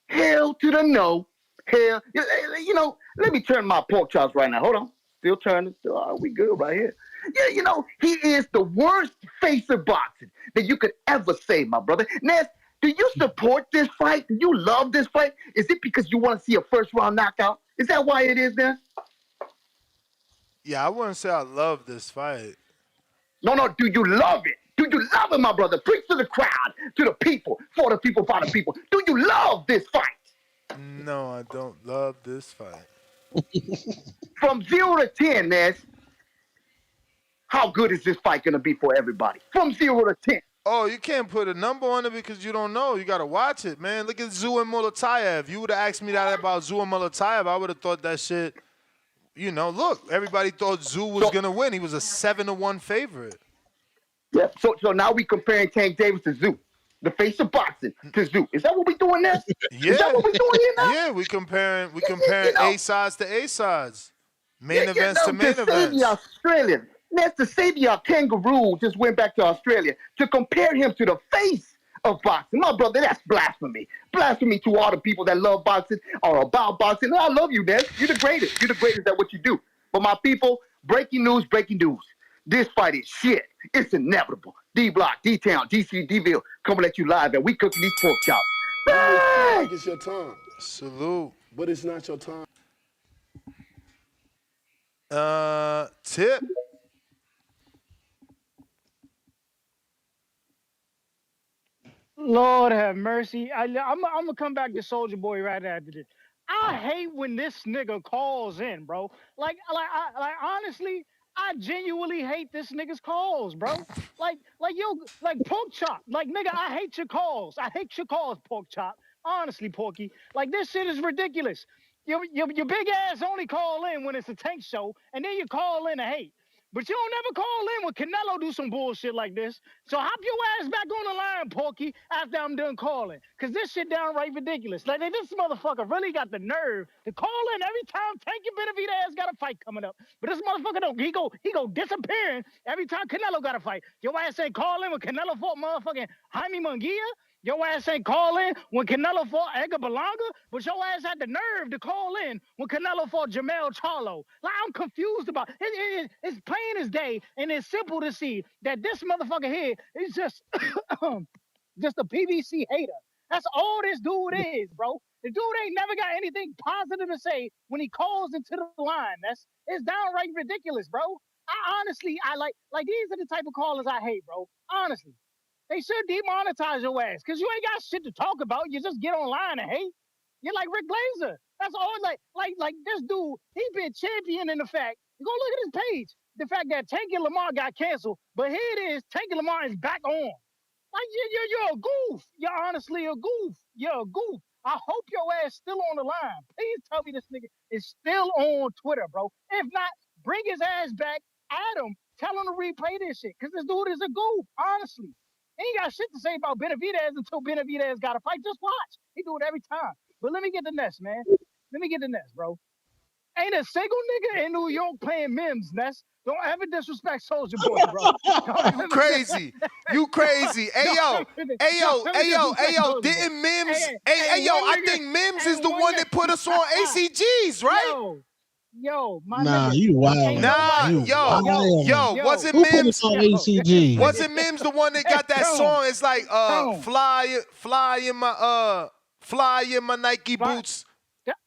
Hell to the no. Hell, you know, let me turn my pork chops right now. Hold on. Still turning. We good right here. Yeah, you know, he is the worst face of boxing that you could ever say, my brother. Ness, do you support this fight? Do you love this fight? Is it because you want to see a first round knockout? Is that why it is, Ness? Yeah, I wouldn't say I love this fight. No, do you love it? Do you love it, my brother? Preach to the crowd, to the people, for the people, by the people. Do you love this fight? No, I don't love this fight. From 0 to 10, Ness, how good is this fight going to be for everybody? From 0 to 10. Oh, you can't put a number on it because you don't know. You got to watch it, man. Look at Zhu and Mulatayev. If you would have asked me that about Zhu and Mulatayev, I would have thought that shit, you know, look, everybody thought Zhu was going to win. He was a 7-1 favorite. Yeah, so now we comparing Tank Davis to Zoo, the face of boxing to Zoo. Is that what we doing now? Yeah. Is that what we doing here now? Yeah, we comparing you know, A sides to A sides, main events to main the events. Australian, that's the Savior Kangaroo just went back to Australia to compare him to the face of boxing. My brother, that's blasphemy. Blasphemy to all the people that love boxing or about boxing. I love you, Ness. You're the greatest. You're the greatest at what you do. But my people, breaking news. This fight is shit. It's inevitable. D-Block, D-Town, DC, D-Ville coming at you live, and we cooking these pork chops. You feel like it's your time. Salute. But it's not your time. Tip. Lord have mercy. I'm gonna come back to Soldier Boy right after this. I hate when this nigga calls in, bro. Like honestly, I genuinely hate this nigga's calls, bro. Like pork chop. Like nigga, I hate your calls. I hate your calls, pork chop. Honestly, Porky. Like this shit is ridiculous. Your big ass only call in when it's a Tank show, and then you call in to hate. But you don't never call in when Canelo do some bullshit like this. So hop your ass back on the line, Porky, after I'm done calling. Because this shit downright ridiculous. Like, this motherfucker really got the nerve to call in every time Tank and Benavidez got a fight coming up. But this motherfucker don't. He go disappearing every time Canelo got a fight. Your ass ain't call in when Canelo fought motherfucking Jaime Munguia. Your ass ain't call in when Canelo fought Edgar Berlanga, but your ass had the nerve to call in when Canelo fought Jamel Charlo. Like, I'm confused about it. It's plain as day, and it's simple to see that this motherfucker here is just a PVC hater. That's all this dude is, bro. The dude ain't never got anything positive to say when he calls into the line. It's downright ridiculous, bro. I honestly, like these are the type of callers I hate, bro. Honestly. They should demonetize your ass because you ain't got shit to talk about. You just get online and hate. You're like Rick Glazer. That's all. Like this dude, he been championing the fact. You go look at his page. The fact that Tank and Lamar got canceled, but here it is. Tank and Lamar is back on. Like you're a goof. You're honestly a goof. You're a goof. I hope your ass still on the line. Please tell me this nigga is still on Twitter, bro. If not, bring his ass back. Add him. Tell him to replay this shit because this dude is a goof. Honestly. He ain't got shit to say about Benavidez until Benavidez got a fight. Just watch. He do it every time. But let me get the Ness, man. Let me get the Ness, bro. Ain't a single nigga in New York playing Mims, Ness. Don't ever disrespect Soldier Boy, bro. You crazy. You crazy. Hey, yo. Didn't Mims... Hey, yo, I think Mims is the one that put us on ACGs, right? Yo, my nah, nigga. You wild. Nah, yo, wasn't Who Mims put us on ACG? Wasn't Mims the one that got that song? It's like fly in my Nike boots.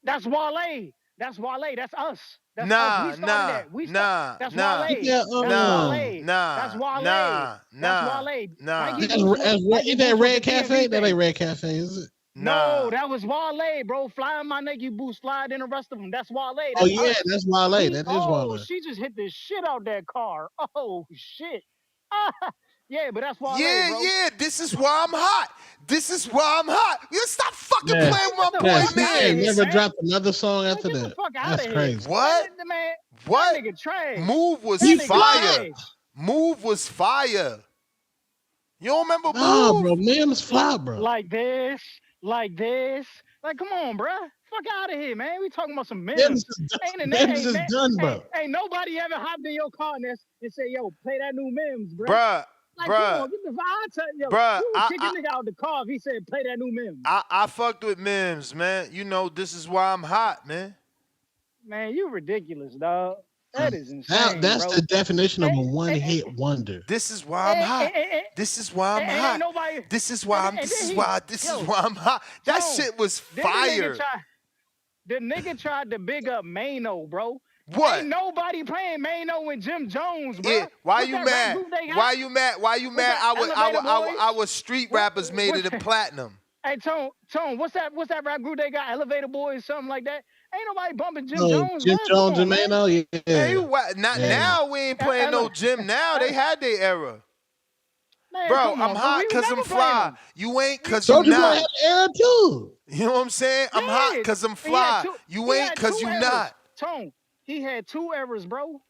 That's Wale. That's Wale. That's us. That's us. We started that. That's Wale. That's Wale. Is that Red Cafe? That ain't Red Cafe, is it? No, that was Wale, bro. Flying my Nike boots, slide in the rest of them. That's Wale. That's that's Wale. That is Wale. She just hit the shit out that car. Oh, shit. Yeah, but that's Wale, Yeah, bro. yeah. This is why I'm hot. This is why I'm hot. You stop fucking Yeah. playing with my Get the boy, fuck He out of man. ain't here, never man. dropped another song after Get the that. fuck out That's of here. crazy. What? Man, What? that nigga trash. Move was That nigga fire. trash. Move was fire. You don't remember Nah, Move? bro. Mims fly, bro. Like this. Like, come on, bruh. Fuck out of here, man. We talking about some Mims Mims. is done, Ain't Mims is done, bro. ain't nobody ever hopped in your car and say, yo, play that new Mims, bruh. Bruh, Like, bruh, come on, get the vibe. Yo, bruh. you would kick a nigga out the car if he said, play that new Mims. I fucked with Mims, man. You know, this is why I'm hot, man. Man, you ridiculous, dog. That is insane, That's bro. the definition of a one-hit wonder. This is why I'm hot. This is why I'm hot. This is why I'm. This is why I'm hot. That shit was fire. The nigga tried to big up Mano, bro. What? Ain't nobody playing Mano and Jim Jones, bro. Yeah. Why you mad? Why you mad? Why you mad? Our street rappers made it a platinum. Hey, Tone, what's that rap group they got? Elevator Boys, something like that. Ain't nobody bumping Jim Jones, Jim bro. Jones and Mano, yeah. Hey, now we ain't playing no Jim now. They had their era. Man, bro, I'm hot because I'm fly. You ain't because you Soulja Boy not. had era too. You know what I'm saying? I'm hot because I'm fly. You ain't because you not. Tone, he had 2 eras, bro.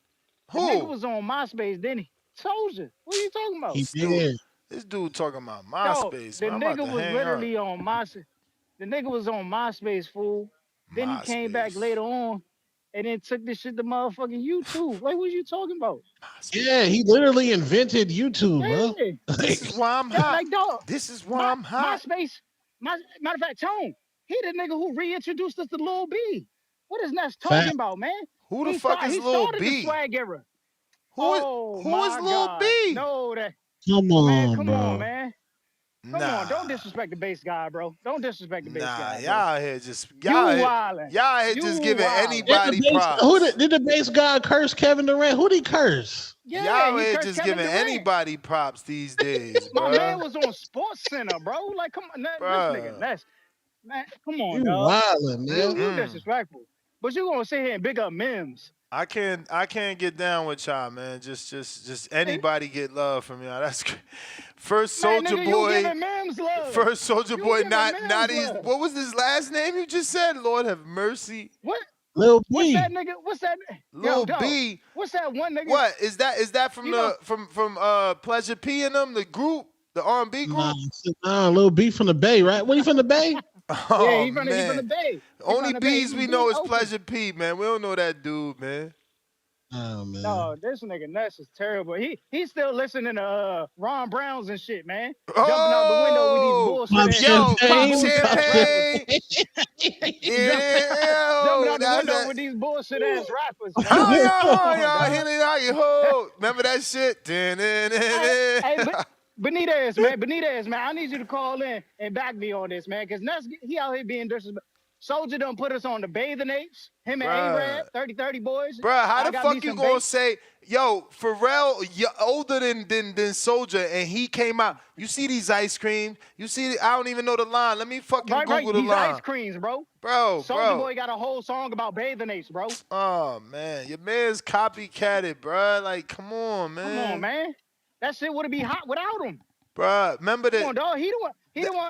Who? The nigga was on MySpace, didn't he? Soulja. What are you talking about? He did. This dude talking about MySpace. Yo, the man. nigga was literally on MySpace. The nigga was on MySpace, fool. Then he came back later on and then took this shit to motherfucking YouTube. Like, what are you talking about? Yeah, he literally invented YouTube, bro. This is why I'm hot. Like, dog, this is why I'm hot. MySpace. Matter of fact, Tone, he the nigga who reintroduced us to Lil B. What is Ness talking about, man? Who the fuck is Lil B? He started the swag era. Who is Lil B? No, that. Come on, man, come bro. on, man. Come on, don't disrespect the bass guy, bro. Don't disrespect the bass guy. Y'all out here just y'all here just giving anybody props. Did the bass guy curse Kevin Durant? Who did he curse? Yeah, y'all here just Kevin giving Durant. anybody props these days, bro. My man was on Sports Center, bro. Like, come on, this nigga, man, come on, You dog. wildin', man. You disrespectful. But you gonna sit here and big up Mims. I can't get down with y'all, man. Just anybody get love from y'all. That's great. First Soldier Boy. First Soldier Boy, not his. What was his last name you just said? Lord have mercy. What? Lil B. What's that nigga? What's that? Lil B. What's that one nigga? What is that? Is that from from Pleasure P and them, the group, the R&B group? Nah, Lil B from the Bay, right? What, he from the Bay? Oh, yeah, he from the Bay. Only B's we know is Pleasure P, man. We don't know that dude, man. Oh man. No, this nigga Ness is terrible. He's still listening to Ron Browns and shit, man. Jumping out the window with these bullshit Jumping out the window with these bullshit ass rappers, man. Remember that shit? Hey, Benitez, man, I need you to call in and back me on this, man, because Ness, he out here being disrespectful. Soldier done put us on the Bathing Apes. Him and A-Rab, 30-30 boys. Bruh, how the fuck you gonna say, yo, Pharrell older than Soldier, and he came out. You see these ice creams? You see, I don't even know the line. Let me fucking Google the these line. Ice creams, bro. Bro, Soldier Boy got a whole song about Bathing Apes, bro. Oh, man. Your man's copycatted, bruh. Like, come on, man. Come on, man. That shit would be hot without him. Bruh, remember that. Come on, dog. He the one.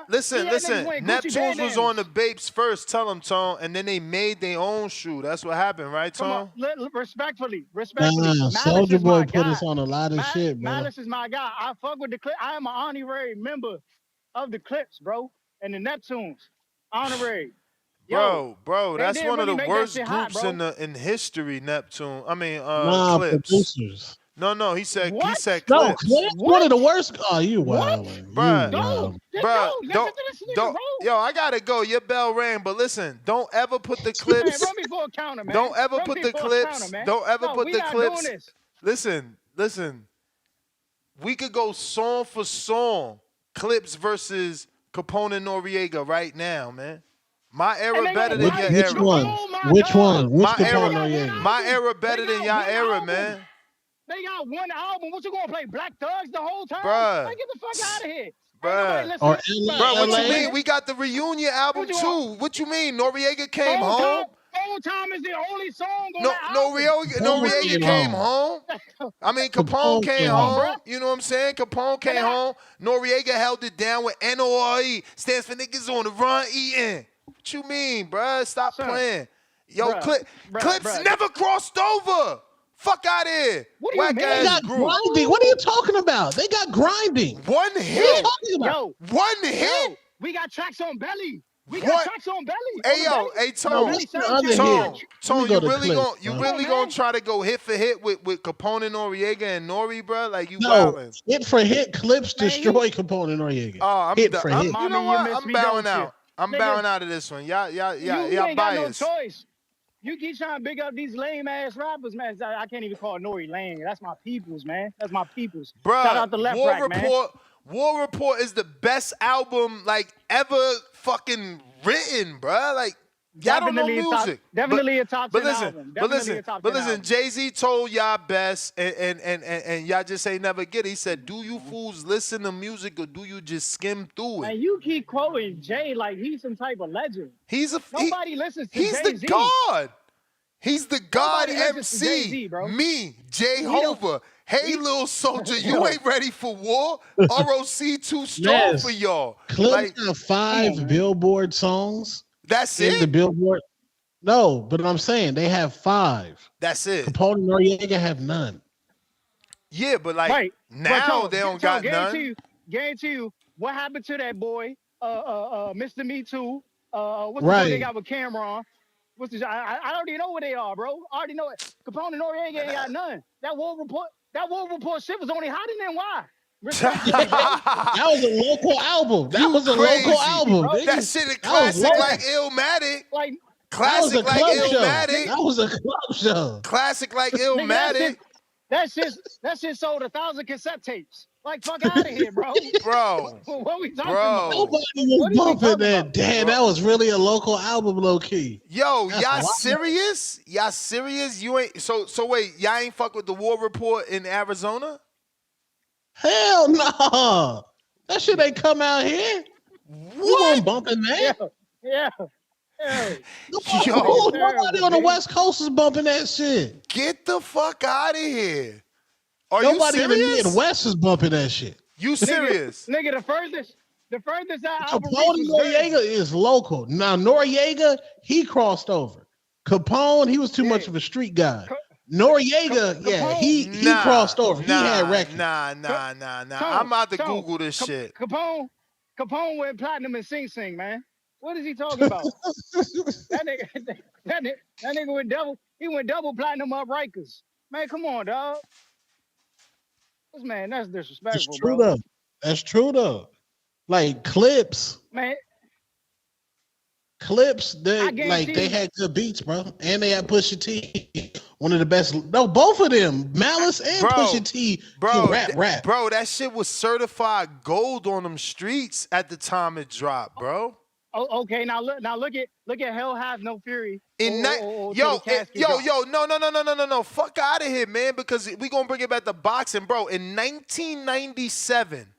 Listen. Neptunes was on the Bapes first, tell him, Tone, and then they made their own shoe. That's what happened, right, Tone? Come on, respectfully. Soldier Boy put us on a lot of shit, bro. Malice is my guy. I fuck with the Clips. I am an honorary member of the Clips, bro, and the Neptunes. Honorary. Bro, that's one of the worst groups in history, Neptune. I mean, Clips. Producers. No, he said Clips. No, Clips one of the worst. Oh, you wild. Bro, yo, I gotta go. Your bell rang, but listen, don't ever put the Clips. Man, run me for a counter, man. Don't ever put the Clips. Don't ever put the Clips. Listen. We could go song for song, Clips versus Capone and Noriega right now, man. My era better than your era. Which one? Which Capone Noriega? My era better than your era, man. They got one album. What you gonna play? Black Thugs the whole time? Bruh. Like, get the fuck out of here. Bruh. What you mean? We got the reunion album too. What you mean? Noriega came home? Alone Time is the only song on that album. Noriega came home. I mean, Capone came home. You know what I'm saying? Capone came home. Noriega held it down with NORE. Stands for niggas on the run eating. What you mean, bruh? Stop playing. Yo, Clips never crossed over. Fuck out of here. What do you mean? They got grinding. What are you talking about? They got grinding. One What are hit. you talking about? One hit. Yo, we got tracks on Belly. We got tracks on Belly. Hey yo, hey Tone, you really gonna try to go hit for hit with Capone and Noriega and Nori, bro? Like you wildin'. Hit for hit, Clips destroy Capone and Noriega. Oh, hit for hit. You know what? I'm bowing out. I'm bowing out of this one. Y'all You ain't got no biased. choice. You keep trying to big up these lame ass rappers, man. I can't even call Nori lame. That's my peoples, man. That's my peoples. Bruh, Shout out to Left War Rack, Report. Man. War Report is the best album like ever fucking written, bruh. Like y'all don't know music. Definitely a top 10 album. But listen, Jay-Z told y'all best, and y'all just ain't never get it. He said, "Do you fools listen to music or do you just skim through it?" And you keep quoting Jay like he's some type of legend. Nobody listens to He's Jay-Z. the God. He's the God MC. Me, Jehovah. Hey, little soldier, you ain't ready for war. ROC too strong for y'all. Clips got 5 Billboard songs. That's in it? the Billboard. No, but I'm saying they have 5. That's it. Capone and Noriega have none. Yeah, but like now they don't got none. Guarantee you, what happened to that boy, Mr. Me Too? What's the Right. boy they got with Cameron? What's the? I already know where they are, bro. I already know it. Capone and Noriega ain't got none. That War Report shit was only hot in NY. That was a local album. That was a local album. That shit is classic like Illmatic. Classic like Illmatic. That was a club show. Classic like Illmatic. That shit sold 1,000 cassette tapes. Like, fuck out of here, bro. Bro. What we talking about? Nobody was bumping that. Damn, that was really a local album, low key. Yo, y'all serious? Y'all serious? You ain't so wait, y'all ain't fuck with the War Report in Arizona? Hell no. That shit ain't come out here. What? We weren't bumping that. Yeah. Nobody on the West Coast is bumping that shit. Get the fuck out of here. Are Nobody you in the serious? Midwest is bumping that shit. You serious? Nigga, the furthest that album Capone and Noriega is local. Now Noriega, he crossed over. Capone, he was too much of a street guy. Noriega, he crossed over. He had records. Nah. I'm about to Google this shit. Capone went platinum in Sing Sing, man. What is he talking about? that nigga went double platinum up Rikers. Man, come on, dog. Man, that's disrespectful, That's true, bro. though. That's true, though. Like Clips, Man, they had good beats, bro, and they had Pusha T, one of the best. No, both of them, Malice and Pusha T, rap. Bro, that shit was certified gold on them streets at the time it dropped, bro. Oh, okay, now look at Hell Has No Fury. No. Fuck out of here, man, because we gonna bring it back to boxing, bro. In 1997,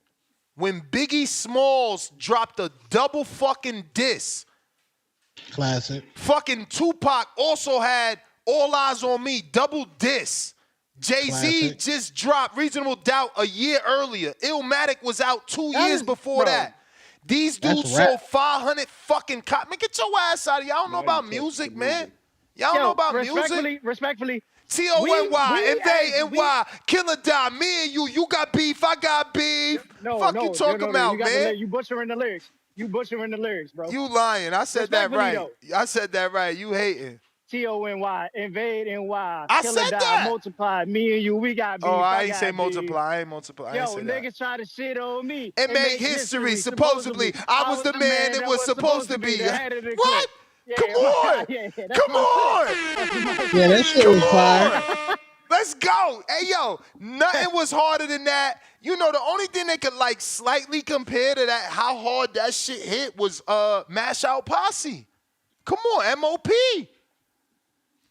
when Biggie Smalls dropped a double fucking diss, classic. Fucking Tupac also had All Eyes on Me, double diss. Jay-Z just dropped Reasonable Doubt a year earlier. Illmatic was out 2 years before that. These dudes sold 500 fucking copies. Man, get your ass out of here. Y'all don't know about music, man. Y'all don't know about music. Respectfully. T-O-N-Y, Invade NY, Killer Die, me and you got beef, I got beef. Fuck you talking about, man? You butchering the lyrics, bro. You lying. I said that right. I said that right. You hating. T-O-N-Y, Invade NY, I Killer said Die, that. Multiply, me and you, we got beef. Oh, I ain't say multiply. I ain't multiply. Yo, niggas try to shit on me. And make history, supposedly. I was the man it was supposed to be. What? Come on. Come on. Yeah, that shit was fire. Let's go. Hey, yo, nothing was harder than that. You know, the only thing that could, like, slightly compare to that, how hard that shit hit was Mash Out Posse. Come on, MOP.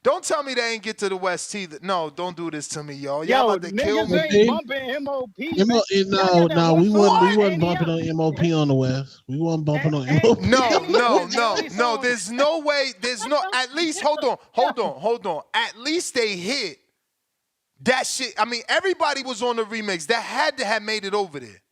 Don't tell me they ain't get to the West either. No, don't do this to me, y'all. Yo, Y'all about to kill niggas me. ain't bumping MOP, man. No, we wasn't bumping on MOP on the West. We wasn't bumping on MOP. No. There's no way. There's no. At least hold on. At least they hit that shit. I mean, everybody was on the remix. That had to have made it over there.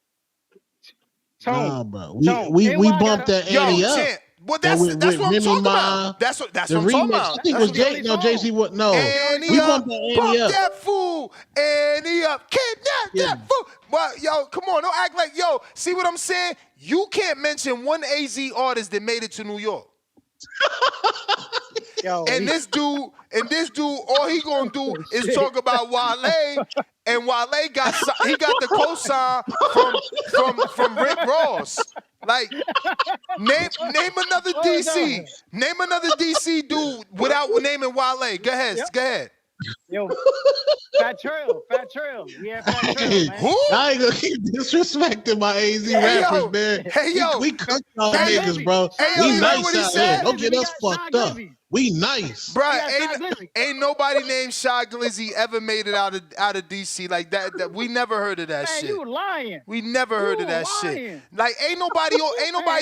Nah, bro. We bumped that Annie up. Champ. Well, that's what I'm talking about. That's what I'm talking about. I think it was JC. What? No, we bumped that Annie up. That fool, Annie up, kidnap that fool. Well, yo, come on, don't act like See what I'm saying? You can't mention one AZ artist that made it to New York. And this dude, all he gonna do is talk about Wale, and Wale got the cosign from Rick Ross. Like, name another DC. Name another DC dude without naming Wale. Go ahead. Yo, Fat Trail. Yeah, Fat Trail, man. Who? I ain't gonna keep disrespecting my AZ rappers, man. We cooked y'all niggas, bro. We nice out here. Don't get us fucked up. We nice, bro. Ain't nobody named Shy Glizzy ever made it out of DC like that. We never heard of that shit. You lying? We never heard of that shit. Like, ain't nobody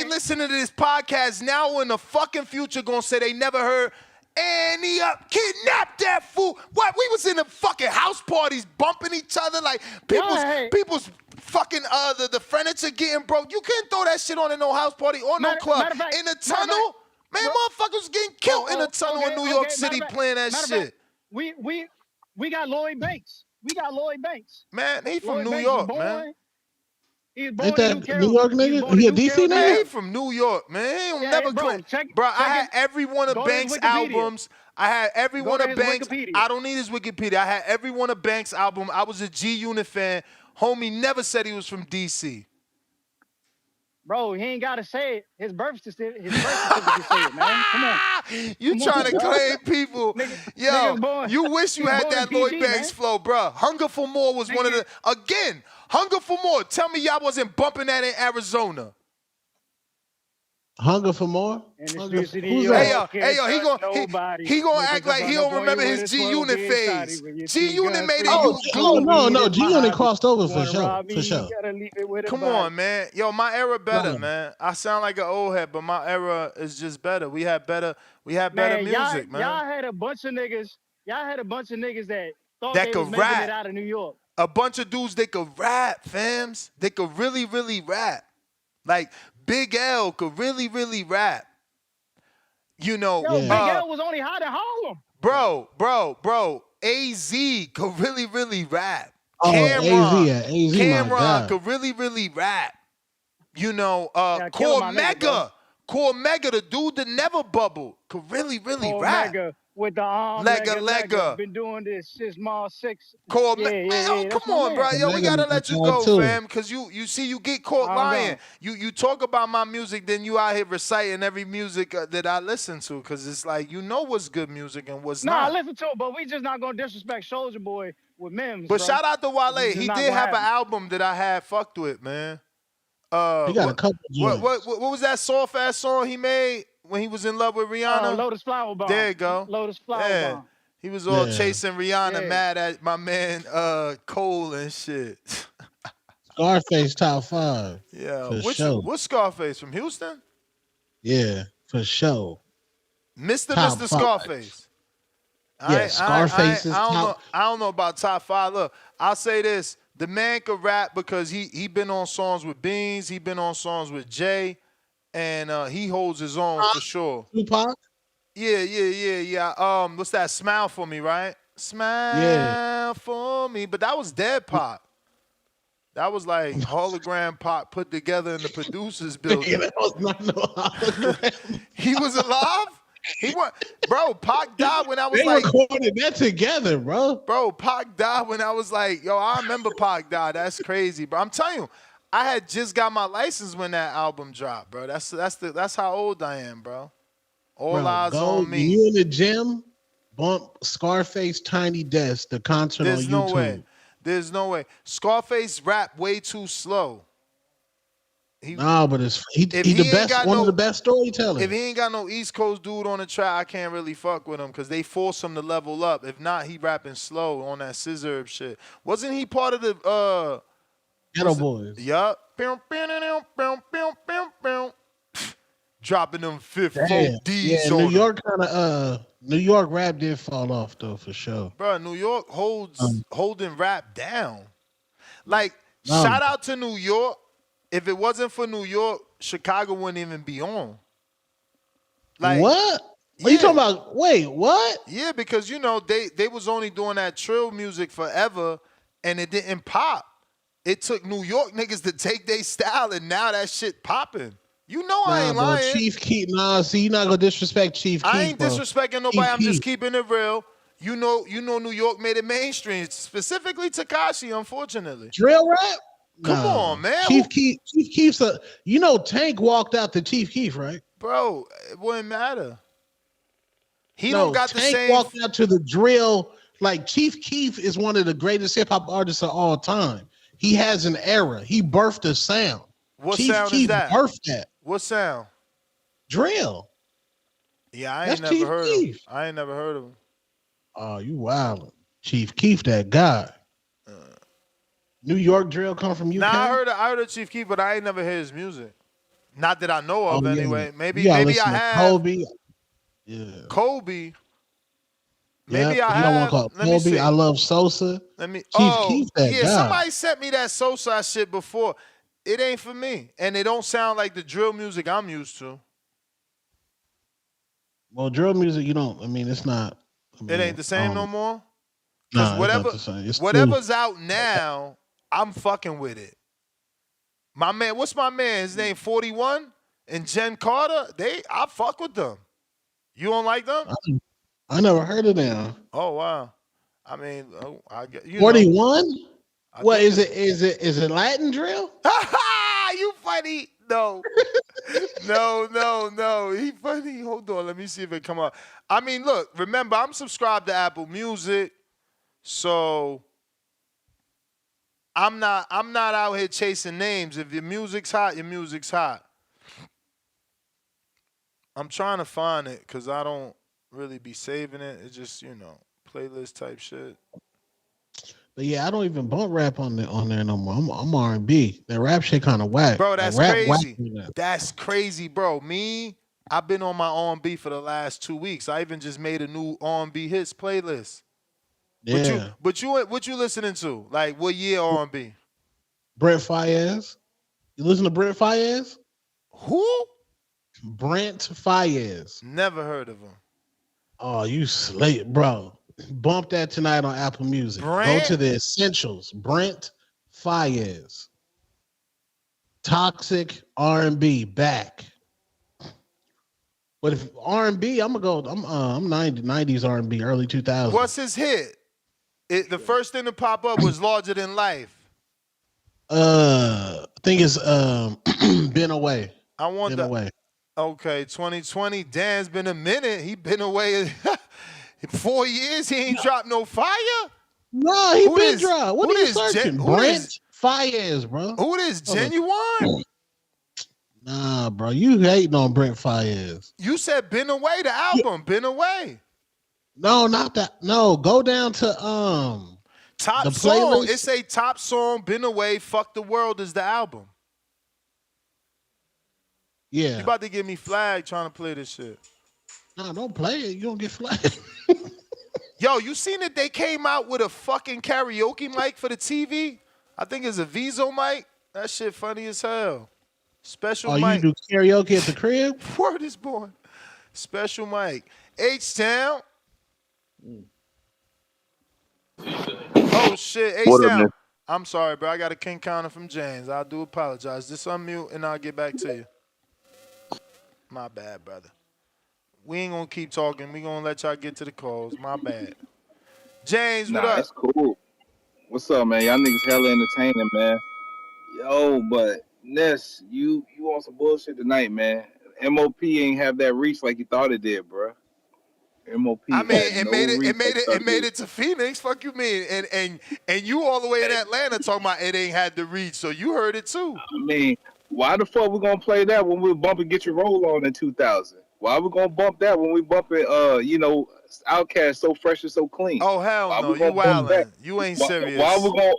listening to this podcast now or in the fucking future gonna say they never heard. Annie up, kidnap that fool. What? We was in the fucking house parties bumping each other like people's fucking the furniture getting broke. You couldn't throw that shit on in no house party or no club. In the tunnel, man, motherfuckers getting killed in the tunnel in New York City playing that shit. We got Lloyd Banks. Man, he from New York, man. He's born Ain't that New York nigga? He a DC nigga? He from New York, man. He don't never claim. Bro, I had every one of Banks' albums. I had every one of Banks. I don't need his Wikipedia. I had every one of Banks' album. I was a G Unit fan. Homie never said he was from DC. Bro, he ain't gotta say it. His birth certificate say it, man. Come on. You trying to claim people. Yo, you wish you had that Lloyd Banks flow, bro. Hunger for More was one of the, again, Hunger for More. Tell me y'all wasn't bumping that in Arizona. Hunger for More? Who's that? Hey, yo, he gonna act like he don't remember his G Unit phase. G Unit made it. No, G Unit crossed over for sure. Come on, man. Yo, my era better, man. I sound like an old head, but my era is just better. We had better music, man. Y'all had a bunch of niggas that thought they was making it out of New York. A bunch of dudes that could rap, fams. They could really, really rap. Like, Big L could really, really rap. You know, Big L was only hot in Harlem. Bro. AZ could really, really rap. Oh, Cameron could really, really rap. You know, Core Mega, the dude that never bubbled, could really, really rap. Mega with the arm. Lega. Been doing this since Mars 6. Come on, bro. Yo, we gotta let you go, fam, because you see, you get caught lying. You talk about my music, then you out here reciting every music that I listen to, because it's like, you know what's good music and what's not. I listen to it, but we just not gonna disrespect Soulja Boy with Mims. But shout out to Wale. He did have an album that I had fucked with, man. He got a couple of what was that soft ass song he made when he was in love with Rihanna? Lotus Flower Bomb. There you go. Lotus Flower Bomb. He was all chasing Rihanna, mad at my man Cole and shit. Scarface top 5. Yeah. What's Scarface from Houston? Yeah, for sure. Mr. Scarface. Yeah, Scarface is top. I don't know about top 5. Look, I'll say this. The man could rap because he been on songs with Beans. He been on songs with Jay. And he holds his own for sure. Tupac? Yeah. What's that? Smile for Me, right? Smile for Me. But that was dead Pop. That was like hologram Pop put together in the producers building. That was not no hologram. He was alive? Bro, Pac died when I was they recorded that together, bro. Bro, Pac died when I was like, yo, I remember Pac died. That's crazy, bro. I'm telling you, I had just got my license when that album dropped, bro. That's how old I am, bro. All eyes on me. You in the gym, bump Scarface Tiny Desk, the concert on YouTube. There's no way. Scarface rap way too slow. Nah, but he the best, one of the best storytellers. If he ain't got no East Coast dude on the track, I can't really fuck with him because they force him to level up. If not, he rapping slow on that scissor shit. Wasn't he part of the Ghetto Boys? Yup. Dropping them fifth 4Ds yeah, on New him. York kind of New York rap did fall off though for sure. Bro, New York holding rap down. Like, shout out to New York. If it wasn't for New York, Chicago wouldn't even be on. Like, what? What are you talking about? Wait, what? Yeah, because they was only doing that trill music forever, and it didn't pop. It took New York niggas to take their style, and now that shit popping. I ain't lying. Chief Keef, see, you're not gonna disrespect Chief Keef. I ain't disrespecting nobody. I'm just keeping it real. You know, New York made it mainstream, specifically Tekashi, unfortunately. Drill rap? Come on, man. Chief Keef's Tank walked out to Chief Keef, right? Bro, it wouldn't matter. He don't got Tank the same. Walked out to the drill. Like Chief Keef is one of the greatest hip hop artists of all time. He has an era. He birthed a sound. What Chief sound Keef is that? Birthed that. What sound? Drill. Yeah, I That's ain't never Chief heard Keef. of him. I ain't never heard of him. Oh, you wildin'. Chief Keef, that guy. New York drill come from UK? Nah, I heard of Chief Keef, but I ain't never heard his music. Not that I know of, anyway. Yeah. Maybe I have. Kobe. Yeah. Kobe. Maybe Yep. I You have. don't want to call Let me Kobe. see. I love Sosa. Chief Keef, that guy. Somebody sent me that Sosa shit before. It ain't for me, and it don't sound like the drill music I'm used to. Well, drill music, you don't. I mean, it's not. It ain't the same no more. Nah, whatever, it's not the same. It's whatever's out now, I'm fucking with it. My man, what's my man? His name 41 and Jen Carter. I fuck with them. You don't like them? I never heard of them. Oh wow. I mean, I get 41. What is it? Is it Latin drill? You funny? No. No. He funny. Hold on. Let me see if it come up. I mean, look. Remember, I'm subscribed to Apple Music, so I'm not out here chasing names. If your music's hot, your music's hot. I'm trying to find it because I don't really be saving it. It's just playlist type shit. But yeah, I don't even bump rap on there no more. I'm R&B. That rap shit kind of whack. Bro, that's rap crazy. That's crazy, bro. I've been on my R&B for the last 2 weeks. I even just made a new R&B hits playlist. Yeah. But what you listening to? Like what year R&B? Brent Faiyaz. You listen to Brent Faiyaz? Who? Brent Faiyaz. Never heard of him. Oh, you slate, bro. Bump that tonight on Apple Music. Go to the essentials. Brent Faiyaz. Toxic R&B back. But if R&B, I'm gonna go. I'm 90s R&B, early 2000s. What's his hit? The first thing to pop up was Larger Than Life. I think it's Been Away. I wonder. Been Away. Okay, 2020. Dan's been a minute. He been away 4 years. He ain't dropped no fire. No, he been dropped. What are you searching? Brent Faiyaz, bro. Who is Genuine? Nah, bro. You hating on Brent Faiyaz. You said Been Away, the album. Been Away. No, not that. No, go down to top the song. playlist. It's a top song. Been Away. Fuck the World is the album. Yeah. You about to get me flagged trying to play this shit. No, don't play it. You don't get flagged. Yo, you seen that they came out with a fucking karaoke mic for the TV? I think it's a Viso mic. That shit funny as hell. Special mic. Oh, you do karaoke at the crib? Word is born. Special mic. H-Town. Oh, shit. H-Town. I'm sorry, bro. I got a King Counter from James. I do apologize. Just unmute and I'll get back to you. My bad, brother. We ain't gonna keep talking. We gonna let y'all get to the calls. My bad. James, what up? That's cool. What's up, man? Y'all niggas hella entertaining, man. Yo, but Ness, you on some bullshit tonight, man. MOP ain't have that reach like you thought it did, bro. MOP. I mean, it made it to Phoenix. Fuck you mean? And you all the way in Atlanta talking about it ain't had the reach, so you heard it too. I mean, Why the fuck we gonna play that when we bump and Get Your Roll On in 2000? Why we gonna bump that when we bumping Outkast So Fresh and So Clean? Oh hell Why no, we you gonna bump that? wildin'. You ain't Why we serious. gonna?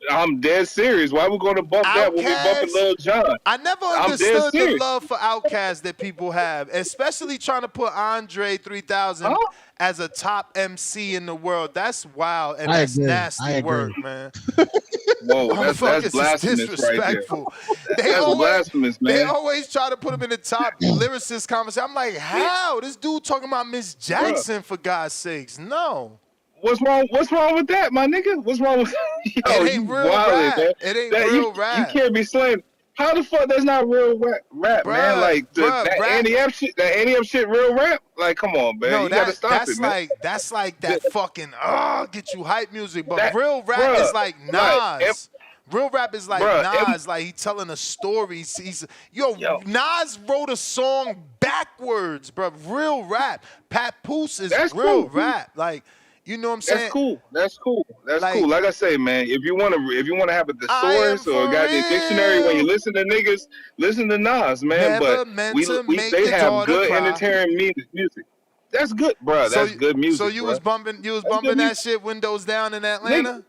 I'm dead serious. Why we gonna bump that when we bumping Outkast? Lil Jon? I never I'm dead understood the serious. love for Outkast that people have, especially trying to put Andre 3000 as a top MC in the world. That's wild and I that's agree. nasty work, man. Whoa, that's Motherfuckers is blasphemous right there. disrespectful. That's blasphemous, They man. always try to put him in the top lyricist conversation. I'm like, how? This dude talking about Miss Jackson, for God's sakes. No. What's wrong with that, my nigga? What's wrong with It ain't real rap. man. It ain't That, real rap. You can't be slaying. How the fuck that's not real rap, man? Like that rap. Andy F shit, real rap? Like, come on, man. No, you gotta stop it, man. that's like that fucking get you hype music. But That- real rap is like Nas. right, Real rap is like Nas. Like he telling a story. Nas wrote a song backwards, bro. Real rap. Papoose is real rap. Like, you know what I'm saying? That's cool. That's cool. Like I say, man, if you wanna have a thesaurus or a goddamn dictionary when you listen to niggas, listen to Nas, man. Never But meant to make they your have daughter good cry. entertaining music. That's good, bro. That's good music. So you bruh. was bumping That's that good music. shit windows down in Atlanta?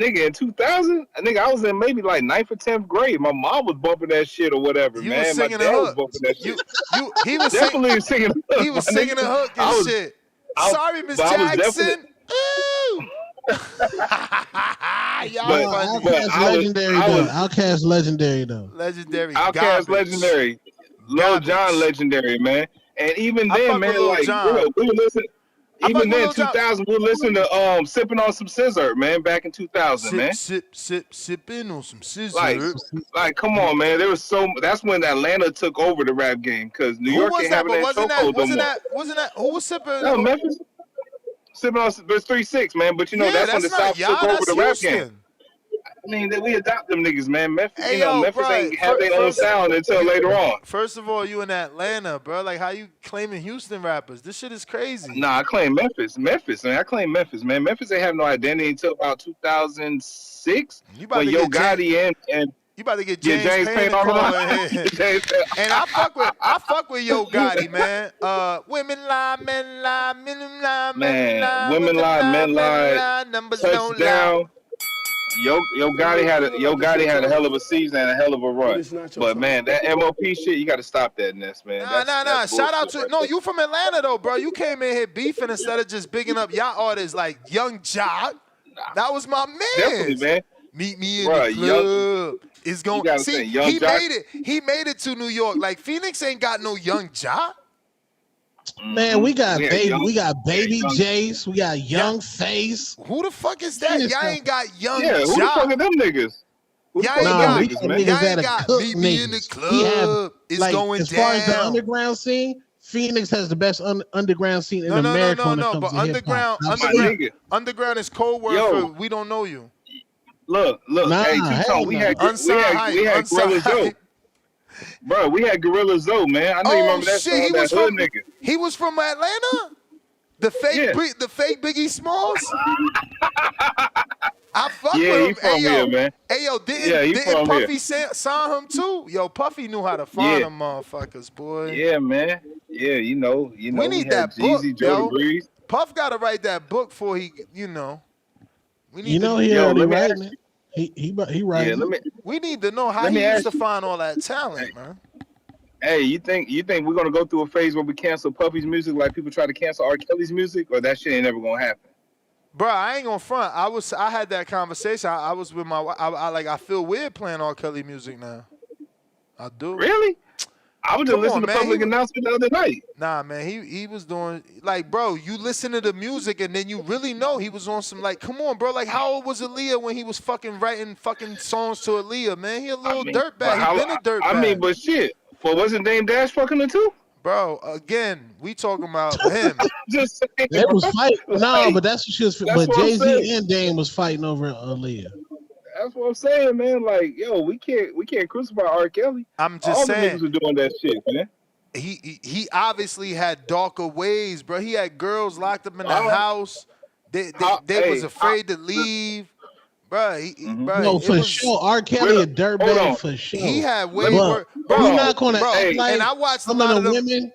Nigga, in 2000, I was in maybe like 9th or 10th grade. My mom was bumping that shit or whatever, You man. was singing My a dad was hook. bumping that shit. He was definitely singing a hook. He was my singing nigga. a hook I and was- shit. I- Sorry, Miss but I was Jackson. definitely- Ooh. Y'all But- funny. but Outkast I was- legendary I though. was- Outkast legendary though. Legendary. Outkast garbage. legendary. Lil Jon legendary, man. And even I then, fuck with man, Lil like Jon. bro, we would listen. I fuck Even with then, Lil Jon. 2000, we would listen to sipping on some scissor, man. Back in 2000, man. Sipping on some scissors. Like, come on, man. There was that's when Atlanta took over the rap game because New Who York was ain't that? having But that wasn't chokehold no more. who was sipping? No, Memphis. Sipping on, but it's 3-6, man. But you know that's when the South took over the rap game. I mean, we adopt them niggas, man. Memphis, Hey, Memphis ain't have their own sound until later on. First of all, you in Atlanta, bro. Like, how you claiming Houston rappers? This shit is crazy. Nah, I claim Memphis. Man. I claim Memphis, man. Memphis ain't have no identity until about 2006 when Yo Gotti and you about to get James Payne on call the in here. And I fuck with Yo Gotti, man. Women lie, men lie, men lie, men lie. Women lie, men lie. Numbers don't lie. Touchdown. Yo Gotti had a hell of a season and a hell of a run. But man, that MOP shit, you got to stop that, Ness, man. Nah. Shout out to you from Atlanta though, bro. You came in here beefing instead of just bigging up y'all artists like Young Jock. That was my man. Definitely, man. Meet me in the club. It's going. See, he made it. He made it to New York. Like Phoenix ain't got no Young Jock. Man, we got Baby Jace, we got Young Face. Who the fuck is that? Y'all ain't got Young Yeah, who the Jock. fuck are them niggas? Y'all ain't got Niggas Meet Me in the Club. It's like, going as down. far as the underground scene, Phoenix has the best underground scene in America. No. But underground is code word for we don't know you. Look. Hey, Two-Tone, we had Gorilla Zoe. Bro, we had Gorilla Zoe, man. I know you remember that song, that hood nigga. He was from Atlanta? The fake Biggie Smalls? I fuck with him. He from here, man. Hey, yo, he didn't from Puffy sign him too? Yo, Puffy knew how to find them motherfuckers, boy. Yeah, man. Yeah, you know. We need that book, Jeezy, yo. Joe Breeze. Puff got to write that book before he, We need he already writing it. He writing it. We need to know how he used to find all that talent, man. Hey, you think we're gonna go through a phase where we cancel Puffy's music like people try to cancel R. Kelly's music, or that shit ain't never gonna happen? Bro, I ain't gonna front. I had that conversation. I was with my wife. I feel weird playing R. Kelly music now. I do. Really? I was just listening to public announcement the other night. Nah, man, he was doing like, bro, you listen to the music and then you really know he was on some like, come on, bro, like how old was Aaliyah when he was fucking writing fucking songs to Aaliyah, man? He a little dirtbag. He been a dirtbag. I mean, but shit. Well, wasn't Dame Dash fucking her too? Bro, again, we talking about him. Just saying, They was fighting. No, but that's what she was. But what I'm Jay-Z saying. and Dame was fighting over Aaliyah. That's what I'm saying, man. Like, yo, we can't crucify R. Kelly. I'm just All saying. the niggas are doing that shit, man. He obviously had darker ways, bro. He had girls locked up in the house. They was afraid to leave. No, for sure. R. Kelly a dirtbag for sure. He had way but worse. you're not gonna bro, act like and I watched some a lot of the them, women.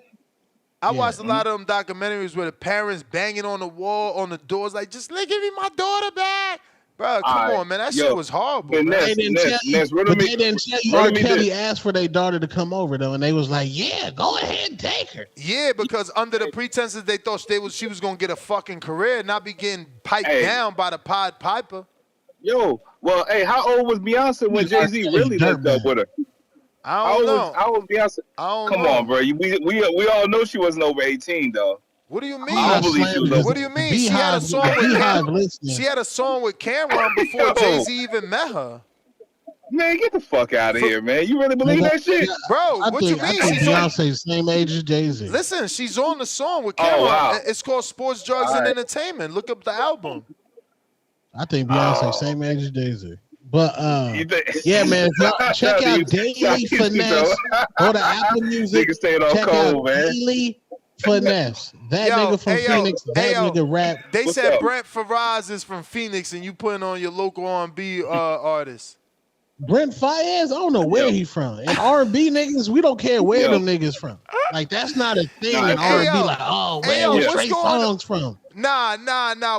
I watched a lot of them documentaries where the parents banging on the wall, on the doors, like, just give me my daughter back. Bro, come on, man. That shit was horrible, man. They didn't tell you R. Kelly asked for their daughter to come over, though, and they was like, yeah, go ahead and take her. Yeah, because under the pretenses they thought she was going to get a fucking career, not be getting piped down by the Pied Piper. Yo, well, hey, how old was Beyonce when Jay-Z really linked up with her? I don't know. How old was Beyonce? Come on, bro. We all know she wasn't over 18, though. What do you mean? I don't believe she was over. What do you mean? She had a song with Cameron. She had a song with Cameron before Jay-Z even met her. Man, get the fuck out of here, man. You really believe that shit? Bro, what you mean? I think Beyonce's same age as Jay-Z. Listen, she's on the song with Cameron. wow. It's called Sports, Drugs, and Entertainment. Look up the album. I think Beyonce's same age as Jay-Z. But yeah, man, check out Daily Finesse. Go to Apple Music. Nigga staying on check cold, out man. Daily Finesse. That nigga from Phoenix. That nigga rap. They said Brent Faraz is from Phoenix, and you putting on your local R&B artist. Brent Faiyaz, I don't know where he from. And R&B niggas, we don't care where them niggas from. Like, that's not a thing in R&B. Like, oh, where was Trey Songz from? Nah.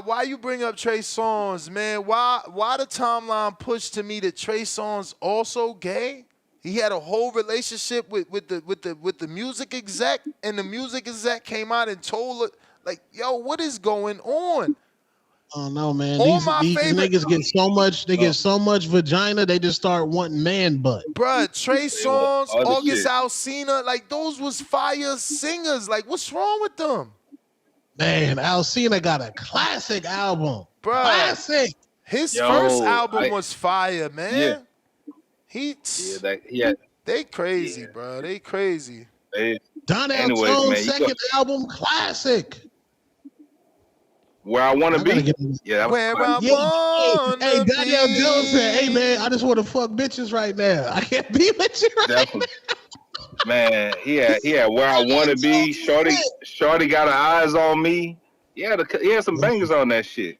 Why you bring up Trey Songz, man? Why the timeline pushed to me that Trey Songz also gay? He had a whole relationship with the music exec, and the music exec came out and told her, like, yo, what is going on? Oh no, man! These niggas get so much. They get so much vagina. They just start wanting man butt. Bruh, Trey Songz, August Alsina, like those was fire singers. Like, what's wrong with them? Man, Alsina got a classic album. Bruh, classic. His first album was fire, man. They crazy, bro. They crazy. Donnell Jones' second album, classic. Where I want to be. Yeah, that was Hey, Donnell Jones said, hey, man, I just want to fuck bitches right now. I can't be with you right Definitely. Man, he had Where I Want to Be. Shorty got her eyes on me. He had some bangers on that shit.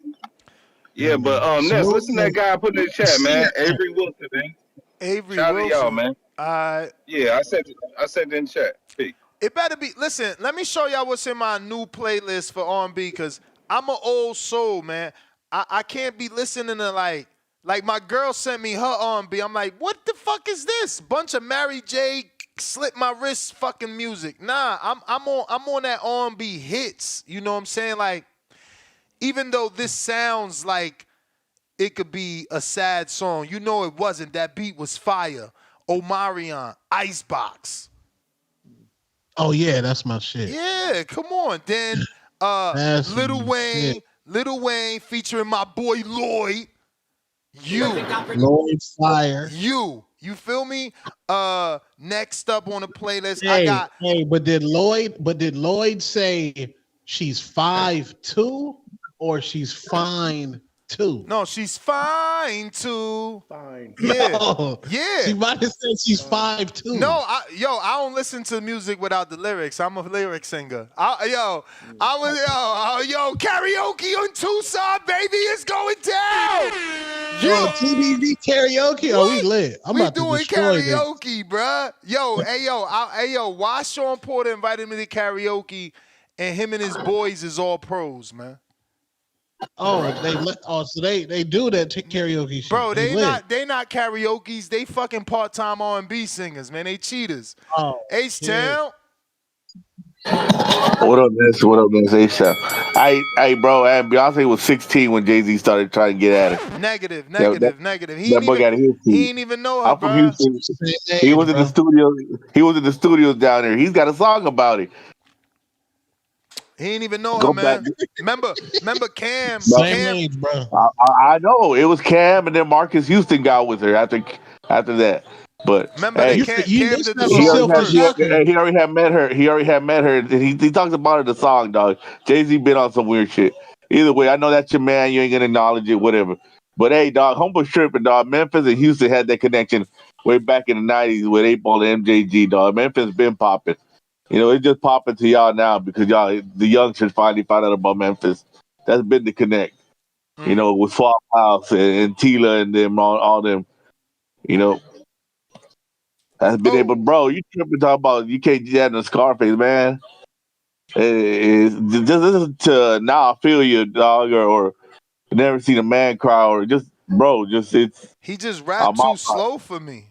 Yeah, but Ness, listen to that guy I put in the chat, man. Avery Wilson, man. Avery Shout Wilson. out to y'all, man. Yeah, I sent it in the chat. Peace. It better be. Listen, let me show y'all what's in my new playlist for R&B, because I'm an old soul, man. I can't be listening to like my girl sent me her R&B. I'm like, what the fuck is this? Bunch of Mary J. Slip my wrist fucking music. Nah, I'm on that R&B hits. You know what I'm saying? Like, even though this sounds like it could be a sad song, you know it wasn't. That beat was fire. Omarion, Icebox. Oh yeah, that's my shit. Yeah, come on. Then Lil Wayne featuring my boy Lloyd. Lloyd Fire. You feel me? Next up on the playlist, but did Lloyd say she's 5'2" or she's fine too? No, she's fine too. Fine. Yeah. No. Yeah. She might have said she's 5'2". No, I don't listen to music without the lyrics. I'm a lyric singer. Karaoke on Tucson, baby, is going down. Yo, TBV karaoke. Oh, we lit. I'm about to destroy this. We doing karaoke, bruh. Yo, why Sean Porter invited me to karaoke, and him and his boys is all pros, man. So they do that karaoke shit. Bro, they not karaoke's. They fucking part-time R&B singers, man. They cheaters. H-Town. What up, Ness? What up, Ness? H-Town. Hey, bro, Beyonce was 16 when Jay-Z started trying to get at her. Negative. He ain't even know her, I'm from Houston. He was in the studio. He was in the studios down there. He's got a song about it. He ain't even know her, man. Remember Cam? Same age, bro. I know. It was Cam, and then Marcus Houston got with her after that. But remember, hey, Cam did the he already had met her. He already had met her. And he talks about it in the song, dog. Jay-Z been on some weird shit. Either way, I know that's your man. You ain't gonna acknowledge it, whatever. But hey, dog, humble tripping, dog. Memphis and Houston had that connection way back in the '90s with 8-Ball and MJG, dog. Memphis been popping. You know, it's just popping to y'all now because y'all, the young should finally find out about Memphis. That's been the connect. You know, with Swap House and Tila and them, all them. You know, has been able, bro. You tripping talking about you can't do that in the Scarface, man. Just listen to Now I Feel You, dog, or Never Seen a Man Cry, or just, bro, just it's. He just rapped too slow for me.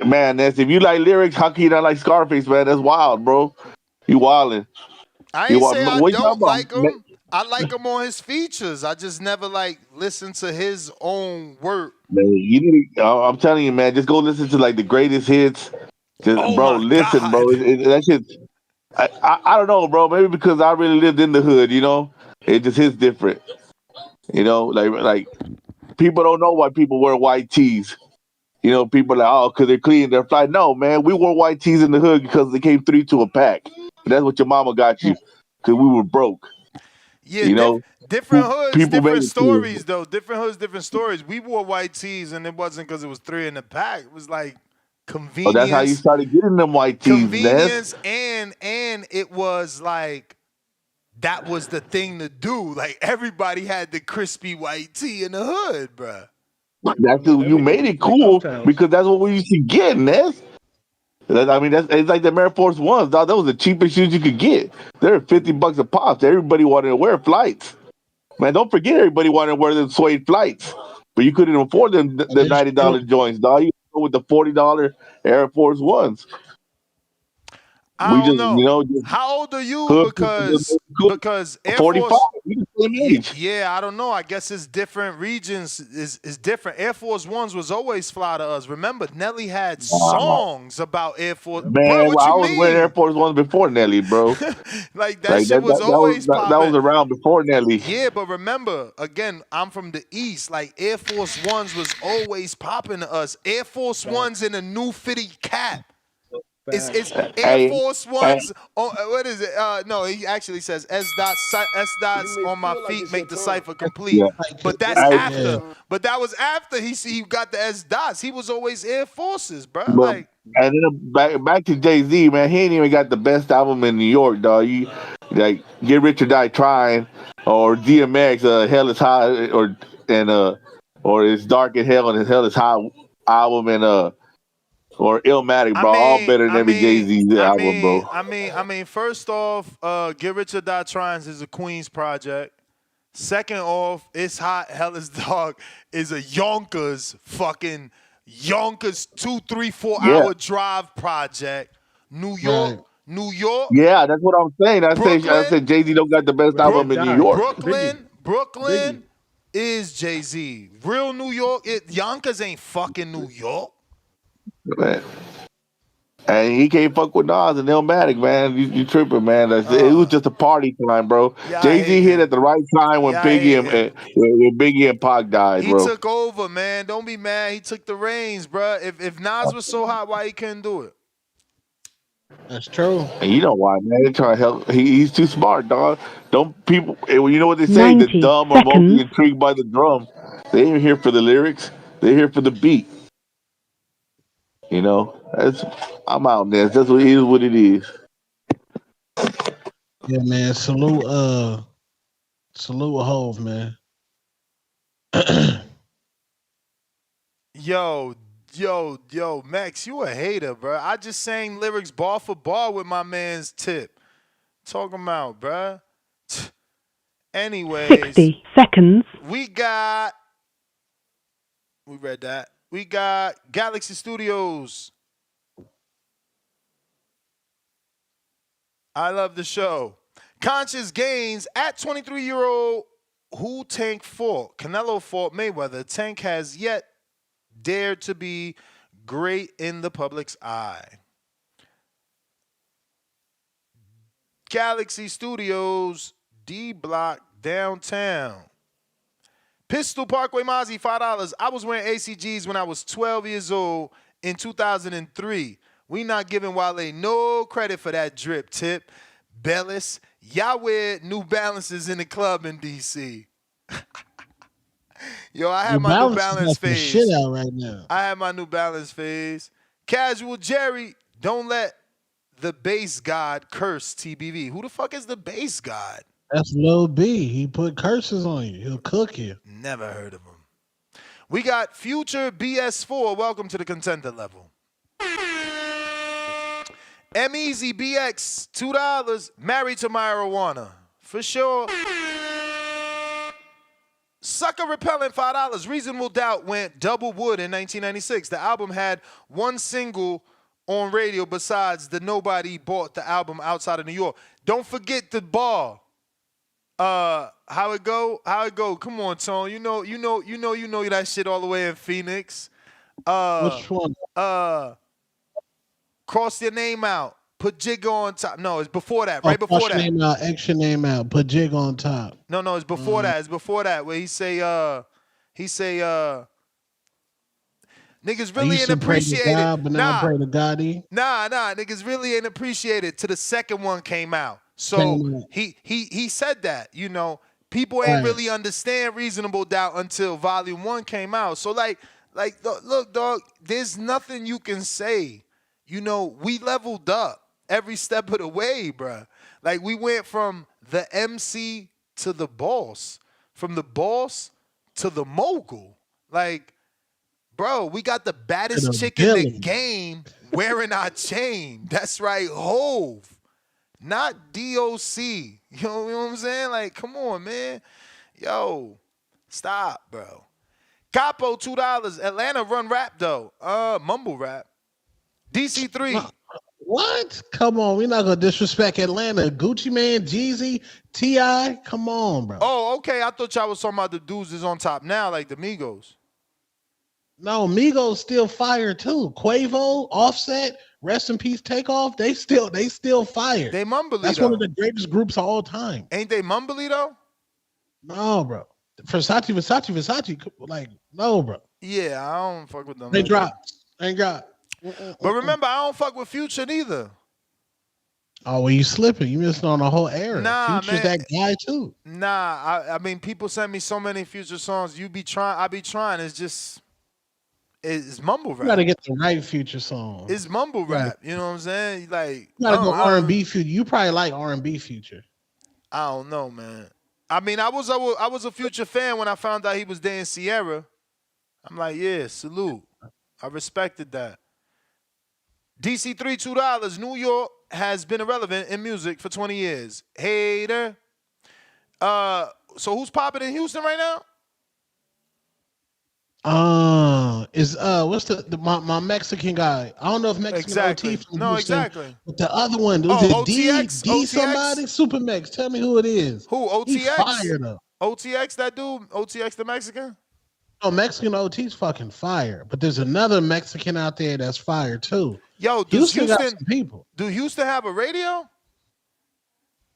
Man, that's if you like lyrics, how can you not like Scarface, man? That's wild, bro. You wildin'. I You ain't say wildin'. I What you don't talking like about? him. I like him on his features. I just never like listen to his own work. Man, you need. I'm telling you, man. Just go listen to like the greatest hits. Just, bro, listen, bro. That shit. I don't know, bro. Maybe because I really lived in the hood, you know. It just hits different, you know. Like people don't know why people wear white tees. You know, people are like, oh, because they're clean, they're fly. No, man, we wore white tees in the hood because they came 3 to a pack. That's what your mama got you, because we were broke. Yeah, You know, different hoods, people make different it to you. stories though. Different hoods, different stories. We wore white tees, and it wasn't because it was 3 in the pack. It was like Oh, that's how you convenience, started getting them white tees, Ness. and it was like that was the thing to do. Like everybody had the crispy white tee in the hood, bruh. That's you made it cool because that's what we used to get, Ness. I mean, it's like the Air Force Ones, dog. That was the cheapest shoes you could get. They're $50 a pop. Everybody wanted to wear flights. Man, don't forget everybody wanted to wear them suede flights, but you couldn't afford them the $90 joints, dog. You go with the $40 Air Force Ones. I don't know. Just How old are you? hood Because Air 45. Force. We the same age. Yeah, I don't know. I guess it's different regions. Is different. Air Force Ones was always fly to us. Remember, Nelly had songs about Air Force. Man, Bro, what I you was wearing mean? Air Force Ones before Nelly, bro. Like that shit was always that popping. was around before Nelly. Yeah, but remember, again, I'm from the East. Like Air Force Ones was always popping to us. Air Force Ones in a new fitted cap. It's Air Force Ones. What is it? No, he actually says S dots on my feet make the cipher complete. Yeah. But that's after. But that was after he got the S dots. He was always Air Forces, bro. But, Like, and then back to Jay-Z, man. He ain't even got the best album in New York, dog. You like Get Rich or Die Trying, or DMX, Hell is High, or It's Dark in Hell and His Hell is High album, and or Illmatic, bro. All better than every Jay-Z album, bro. I mean, first off, Get Rich or Die Trying is a Queens project. Second off, It's Hot, Hell is Dark is a Yonkers 2, 3, 4 hour drive project. New York. Yeah, that's what I'm saying. I said Jay-Z don't got the best album in New York. Brooklyn is Jay-Z. Real New York, Yonkers ain't fucking New York. Man. And he can't fuck with Nas and Illmatic, man. You tripping, man. It was just a party time, bro. Jay-Z hit at the right time when Biggie and Pac died, bro. He took over, man. Don't be mad. He took the reins, bro. If Nas was so hot, why he couldn't do it? That's true. And you know why, man? They're trying to help. He's too smart, dog. Don't people? You know what they say? The dumb are mostly intrigued by the drum. They ain't here for the lyrics. They're here for the beat. You know, I'm out there. That's what it is. What it is. Yeah, man. Salute Hove, man. Yo, Max, you a hater, bro. I just sang lyrics bar for bar with my man's Tip. Talking about, bro. Anyways, 60 seconds. We read that. We got Galaxy Studios. I love the show. Conscious gains at 23-year-old who Tank fought. Canelo fought Mayweather. Tank has yet dared to be great in the public's eye. Galaxy Studios, D Block, downtown. Pistol Parkway Mozzie, $5. I was wearing ACGs when I was 12 years old in 2003. We not giving Wale no credit for that drip, Tip. Bellis, y'all wear New Balances in the club in D.C. Yo, I had my New Balance phase. Shit out right now. I had my New Balance phase. Casual Jerry, don't let the bass god curse TBV. Who the fuck is the bass god? That's Lil B. He put curses on you. He'll cook you. Never heard of him. We got Future BS4. Welcome to the contender level. M-Easy BX, $2. Married to Marijuana. For sure. Sucker Repellent, $5. Reasonable Doubt went double wood in 1996. The album had one single on radio besides the nobody bought the album outside of New York. Don't forget the bar. How it go? Come on, Tone. You know that shit all the way in Phoenix. Which one? Cross your name out. Put Jig on top. No, it's before that. Right before that. Name out, extra name out. Put Jig on top. No, it's before that. It's before that where he say niggas really ain't appreciated. God, but now I pray to God. Nah, niggas really ain't appreciated till the second one came out. So he said that, people ain't really understand Reasonable Doubt until Volume 1 came out. So like look, dog, there's nothing you can say. We leveled up every step of the way, bruh. Like we went from the MC to the boss, from the boss to the mogul. Like, bro, we got the baddest chick in the game wearing our chain. That's right, Hove. Not DOC. You know what I'm saying? Like, come on, man. Yo, stop, bro. Capo, $2. Atlanta run rap, though. Mumble rap. DC3. What? Come on. We're not going to disrespect Atlanta. Gucci Mane, Jeezy, T.I. Come on, bro. Oh, okay. I thought y'all was talking about the dudes that's on top now, like the Migos. No, Migos still fire, too. Quavo, Offset, Rest in Peace, Takeoff, they still fire. They mumbly, That's though. one of the greatest groups of all time. Ain't they mumbly, though? No, bro. Versace. Like, no, bro. Yeah, I don't fuck with them. They dropped. Ain't got. But remember, I don't fuck with Future neither. Oh, well, you slipping. You missing on the whole era. Nah, Future's man. that guy, too. Nah, I mean, people send me so many Future songs. I be trying. It's just, it's mumble rap. You got to get the right Future song. It's mumble rap. You know what I'm saying? Like, you got to go R&B Future. You probably like R&B Future. I don't know, man. I mean, I was a Future fan when I found out he was dating Sierra. I'm like, yeah, salute. I respected that. DC3, $2. New York has been irrelevant in music for 20 years. Hater. So who's popping in Houston right now? What's my Mexican guy? I don't know if Mexican OT from no, Houston, exactly. but the other one, is it D somebody? Super Mex. Tell me who it is. Who? OTX? He's fire though. OTX, that dude? OTX the Mexican? No, Mexican OT's fucking fire. But there's another Mexican out there that's fire too. Yo, does Houston got some people. Do Houston have a radio?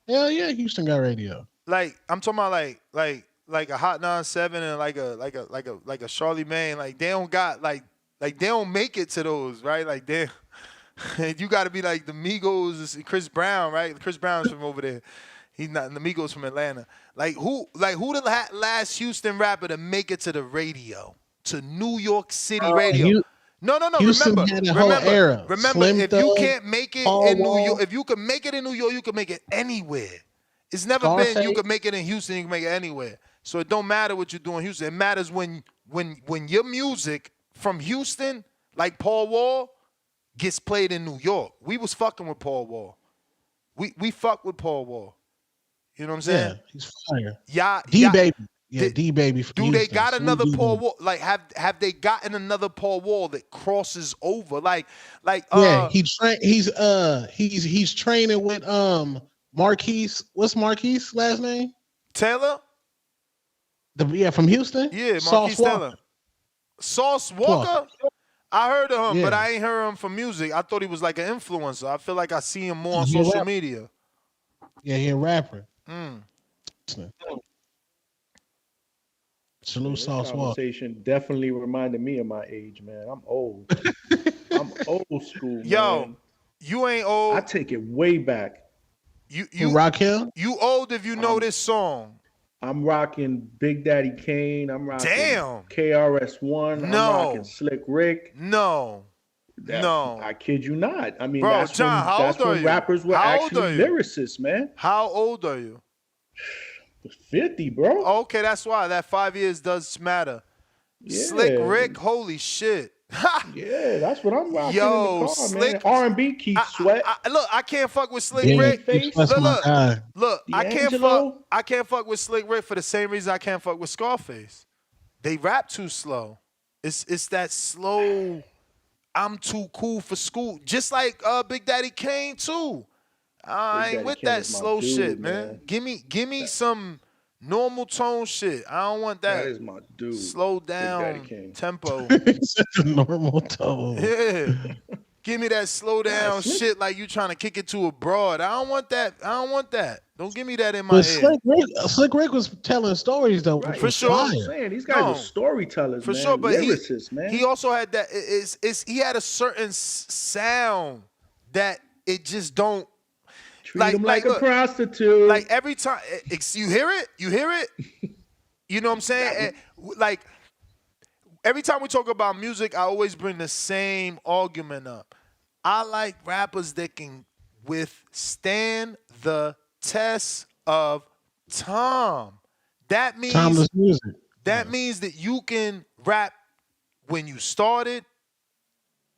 Hell yeah, Houston got radio. Like, I'm talking about like a Hot 97 and like a Charlie Maine. Like they don't got like they don't make it to those, right? Like they you gotta be like the Migos, Chris Brown, right? Chris Brown's from over there. He's not the Migos from Atlanta. Who the last Houston rapper to make it to the radio? To New York City radio. No. Houston had a whole era. Remember, Slim if Thug, you can't make it Paul in New Wall. York, if you can make it in New York, you can make it anywhere. It's never Scarface. been you can make it in Houston, you can make it anywhere. So it don't matter what you do in Houston. It matters when your music from Houston, like Paul Wall, gets played in New York. We was fucking with Paul Wall. We fuck with Paul Wall. You know what I'm saying? Yeah, he's fire. Yeah, D-Baby. Yeah, D-Baby from Do Houston. they got another D-Baby. Paul Wall? Like, have they gotten another Paul Wall that crosses over? Yeah, he's training with Marquise. What's Marquise last name? Taylor? From Houston? Yeah, Sauce Marquise Walker. Taylor. Sauce Walker? I heard of him, Yeah. but I ain't heard him from music. I thought he was like an influencer. I feel like I see him more on He's a social rapper. media. Yeah, he a rapper. Mm. Salute This Sauce Walker. conversation definitely reminded me of my age, man. I'm old. I'm old school, Yo, man. you ain't old. I take it way back. You Rakim? You old if you know this song. I'm rocking Big Daddy Kane. I'm rocking Damn. KRS-One. I'm No. rocking Slick Rick. No. No. I kid you not. I mean, Bro, that's John, how when, that's old are when you? rappers were How old actually are you? lyricists, man. How old are you? 50, bro. Okay, that's why that 5 years does matter. Yeah. Slick Rick, holy shit. Yeah, that's what I'm rocking in the Yo, car, Slick. man. R&B, Keith Sweat. Look, I can't fuck with Slick Yeah, Rick. Keith Sweat's my guy. Look, I can't fuck with Slick Rick for the same reason I can't fuck with Scarface. They rap too slow. It's that slow. I'm too cool for school. Just like Big Daddy Kane too. I ain't with that slow shit, man. Give me some normal tone shit. I don't want that. That is my dude. Slow down tempo. Such a normal tone. Yeah. Give me that slow down shit like you trying to kick it to a broad. I don't want that. Don't give me that in my But ear. Slick Rick was telling stories though. Right. For sure. I'm saying these guys are storytellers, for man. sure, but Lyricists, man. he also had that. He had a certain sound that it just don't. Treat him like a prostitute. Like every time you hear it, you know what I'm saying? Like every time we talk about music, I always bring the same argument up. I like rappers that can withstand the test of time. That means timeless music. That means that you can rap when you started,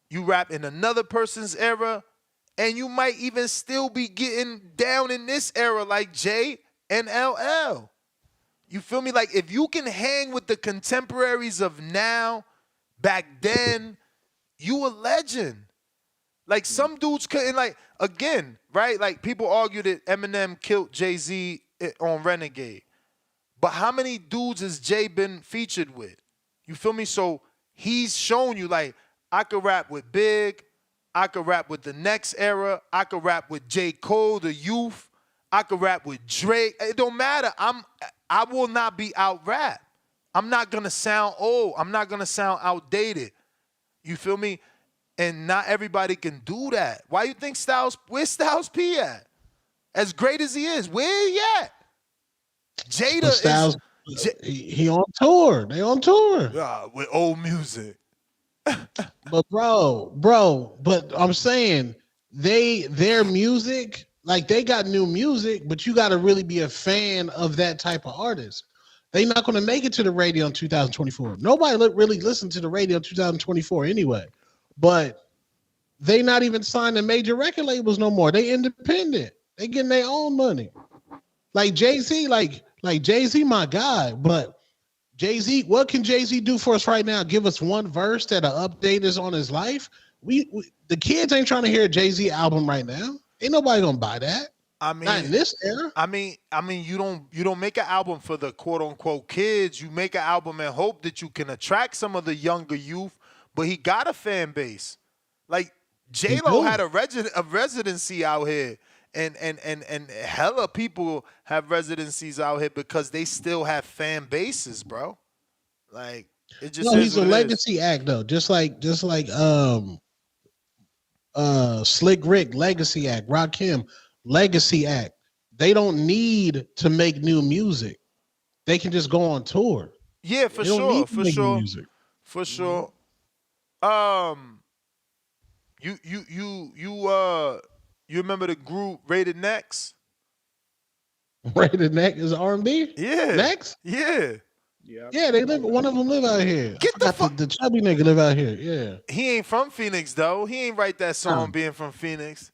you rap in another person's era, and you might even still be getting down in this era like J and LL. You feel me? Like if you can hang with the contemporaries of now, back then, you a legend. Like some dudes couldn't, like, again, right? Like people argue that Eminem killed Jay-Z on Renegade. But how many dudes has Jay been featured with? You feel me? So he's shown you, like, I could rap with Big, I could rap with the next era, I could rap with J. Cole, the youth, I could rap with Drake. It don't matter. I will not be out rap. I'm not gonna sound old. I'm not gonna sound outdated. You feel me? And not everybody can do that. Why you think where's Styles P at? As great as he is, where he at? Jada Styles, he on tour. They on tour. With old music. But but I'm saying their music, like they got new music, but you got to really be a fan of that type of artist. They not going to make it to the radio in 2024. Nobody really listened to the radio in 2024 anyway. But they not even signed to major record labels no more. They independent. They getting their own money. Like Jay-Z, like Jay-Z, my guy. But Jay-Z, what can Jay-Z do for us right now? Give us one verse that'll update us on his life. We the kids ain't trying to hear a Jay-Z album right now. Ain't nobody gonna buy that. I mean, not in this era. I mean, you don't make an album for the quote unquote kids. You make an album and hope that you can attract some of the younger youth. But he got a fan base. Like J-Lo had a residency out here. And hella people have residencies out here because they still have fan bases, bro. Like it just he's a legacy act though. Just like Slick Rick, legacy act, Rakim, legacy act. They don't need to make new music. They can just go on tour. Yeah, for sure. For sure. You remember the group Rated Next? Rated Next is R&B? Yeah. Next? Yeah. Yeah, they live. One of them live out here. The chubby nigga live out here. Yeah. He ain't from Phoenix though. He ain't write that song being from Phoenix.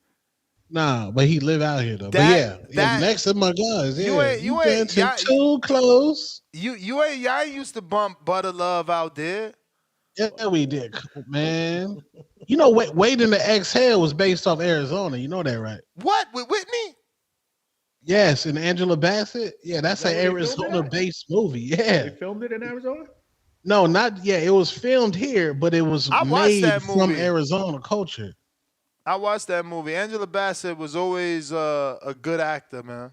Nah, but he live out here though. But Next is my guys. Yeah. You ain't too close. Y'all ain't used to bump Butter Love out there. Yeah, we did, man. You know, Wait in the Exhale was based off Arizona. You know that, right? What, with Whitney? Yes, and Angela Bassett. Yeah, that's an Arizona-based movie. Yeah. They filmed it in Arizona? No, not yet. It was filmed here, but it was made from Arizona culture. I watched that movie. Angela Bassett was always a good actor, man.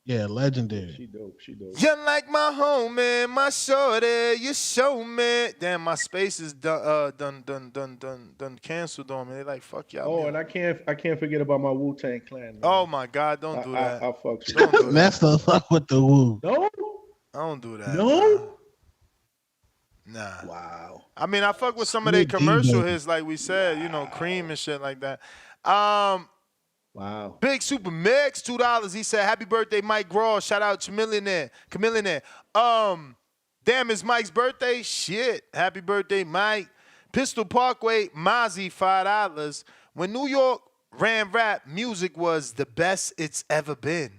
Yeah, legendary. She dope. You like my homie, my shorty, you show me. Damn, my space is done canceled on me. They like, fuck y'all. Oh, and I can't forget about my Wu-Tang Clan. Man. Oh my God, don't do that. I'll fuck you. Don't do that. That's the fuck with the Wu. No? I don't do that. No? Nah. Wow. I mean, I fuck with some of their commercial hits, like we said, you know, Cream and shit like that. Wow. Big Super Mix, $2. He said, happy birthday, Mike Graw. Shout out to Chameleonaire. Damn, it's Mike's birthday? Shit. Happy birthday, Mike. Pistol Parkway, Mozzie, $5. When New York ran rap, music was the best it's ever been.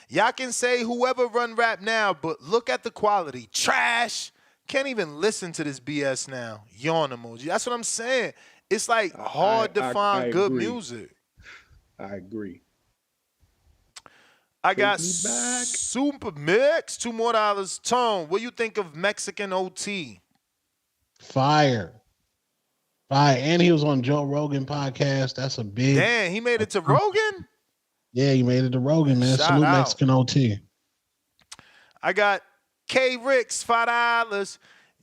Y'all can say whoever run rap now, but look at the quality. Trash. Can't even listen to this BS now. Yawn emoji. That's what I'm saying. It's like hard to find good music. I agree. I got Super Mix, $2 more. Tone, what do you think of Mexican OT? Fire. And he was on Joe Rogan podcast. That's a big. Damn, he made it to Rogan? Yeah, he made it to Rogan, man. Shout Salute out. Mexican OT. I got K Ricks, $5.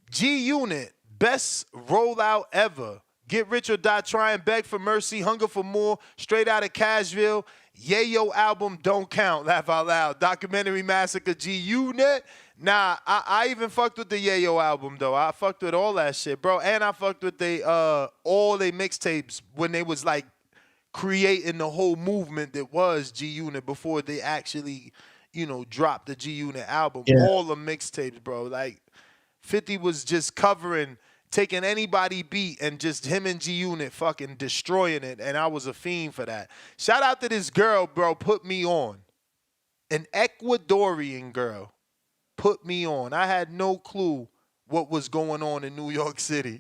G Unit, best rollout ever. Get Rich or Die Trying, Beg for Mercy, Hunger for More, Straight Out of Cashville, Yayo album, Don't Count, Laugh Out Loud, Documentary Massacre, G Unit. Nah, I even fucked with the Yayo album, though. I fucked with all that shit, bro. And I fucked with all they mixtapes when they was like creating the whole movement that was G Unit before they actually, dropped the G Unit album. Yeah. All the mixtapes, bro. Like, 50 was just taking anybody beat and just him and G Unit fucking destroying it, and I was a fiend for that. Shout out to this girl, bro, put me on. An Ecuadorian girl put me on. I had no clue what was going on in New York City.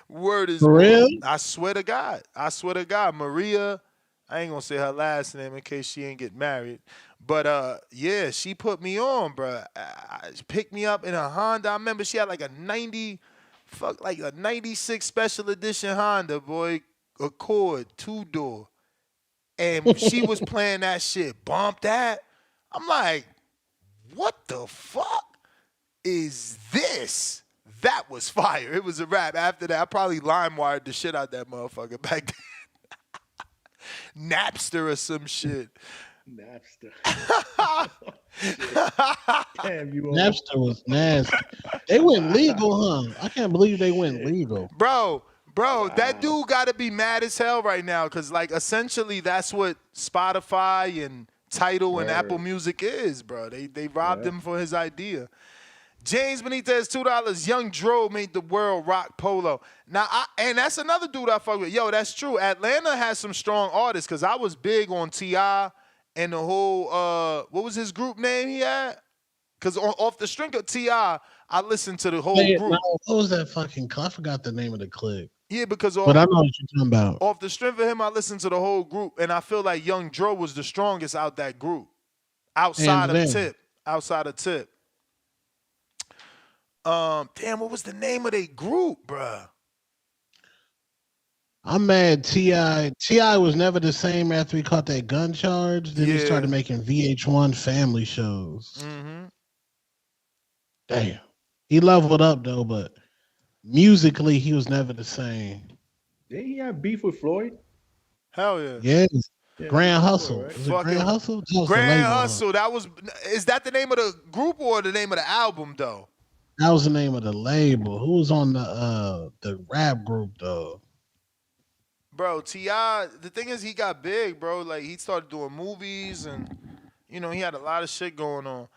Word is For real? I swear to God. Maria, I ain't gonna say her last name in case she ain't get married. But yeah, she put me on, bro. She picked me up in a Honda. I remember she had like a 96 special edition Honda, boy, Accord, 2-door. And she was playing that shit. Bump that. I'm like, what the fuck is this? That was fire. It was a rap. After that, I probably LimeWired the shit out that motherfucker back then. Napster or some shit. Napster. Damn, you Napster was nasty. They went legal, huh? I can't believe they went legal. Bro, that dude got to be mad as hell right now because, like, essentially that's what Spotify and Tidal and Apple Music is, bro. They robbed him for his idea. James Benitez, $2. Young Dro made the world rock polo. Now, and that's another dude I fuck with. Yo, that's true. Atlanta has some strong artists because I was big on T.I. and the whole, what was his group name he had? Because off the string of T.I., I listened to the whole group. No, what was that fucking? I forgot the name of the clip. Yeah, because but I know what you're talking about. Off the strength of him, I listened to the whole group, and I feel like Young Dro was the strongest out that group. Outside of Tip. Damn, what was the name of their group, bruh? I'm mad. T.I. was never the same after he caught that gun charge. Then he started making VH1 family shows. Mm-hmm. Damn. He leveled up, though, but musically, he was never the same. Did he have beef with Floyd? Hell yeah. Yes. Yeah, Grand Hustle. right? Was it Grand Hustle? Grand Hustle. Is that the name of the group or the name of the album, though? That was the name of the label. Who was on the rap group, though? Bro, T.I., the thing is he got big, bro. Like, he started doing movies and, he had a lot of shit going on.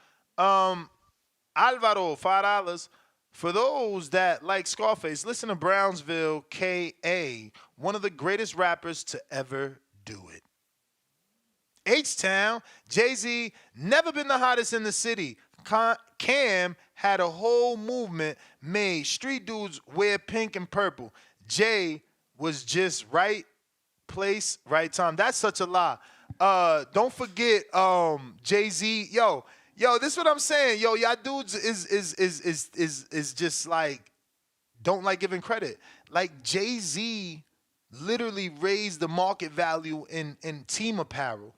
Alvaro, $5. For those that like Scarface, listen to Brownsville K.A., one of the greatest rappers to ever do it. H-Town, Jay-Z, never been the hottest in the city. Cam had a whole movement made. Street dudes wear pink and purple. Jay was just right place, right time. That's such a lie. Don't forget Jay-Z. Yo, this is what I'm saying. Yo, y'all dudes is just like, don't like giving credit. Like, Jay-Z literally raised the market value in team apparel.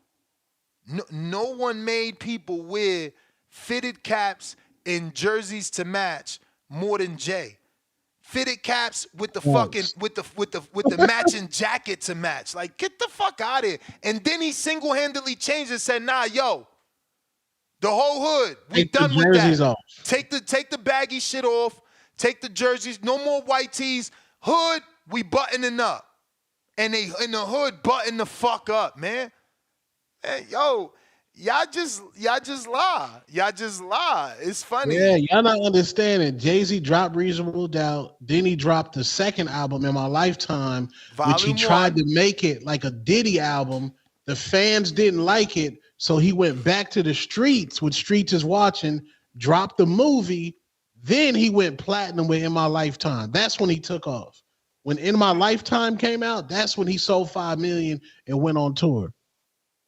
No one made people wear fitted caps and jerseys to match more than Jay. Fitted caps with the fucking with the matching jacket to match. Like, get the fuck out of here. And then he single-handedly changed and said, nah, yo, the whole hood, we done with that. Off. Take the baggy shit off. Take the jerseys. No more white tees. Hood, we buttoning up. and they in the hood button the fuck up, man. Hey, yo, y'all just lie. Y'all just lie. It's funny. Yeah, y'all not understanding. Jay-Z dropped Reasonable Doubt. Then he dropped the second album in my lifetime, which he Volume tried 1. to make it like a Diddy album. The fans didn't like it, so he went back to the streets, which Streets is watching, dropped the movie. Then he went platinum with In My Lifetime. That's when he took off. When In My Lifetime came out, that's when he sold 5 million and went on tour.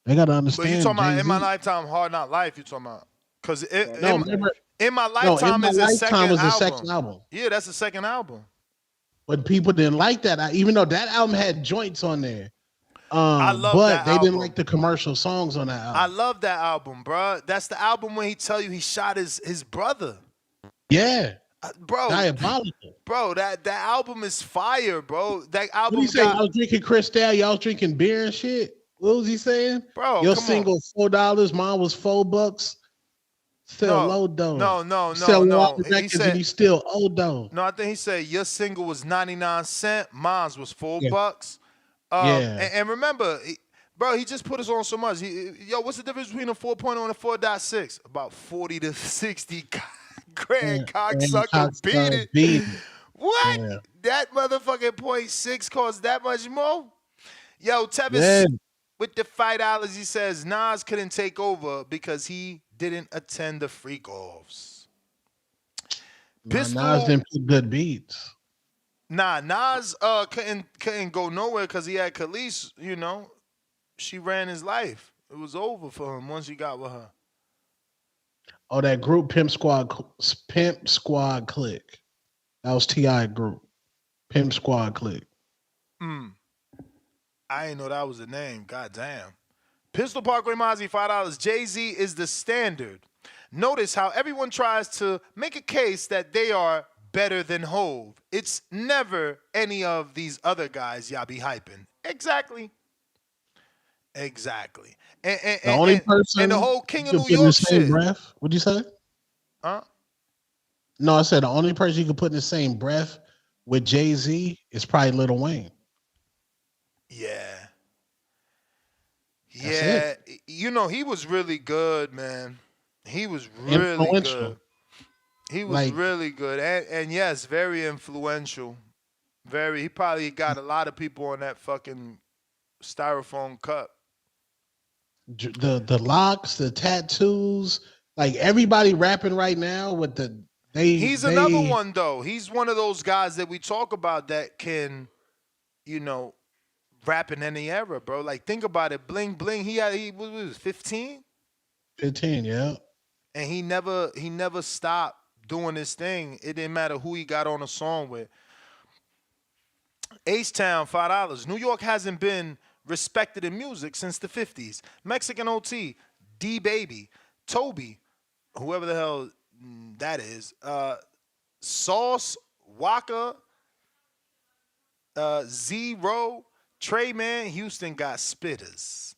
They gotta understand. But you talking about Jay-Z. In My Lifetime, Hard Not Life? You talking about? Because In My Lifetime is his second was the album. second album. Yeah, that's the second album. But people didn't like that, even though that album had joints on there. I love but that they album. didn't like the commercial songs on that album. I love that album, bro. That's the album when he tell you he shot his brother. Yeah, bro. Diabolical. Bro, that album is fire, bro. That What album he say? Y'all was drinking Cristal, y'all was drinking beer and shit. What was he saying? Bro, your come single $4, mine was $4. Still low dough. No. He said he still old dough. No, I think he said your single was 99 cents, mine was $4. Yeah. And remember, he just put us on so much. What's the difference between a 4.0 and a 4.6? About 40 to 60 grand cocksucker beat it. What? Yeah. That motherfucking 0.6 costs that much more? Yo, Tevis with the $5, he says Nas couldn't take over because he didn't attend the freak-offs. Nas didn't put good beats. Nah, Nas couldn't go nowhere because he had Khalees, She ran his life. It was over for him once he got with her. Oh, that group Pimp Squad Click. That was T.I. group. Pimp Squad Click. I didn't know that was the name. God damn. Pistol Parkway Mozzie, $5. Jay-Z is the standard. Notice how everyone tries to make a case that they are better than Hove. It's never any of these other guys y'all be hyping. Exactly. And The only person and the whole King of you New could put in the York same shit. breath. What'd you say? Huh? No, I said the only person you could put in the same breath with Jay-Z is probably Lil Wayne. Yeah. That's He was really good, man. He was really good. He was really good. And yes, very influential. He probably got a lot of people on that fucking styrofoam cup. The locks, the tattoos, like everybody rapping right now with He's another one though. He's one of those guys that we talk about that can, rap in any era, bro. Like think about it. Bling Bling. He was 15? 15, yeah. And he never stopped doing his thing. It didn't matter who he got on a song with. H-Town, $5. New York hasn't been respected in music since the 50s. Mexican OT, D-Baby, Toby, whoever the hell that is, Sauce, Waka, Zero, Trey Man, Houston got spitters.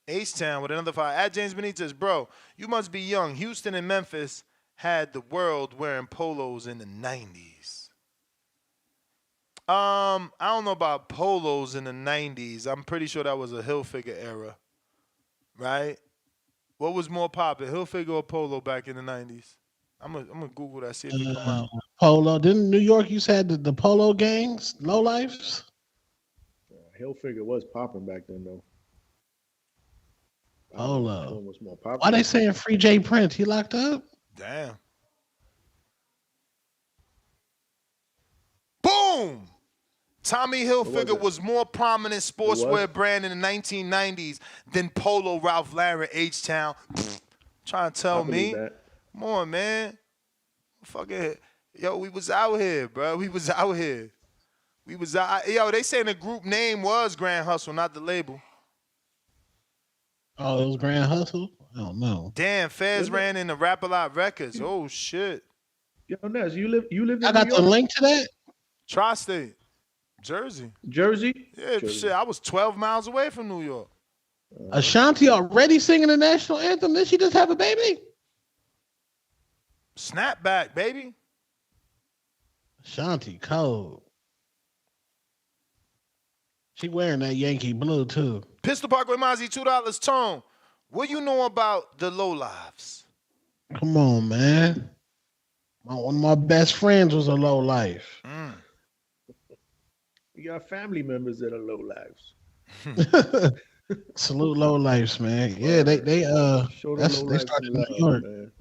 H-Town with another 5. At James Benitez, bro, you must be young. Houston and Memphis had the world wearing polos in the 90s. I don't know about polos in the 90s. I'm pretty sure that was a Hilfiger era, right? What was more popular, Hilfiger or polo back in the 90s? I'm gonna Google that, see if it come out. Polo. Didn't New York used to have the polo gangs, low lifes? Hilfiger was popping back then, though. Polo. Was more popular. Why they saying Free J Prince? He locked up? Damn. Boom! Tommy Hilfiger was more prominent sportswear brand in the 1990s than Polo, Ralph Lauren, H-Town. Trying to tell me? Come on, man. Fucking, we was out here, bro. We was out here. They saying the group name was Grand Hustle, not the label. Oh, it was Grand Hustle? I don't know. Damn, Fez ran into Rap-A-Lot Records. Oh, shit. Yo, Nez, you live in New York? I got the link to that? Tri-State. Jersey? Yeah, Jersey. shit. I was 12 miles away from New York. Ashanti already singing the national anthem? Did she just have a baby? Snapback, baby. Ashanti cold. She wearing that Yankee blue too. Pistol Parkway Mozzie, $2. Tone. What you know about the low lives? Come on, man. One of my best friends was a low life. We got family members that are low lives. Salute low lives, man. Yeah, they show the that's low they lives started some in love, New York. man.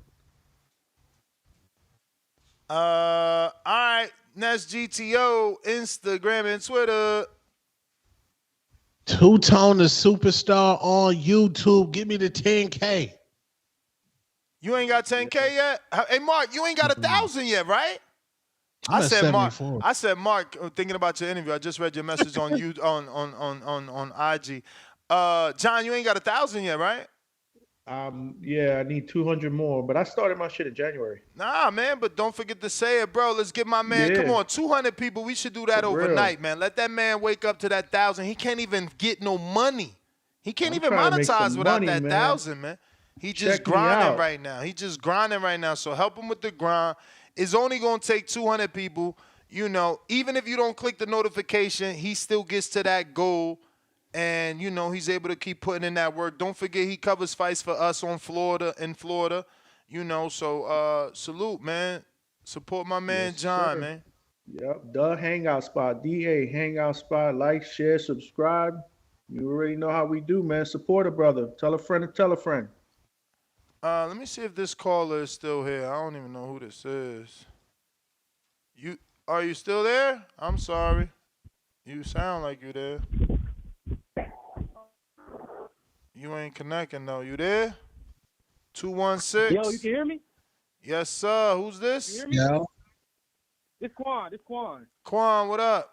All right. Next GTO, Instagram and Twitter. Two-Tone the superstar on YouTube. Give me the 10K. You ain't got 10K yet? Hey, Mark, you ain't got 1,000 yet, right? I'm at 74. I said, Mark, thinking about your interview. I just read your message on you on IG. John, you ain't got 1,000 yet, right? Yeah, I need 200 more, but I started my shit in January. Nah, man, but don't forget to say it, bro. Let's get my man. Come on, 200 people. We should do that overnight, man. Let that man wake up to that 1,000. He can't even get no money. He can't even monetize without that 1,000, man. He just grinding right now. He just grinding right now. So help him with the grind. It's only gonna take 200 people. You know, even if you don't click the notification, he still gets to that goal. And, you know, he's able to keep putting in that work. Don't forget he covers fights for us in Florida. You know, so salute, man. Support my man John, man. Yep, the Hangout Spot, DA Hangout Spot. Like, share, subscribe. You already know how we do, man. Support a brother. Tell a friend to tell a friend. Let me see if this caller is still here. I don't even know who this is. Are you still there? I'm sorry. You sound like you're there. You ain't connecting though. You there? 216. Yo, you can hear me? Yes, sir. Who's this? You hear me? Yeah. This Quan. Quan, what up?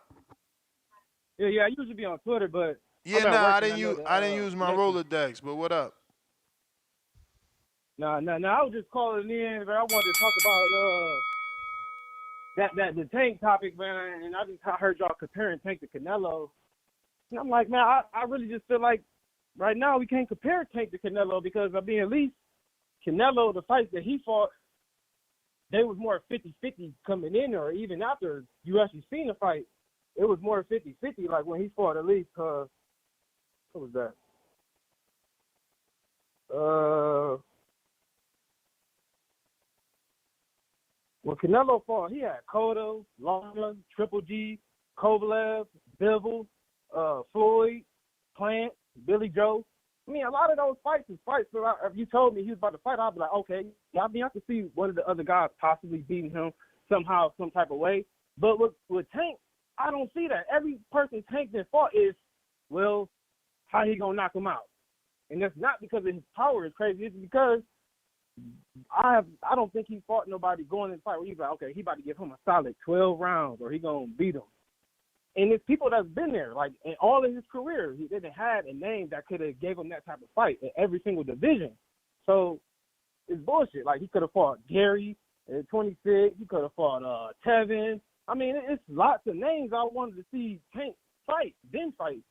Yeah, I usually be on Twitter, but I didn't use my Rolodex, but what up? Nah, I was just calling in, but I wanted to talk about the Tank topic, man. And I heard y'all comparing Tank to Canelo, and I'm like, man, I really just feel like right now we can't compare Tank to Canelo because at least Canelo, the fights that he fought, they was more 50-50 coming in, or even after you actually seen the fight, it was more 50-50. Like when he fought, at least, what was that? When Canelo fought, he had Cotto, Lama, Triple G, Kovalev, Bivol, Floyd, Plant, Billy Joe. I mean, a lot of those fights is fights. So if you told me he was about to fight, I'd be like, okay. I could see one of the other guys possibly beating him somehow, some type of way. But with Tank, I don't see that. Every person Tank that fought is, well, how he gonna knock him out? And that's not because of his power is crazy. It's because I don't think he fought nobody going in the fight where he's like, okay, he about to give him a solid 12 rounds or he gonna beat him. And it's people that's been there, like in all of his career, he didn't have a name that could have gave him that type of fight in every single division. So it's bullshit. Like he could have fought Gary at 26. He could have fought Tevin. I mean, it's lots of names I wanted to see Tank fight, then fight.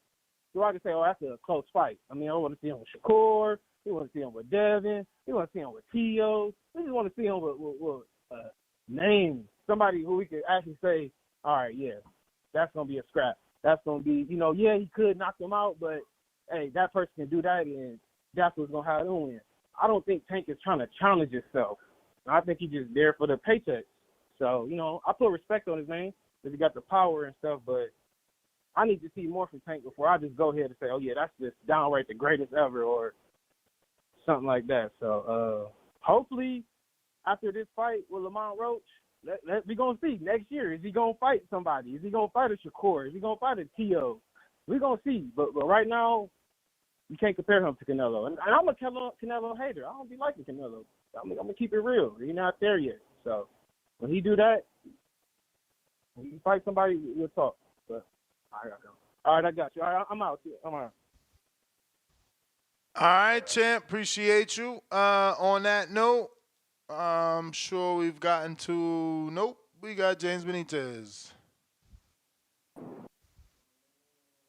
So I can say, oh, that's a close fight. I mean, I want to see him with Shakur. We want to see him with Devin. We want to see him with Tio. We just want to see him with names. Somebody who we could actually say, all right, yeah, that's going to be a scrap. That's going to be, yeah, he could knock him out, but, hey, that person can do that, and that's what's going to have him win. I don't think Tank is trying to challenge himself. I think he's just there for the paycheck. So, I put respect on his name because he got the power and stuff, but I need to see more from Tank before I just go ahead and say, oh, yeah, that's just downright the greatest ever or something like that. So, hopefully, after this fight with Lamont Roach, we're going to see next year. Is he going to fight somebody? Is he going to fight a Shakur? Is he going to fight a Tio? We're going to see. But right now, you can't compare him to Canelo. And I'm a Canelo hater. I don't be liking Canelo. I'm going to keep it real. He's not there yet. So when he do that, when he fight somebody, we'll talk. But I got to go. All right, I got you. All right, I'm out. I'm out. All right, champ. Appreciate you. On that note, I'm sure we've gotten to... Nope. We got James Benitez.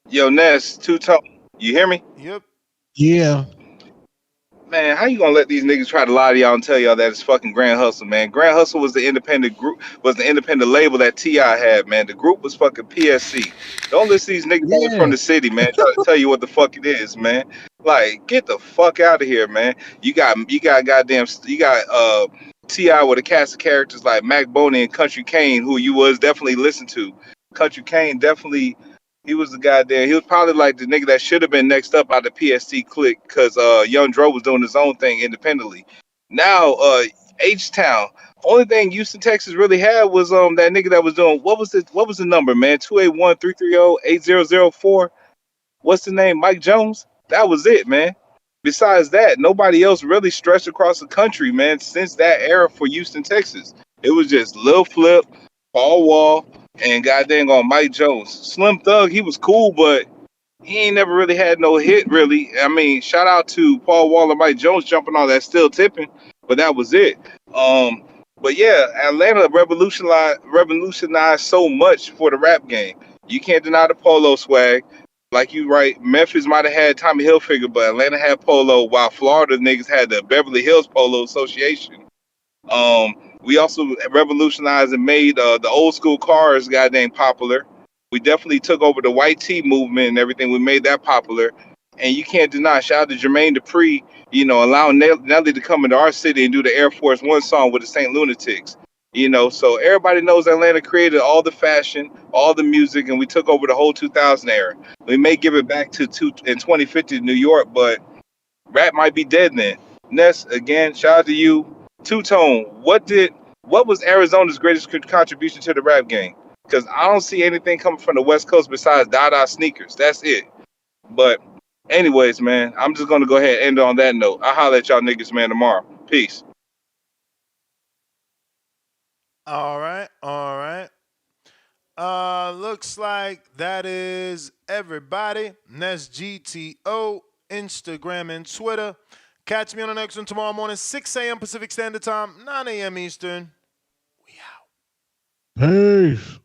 Yo, Ness, Two-Tone. You hear me? Yep. Yeah. Man, how you gonna let these niggas try to lie to y'all and tell y'all that it's fucking Grand Hustle, man? Grand Hustle was the independent group, was the independent label that T.I. had, man. The group was fucking PSC. Don't listen to these niggas that from Yeah. the city, man, try to tell you what the fuck it is, man. Like, get the fuck out of here, man. You got T.I. with a cast of characters like Mac Boney and Country Kane, who you was definitely listen to. Country Kane definitely. He was the goddamn. He was probably like the nigga that should have been next up out of the PSC clique, because Young Dro was doing his own thing independently. Now H Town. Only thing Houston, Texas really had was that nigga that was doing what was the number, man? 281-330-8004. What's the name? Mike Jones. That was it, man. Besides that, nobody else really stretched across the country, man, since that era for Houston, Texas. It was just Lil Flip, Paul Wall, and goddamn on Mike Jones. Slim Thug, he was cool, but he ain't never really had no hit, really. I mean, shout out to Paul Wall and Mike Jones jumping on that Still Tipping, but that was it. But yeah, Atlanta revolutionized so much for the rap game. You can't deny the polo swag. Like you right, Memphis might have had Tommy Hilfiger, but Atlanta had polo, while Florida niggas had the Beverly Hills Polo Association. We also revolutionized and made the old school cars goddamn popular. We definitely took over the white tee movement and everything. We made that popular. And you can't deny, shout out to Jermaine Dupri, allowing Nelly to come into our city and do the Air Force One song with the St. Lunatics. So everybody knows Atlanta created all the fashion, all the music, and we took over the whole 2000 era. We may give it back in 2050 to New York, but rap might be dead then. Ness, again, shout out to you. Two-Tone, what was Arizona's greatest contribution to the rap game? Because I don't see anything coming from the West Coast besides Dada sneakers. That's it. But anyways, man, I'm just going to go ahead and end on that note. I'll holler at y'all niggas, man, tomorrow. Peace. All right. Looks like that is everybody. And that's GTO, Instagram, and Twitter. Catch me on the next one tomorrow morning, 6 a.m. Pacific Standard Time, 9 a.m. Eastern. Peace.